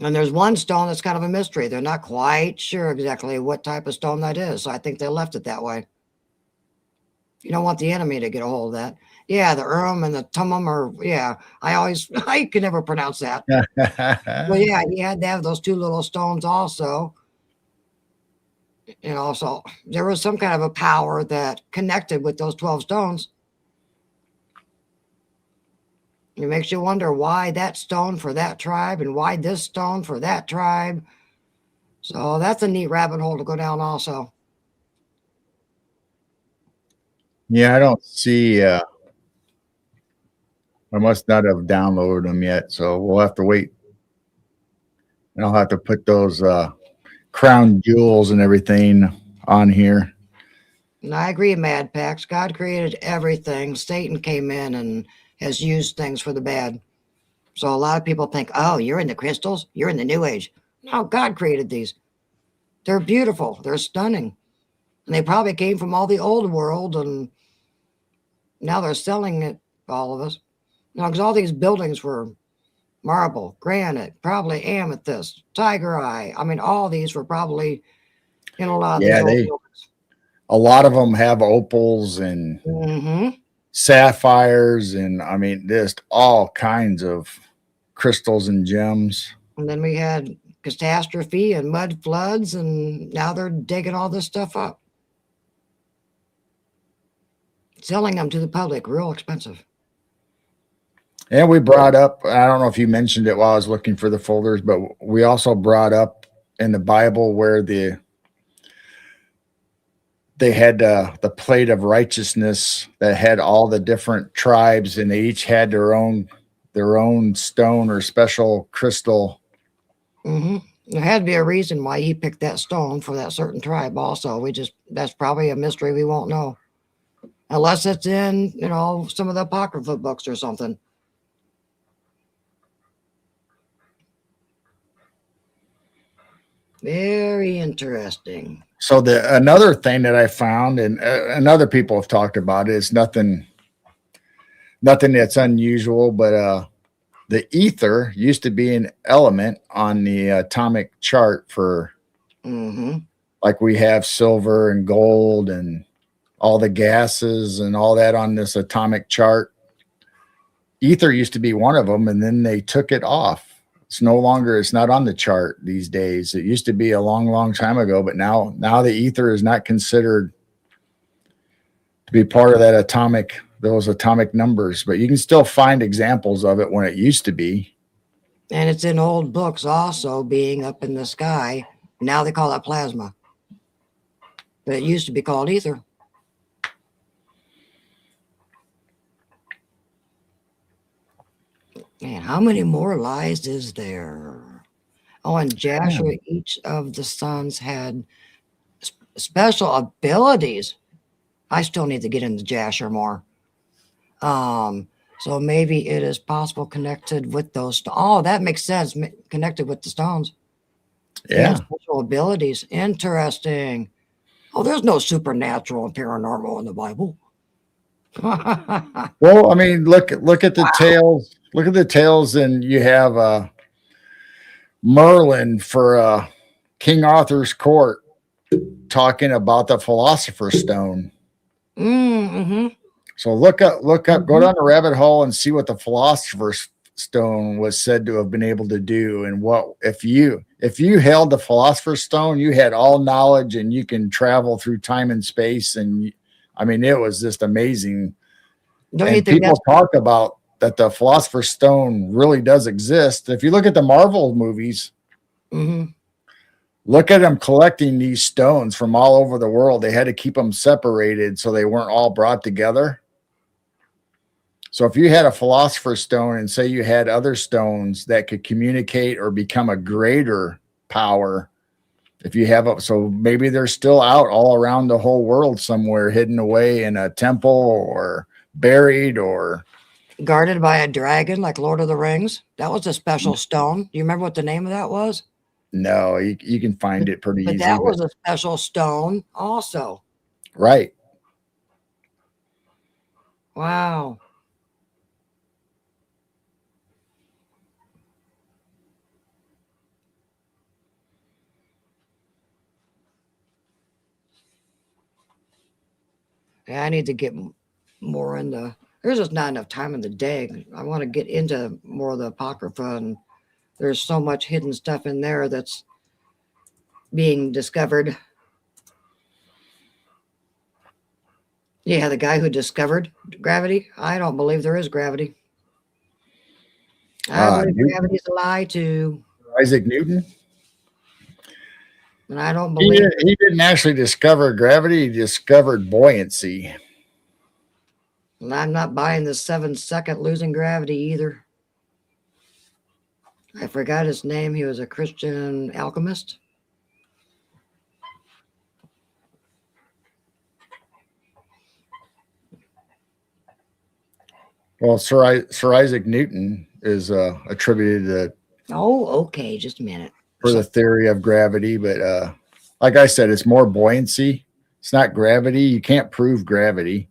And there's one stone that's kind of a mystery. They're not quite sure exactly what type of stone that is. So I think they left it that way. You don't want the enemy to get a hold of that. Yeah, the Urim and the Thummim are, yeah, I can never pronounce that. Well, yeah, he had to have those two little stones also. You know, so there was some kind of a power that connected with those 12 stones. It makes you wonder why that stone for that tribe and why this stone for that tribe. So that's a neat rabbit hole to go down also. Yeah, I don't see. I must not have downloaded them yet, so we'll have to wait. And I'll have to put those crown jewels and everything on here. And I agree, Mad Pax. God created everything. Satan came in and has used things for the bad. So a lot of people think, oh, you're in the crystals, you're in the new age. No, God created these. They're beautiful, they're stunning. And they probably came from all the old world, and now they're selling it to all of us. Now, because all these buildings were marble, granite, probably amethyst, tiger eye. I mean, all these were probably in a lot of these Yeah, old buildings. a lot of them have opals and Mm-hmm. sapphires, and I mean, just all kinds of crystals and gems. And then we had catastrophe and mud floods, and now they're digging all this stuff up, selling them to the public, real expensive. And we brought up, I don't know if you mentioned it while I was looking for the folders, but we also brought up in the Bible where they had the plate of righteousness that had all the different tribes, and they each had their own stone or special crystal. Mm-hmm. There had to be a reason why he picked that stone for that certain tribe. Also, that's probably a mystery we won't know unless it's in some of the apocrypha books or something. Very interesting. So the another thing that I found, and other people have talked about it, is nothing that's unusual, but the ether used to be an element on the atomic chart for, Mm-hmm. like, we have silver and gold and all the gases and all that on this atomic chart. Ether used to be one of them, and then they took it off. It's no longer, it's not on the chart these days. It used to be a long, long time ago, but now the ether is not considered to be part of those atomic numbers, but you can still find examples of it when it used to be. And it's in old books also, being up in the sky. Now they call it plasma, but it used to be called ether. And how many more lies is there? Oh, and Jasher, each of the sons had special abilities. I still need to get into Jasher more. So maybe it is possible connected with those. Oh, that makes sense. Connected with the stones. Yeah. Special abilities. Interesting. Oh, there's no supernatural and paranormal in the Bible. Well, I mean, look at the tales. Look at the tales, and you have Merlin for King Arthur's court talking about the Philosopher's Stone. Mm-hmm. So look up, go down the rabbit hole and see what the Philosopher's Stone was said to have been able to do, and what if you held the Philosopher's Stone, you had all knowledge and you can travel through time and space, and I mean, it was just amazing. Don't you And think people talk about that the Philosopher's Stone really does exist. If you look at the Marvel movies, mm-hmm. look at them collecting these stones from all over the world. They had to keep them separated so they weren't all brought together. So if you had a Philosopher's Stone, and say you had other stones that could communicate or become a greater power, if you have so maybe they're still out all around the whole world somewhere, hidden away in a temple or buried or guarded by a dragon, like Lord of the Rings. That was a special stone. Do you remember what the name of that was? No, you can find it pretty easy. But that was a special stone also. Right. Wow. Yeah, I need to get more into. There's just not enough time in the day. I want to get into more of the Apocrypha, and there's so much hidden stuff in there that's being discovered. Yeah, the guy who discovered gravity. I don't believe there is gravity. I believe gravity's a lie too. Isaac Newton. And I don't believe he didn't actually discover gravity. He discovered buoyancy. And I'm not buying the 7-second losing gravity either. I forgot his name. He was a Christian alchemist. Well, Sir Isaac Newton is attributed to. Oh, okay. Just a minute. For the theory of gravity, but like I said, it's more buoyancy. It's not gravity. You can't prove gravity.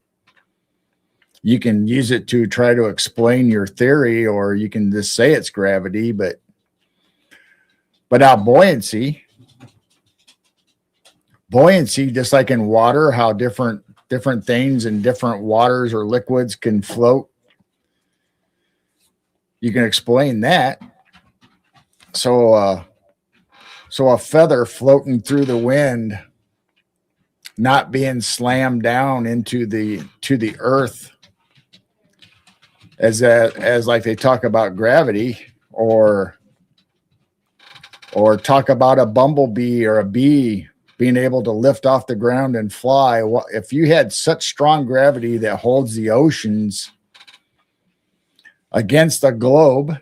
You can use it to try to explain your theory, or you can just say it's gravity, but now buoyancy buoyancy, just like in water, how different things in different waters or liquids can float. You can explain that. So a feather floating through the wind, not being slammed down into the earth, as like they talk about gravity, or talk about a bumblebee or a bee being able to lift off the ground and fly. Well, if you had such strong gravity that holds the oceans against a globe,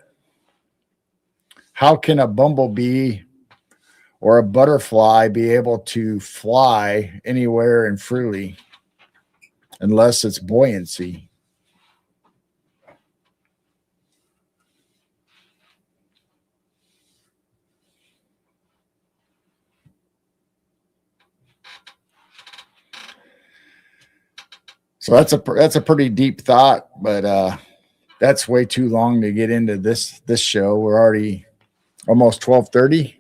how can a bumblebee or a butterfly be able to fly anywhere and freely unless it's buoyancy? So that's a pretty deep thought, but that's way too long to get into this show. We're already almost 12:30.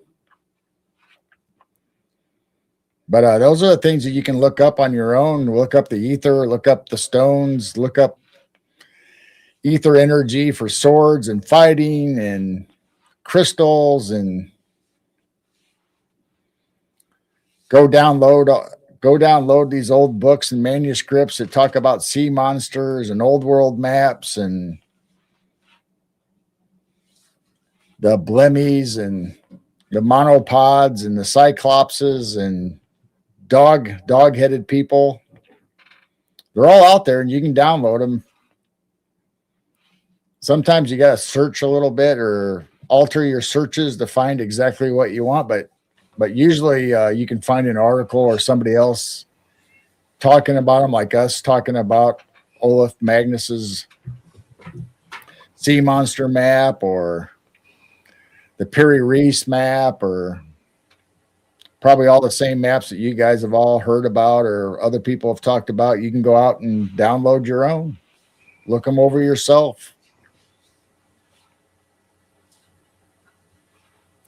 But those are the things that you can look up on your own. Look up the ether, look up the stones, look up ether energy for swords and fighting and crystals, and go download these old books and manuscripts that talk about sea monsters and old world maps and the blemmies and the monopods and the cyclopses and dog-headed people. They're all out there and you can download them. Sometimes you got to search a little bit or alter your searches to find exactly what you want, but usually you can find an article or somebody else talking about them, like us talking about Olaf Magnus's sea monster map, or the Piri Reis map, or probably all the same maps that you guys have all heard about or other people have talked about. You can go out and download your own, look them over yourself.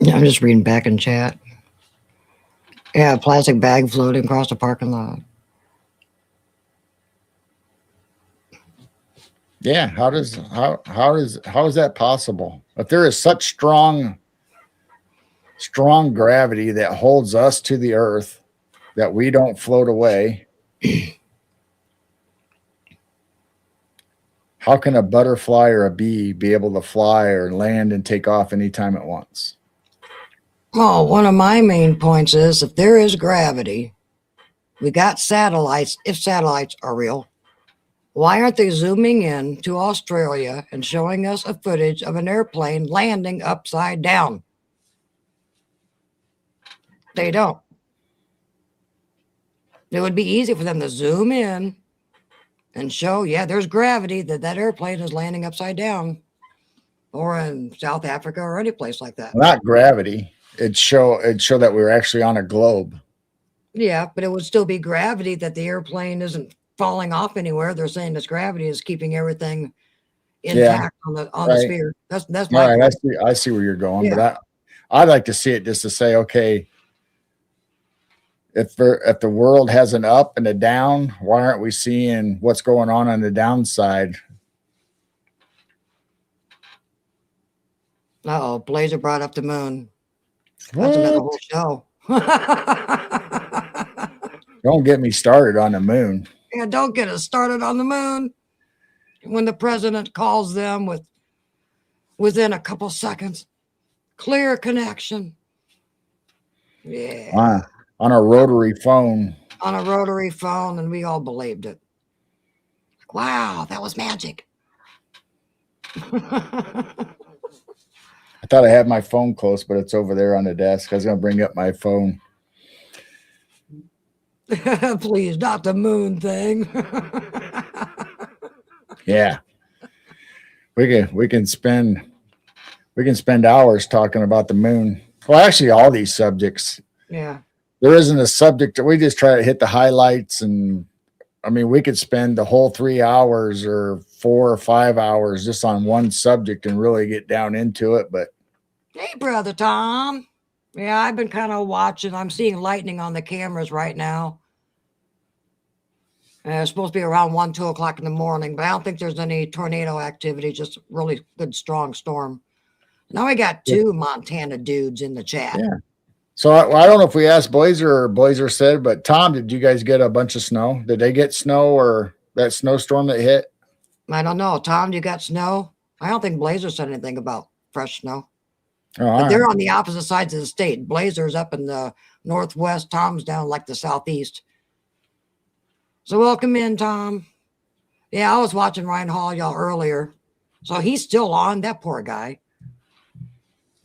Yeah, I'm just reading back in chat. Yeah, plastic bag floating across the parking lot. Yeah, how is that possible? If there is such strong gravity that holds us to the earth that we don't float away, how can a butterfly or a bee be able to fly or land and take off anytime it wants? Well, one of my main points is, if there is gravity, we got satellites. If satellites are real, why aren't they zooming in to Australia and showing us a footage of an airplane landing upside down? They don't. It would be easy for them to zoom in and show, yeah, there's gravity, that airplane is landing upside down, or in South Africa or any place like that. Not gravity. It'd show that we were actually on a globe. Yeah, but it would still be gravity, that the airplane isn't falling off anywhere. They're saying this gravity is keeping everything intact on the sphere. That's my all right. I see where you're going, but I'd like to see it just to say, okay, if the world has an up and a down, why aren't we seeing what's going on the downside? Uh-oh, Blazer brought up the moon. That's another whole show. Don't get me started on the moon. Yeah, don't get us started on the moon. When the president calls them within a couple seconds, clear connection. Yeah. On a rotary phone. On a rotary phone, and we all believed it. Wow, that was magic. I thought I had my phone close, but it's over there on the desk. I was going to bring up my phone. Please, not the moon thing. Yeah. We can spend hours talking about the moon. Well, actually, all these subjects. Yeah. There isn't a subject that we just try to hit the highlights, and I mean, we could spend the whole 3 hours or 4 or 5 hours just on one subject and really get down into it. But hey, Brother Tom. Yeah, I've been kind of watching. I'm seeing lightning on the cameras right now. It's supposed to be around 1, 2 o'clock in the morning, but I don't think there's any tornado activity, just really good, strong storm. Now we got Yeah. 2 Montana dudes in the chat. Yeah. So I don't know if we asked Blazer or Blazer said, but Tom, did you guys get a bunch of snow? Did they get snow or that snowstorm that hit? I don't know. Tom, you got snow? I don't think Blazer said anything about fresh snow. Oh, all But they're right. on the opposite sides of the state. Blazer's up in the northwest, Tom's down like the southeast. So welcome in, Tom. Yeah, I was watching Ryan Hall y'all earlier. So he's still on, that poor guy.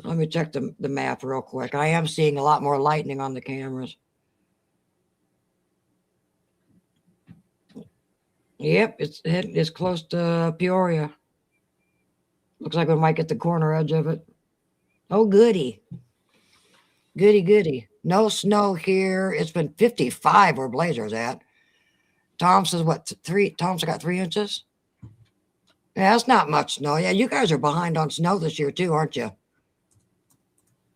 Let me check the map real quick. I am seeing a lot more lightning on the cameras. Yep, it's close to Peoria. Looks like we might get the corner edge of it. Oh, goody. Goody, goody. No snow here. It's been 55 where Blazer's at. Tom says what, 3? Tom's got 3 inches? Yeah, that's not much snow. Yeah, you guys are behind on snow this year too, aren't you?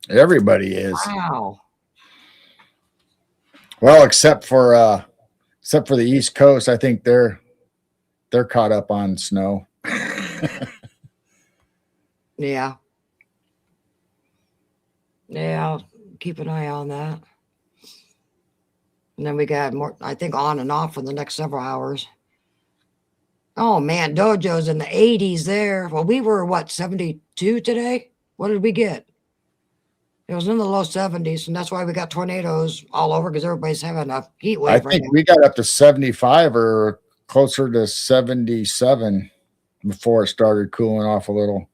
Everybody is. Wow. Well, except for the East Coast. I think they're caught up on snow. Yeah. Yeah, I'll keep an eye on that. And then we got more, I think, on and off for the next several hours. Oh man, Dojo's in the 80s there. Well, we were what, 72 today? What did we get? It was in the low 70s, and that's why we got tornadoes all over because everybody's having a heat I wave right think now. we got up to 75 or closer to 77 before it started cooling off a little.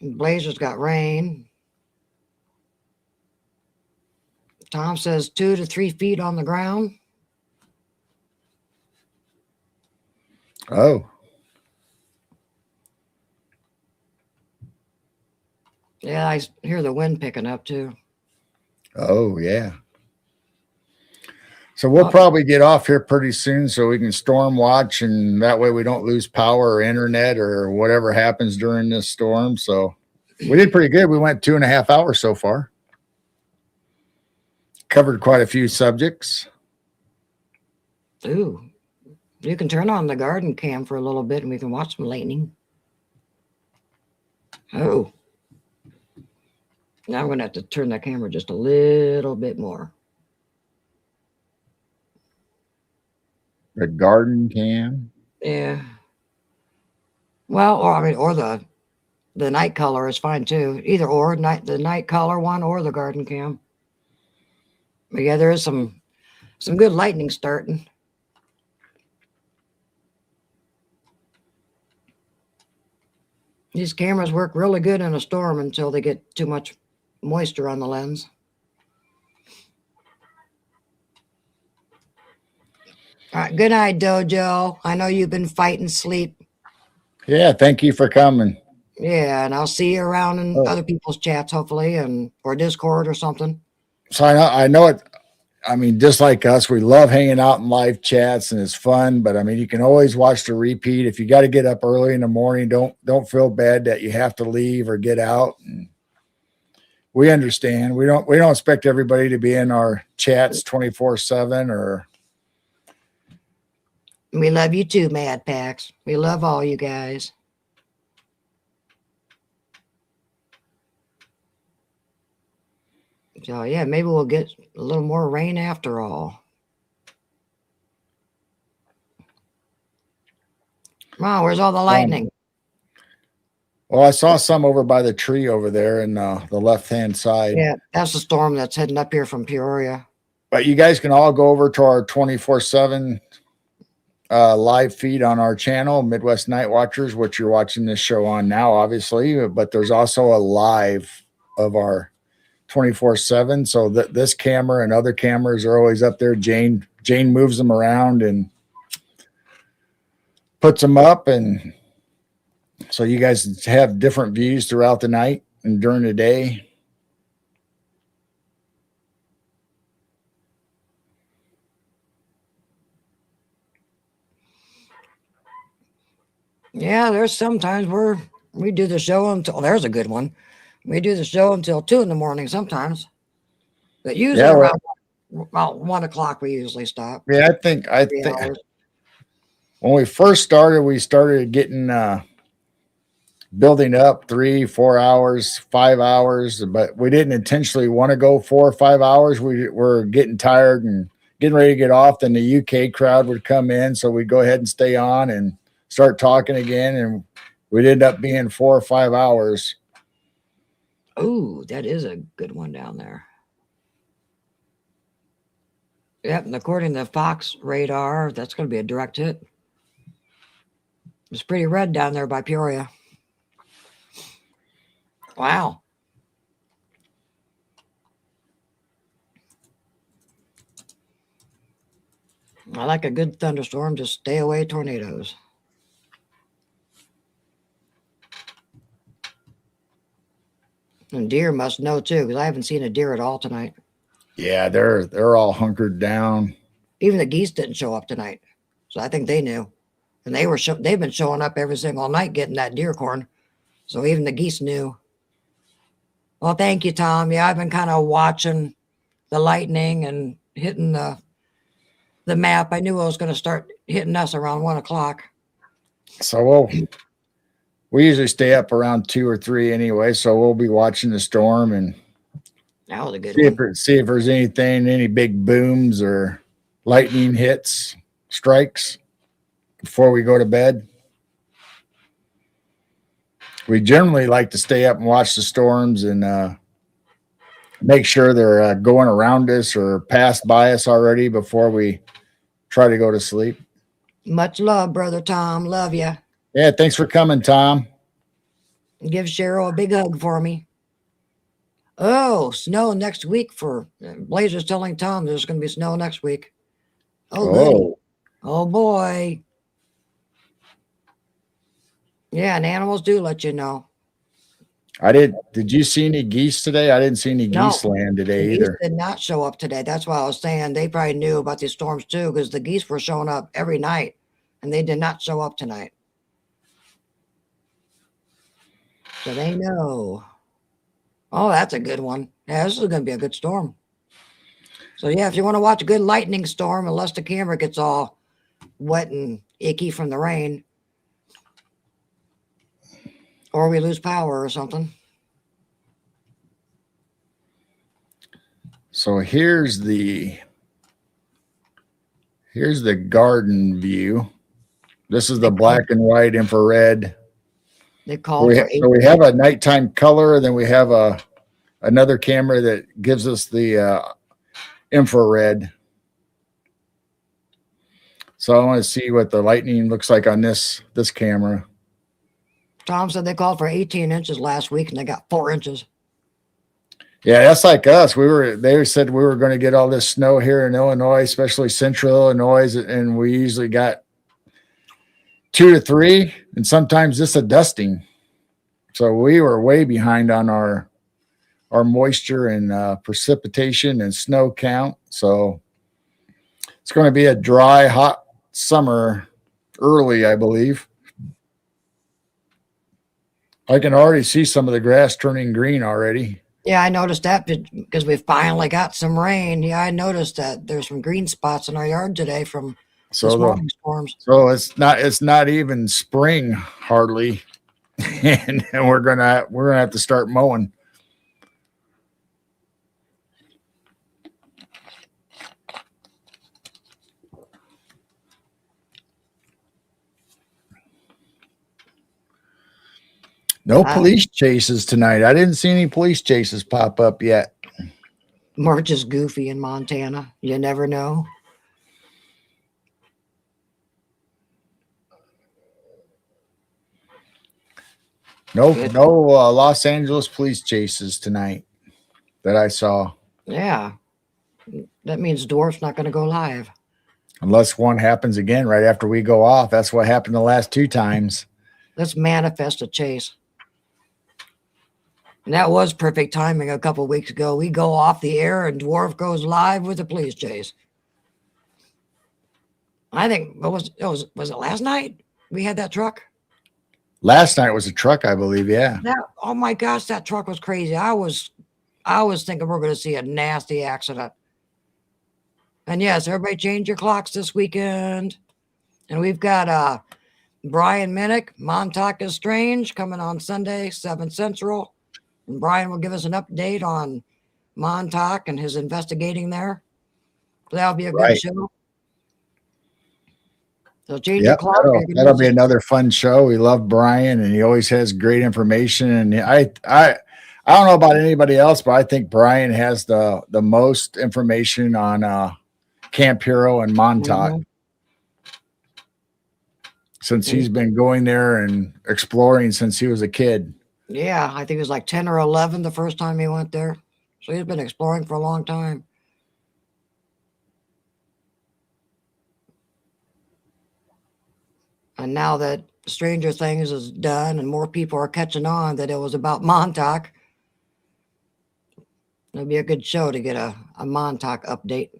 And Blazer's got rain. Tom says 2 to 3 feet on the ground. Oh, Yeah, I hear the wind picking up too. oh yeah. So we'll probably get off here pretty soon so we can storm watch, and that way we don't lose power or internet or whatever happens during this storm. So we did pretty good. We went 2.5 hours so far. Covered quite a few subjects. Ooh, you can turn on the garden cam for a little bit and we can watch some lightning. Oh, now I'm going to have to turn the camera just a little bit more. The garden cam. Yeah. Well, or I mean, or the night color is fine too. Either or, the night color one or the garden cam. But yeah, there is some good lightning starting. These cameras work really good in a storm until they get too much moisture on the lens. All right, good night, Dojo. I know you've been fighting sleep. Yeah, thank you for coming. Yeah, and I'll see you around in other people's chats, hopefully, or Discord or something. So I know it. I mean, just like us, we love hanging out in live chats and it's fun. But I mean, you can always watch the repeat. If you got to get up early in the morning, don't feel bad that you have to leave or get out. And we understand. We don't expect everybody to be in our chats 24/7 or. We love you too, Mad Packs. We love all you guys. So yeah, maybe we'll get a little more rain after all. Wow, where's all the lightning? Well, I saw some over by the tree over there in the left-hand side. Yeah, that's the storm that's heading up here from Peoria. But you guys can all go over to our 24/7 live feed on our channel, Midwest Night Watchers, which you're watching this show on now, obviously. But there's also a live of our 24/7. So this camera and other cameras are always up there. Jane moves them around and puts them up, and so you guys have different views throughout the night and during the day. Yeah, there's sometimes we do the show until there's a good one. We do the show until 2 in the morning sometimes, but usually Yeah, well, around about 1 o'clock we usually stop. yeah, I 3 think hours. when we started getting building up 3, 4 hours, 5 hours, but we didn't intentionally want to go 4 or 5 hours. We were getting tired and getting ready to get off. Then the UK crowd would come in, so we'd go ahead and stay on and start talking again, and we'd end up being 4 or 5 hours. Ooh, that is a good one down there. Yep, and according to Fox radar, that's going to be a direct hit. It's pretty red down there by Peoria. Wow. I like a good thunderstorm. Just stay away tornadoes. And deer must know too, because I haven't seen a deer at all tonight. Yeah, they're all hunkered down. Even the geese didn't show up tonight, so I think they knew, and they've been showing up every single night getting that deer corn. So even the geese knew. Well, thank you, Tom. Yeah, I've been kind of watching the lightning and hitting the map. I knew it was going to start hitting us around 1 o'clock. So we usually stay up around 2 or 3 anyway. So we'll be watching the storm and That was a good one. see if there's any big booms or lightning hits, strikes before we go to bed. We generally like to stay up and watch the storms and make sure they're going around us or passed by us already before we try to go to sleep. Much love, brother Tom. Love you. Yeah, thanks for coming, Tom. Give Cheryl a big hug for me. Oh, snow next week for Blazer's telling Tom there's going to be snow next week. Oh, goody. Oh boy. Yeah, and animals do let you know. Did you see any geese today? I didn't see any No, geese land today the geese either. did not show up today. That's why I was saying they probably knew about these storms too, because the geese were showing up every night, and they did not show up tonight. So they know. Oh, that's a good one. Yeah, this is going to be a good storm. So yeah, if you want to watch a good lightning storm, unless the camera gets all wet and icky from the rain, or we lose power or something. So here's the garden view. This is the black and white infrared. They called for So we have a nighttime color, and then we have another camera that gives us the infrared. So I want to see what the lightning looks like on this camera. Tom said they called for 18 inches last week, and they got 4 inches. Yeah, that's like us. They said we were going to get all this snow here in Illinois, especially central Illinois, and we usually got 2 to 3, and sometimes just a dusting. So we were way behind on our moisture and precipitation and snow count. So it's going to be a dry, hot summer early, I believe. I can already see some of the grass turning green already. Yeah, I noticed that because we finally got some rain. Yeah, I noticed that there's some green spots in our yard today from this morning storms. So it's not even spring hardly, and we're gonna have to start mowing. No police chases tonight. I didn't see any police chases pop up yet. March is goofy in Montana. You never know. No Los Angeles police chases tonight that I saw. Yeah. That means Dwarf's not going to go live. Unless one happens again right after we go off. That's what happened the last 2 times. Let's manifest a chase. And that was perfect timing a couple of weeks ago. We go off the air and Dwarf goes live with a police chase. I think was it last night we had that truck? Last night was a truck, I believe. Yeah. That, oh my gosh, that truck was crazy. I was thinking we're going to see a nasty accident. And yes, everybody change your clocks this weekend. And we've got Brian Minnick, Montauk is Strange, coming on Sunday, 7 Central. And Brian will give us an update on Montauk and his investigating there. So that'll be a good show. So change your clock. That'll be another fun show. We love Brian, and he always has great information. And I don't know about anybody else, but I think Brian has the most information on Camp Hero and Montauk. Since he's been going there and exploring since he was a kid. Yeah, I think it was like 10 or 11 the first time he went there. So he's been exploring for a long time. And now that Stranger Things is done and more people are catching on that it was about Montauk, it'll be a good show to get a Montauk update.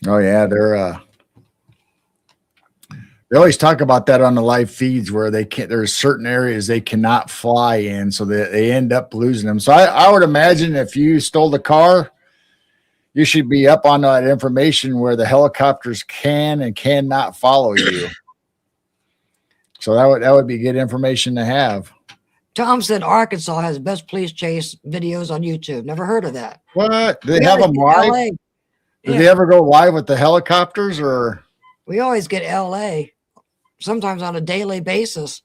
Oh yeah, they always talk about that on the live feeds where they can't. There's certain areas they cannot fly in, so they end up losing them. So I would imagine if you stole the car, you should be up on that information where the helicopters can and cannot follow you. So that would be good information to have. Tom said Arkansas has best police chase videos on YouTube. Never heard of that. What? Do they have them live? LA. Did they ever go live with the helicopters or? We always get LA, sometimes on a daily basis.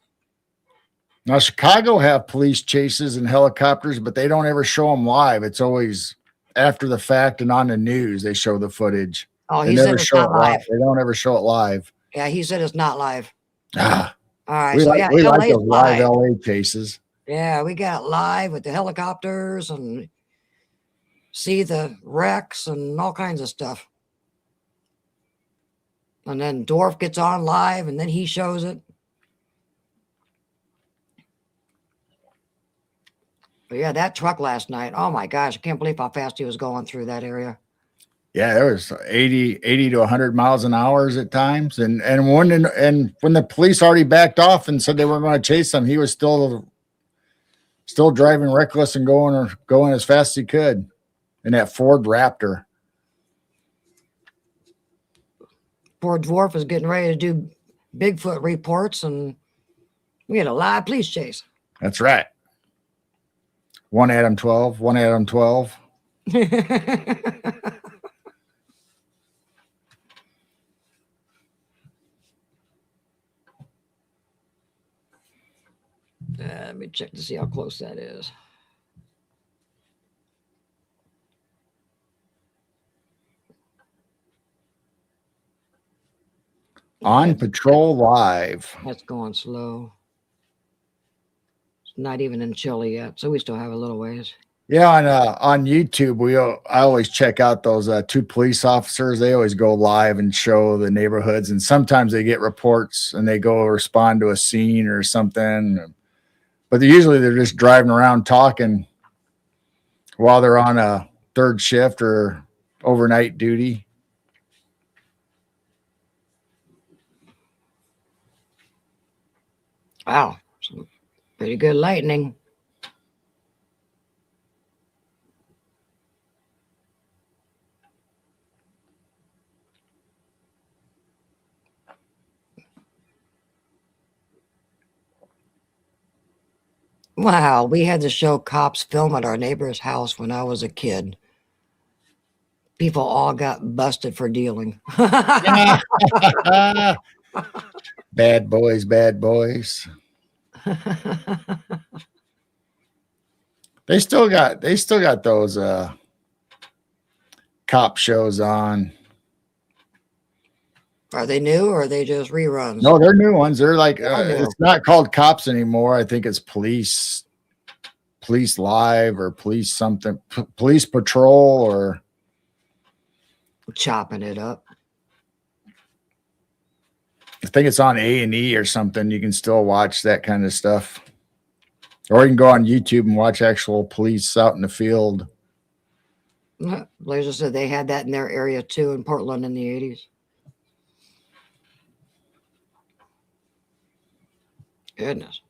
Now, Chicago have police chases and helicopters, but they don't ever show them live. It's always after the fact and on the news. They show the footage. Oh, he said it's not live. They don't ever show it live. Yeah, he said it's not live. Ah, all right. We so like, yeah, we like those live LA chases. Yeah, we got live with the helicopters and see the wrecks and all kinds of stuff. And then Dwarf gets on live and then he shows it. But yeah, that truck last night. Oh my gosh, I can't believe how fast he was going through that area. Yeah, there was 80 to 100 miles an hour at times. And when the police already backed off and said they weren't going to chase him, he was still driving reckless and going as fast as he could in that Ford Raptor. Poor Dwarf is getting ready to do Bigfoot reports, and we had a live police chase. That's right. One Adam 12. Let me check to see how close that is. On Patrol Live. That's going slow. It's not even in Chile yet, so we still have a little ways. Yeah, on YouTube, I always check out those 2 police officers. They always go live and show the neighborhoods, and sometimes they get reports and they go respond to a scene or something. But they're just driving around talking while they're on a third shift or overnight duty. Wow, some pretty good lightning. Wow, we had to show cops film at our neighbor's house when I was a kid. People all got busted for dealing. Bad boys. They still got those cop shows on. Are they new or are they just reruns? No, they're new ones. They're like it's not called Cops anymore. I think it's Police Live or Police something, Police Patrol or chopping it up. I think it's on A&E or something. You can still watch that kind of stuff. Or you can go on YouTube and watch actual police out in the field. Blazer said they had that in their area too in Portland in the 80s. Goodness.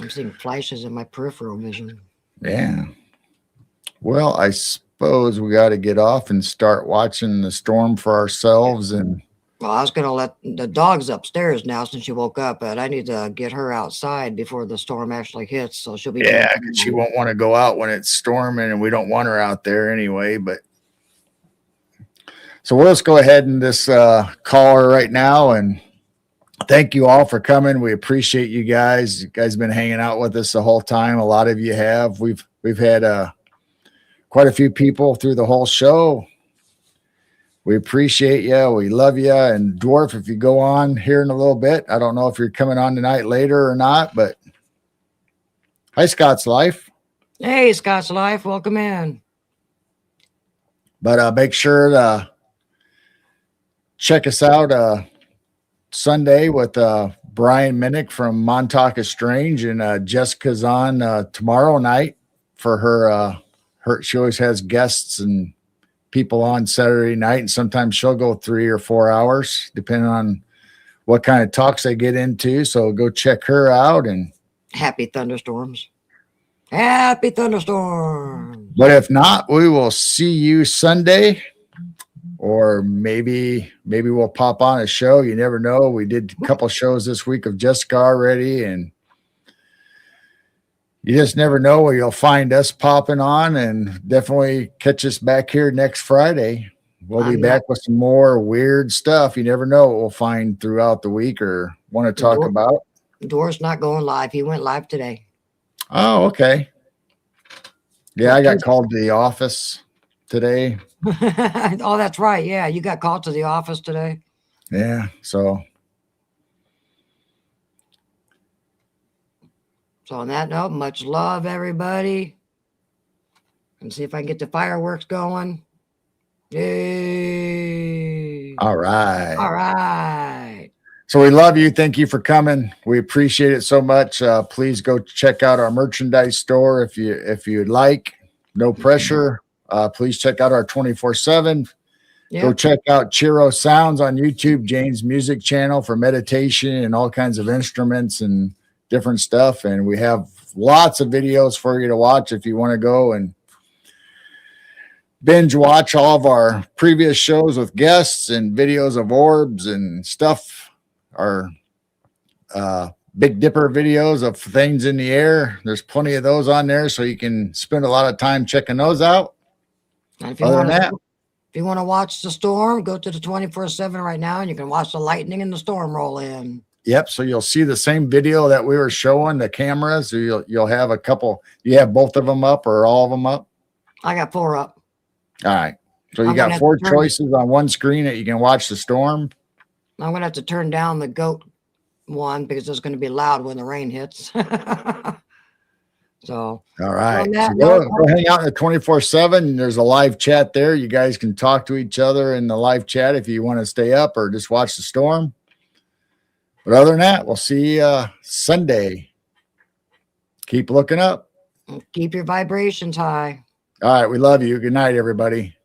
I'm seeing flashes in my peripheral vision. Yeah. Well, I suppose we got to get off and start watching the storm for ourselves. And Well, I was going to let the dog's upstairs now since she woke up, but I need to get her outside before the storm actually hits. So she'll be yeah, back. 'cause she won't want to go out when it's storming, and we don't want her out there anyway. But so we'll just go ahead and just call her right now. And thank you all for coming. We appreciate you guys. You guys have been hanging out with us the whole time. A lot of you have. We've had quite a few people through the whole show. We appreciate you. We love you. And Dwarf, if you go on here in a little bit, I don't know if you're coming on tonight later or not, but hi, Scott's Life. Hey, Scott's Life, welcome in. But make sure to check us out Sunday with Brian Minnick from Montauk Estrange, and Jessica's on tomorrow night for her. She always has guests and people on Saturday night, and sometimes she'll go 3 or 4 hours depending on what kind of talks they get into. So go check her out. And happy thunderstorms. Happy thunderstorms. But if not, we will see you Sunday, or maybe we'll pop on a show. You never know. We did a couple shows this week of Jessica already, and you just never know where you'll find us popping on. And definitely catch us back here next Friday. We'll be back with some more weird stuff. You never know what we'll find throughout the week or want to talk about. Dwarf's not going live. He went live today. Oh, okay. Yeah, I got called to the office today. Oh, that's right. Yeah, you got called to the office today. Yeah, So on that note, much love, everybody. And see if I can get the fireworks going. Yay. All right. All right. So we love you. Thank you for coming. We appreciate it so much. Please go check out our merchandise store if you'd like. No pressure. Please check out our 24/7. Yep. Go check out Chiro Sounds on YouTube, Jane's music channel for meditation and all kinds of instruments and different stuff. And we have lots of videos for you to watch if you want to go and binge watch all of our previous shows with guests and videos of orbs and stuff. Our Big Dipper videos of things in the air. There's plenty of those on there, so you can spend a lot of time checking those out. And if you want to watch the storm, go to the 24/7 right now, and you can watch the lightning and the storm roll in. Yep. So you'll see the same video that we were showing the cameras. So you'll have a couple. You have both of them up or all of them up? I got 4 up. All right. So you got 4 choices on one screen that you can watch the storm. I'm going to have to turn down the goat one because it's going to be loud when the rain hits. So, all right. So go hang out in the 24/7. There's a live chat there. You guys can talk to each other in the live chat if you want to stay up or just watch the storm. But other than that, we'll see you Sunday. Keep looking up. Keep your vibrations high. All right. We love you. Good night, everybody.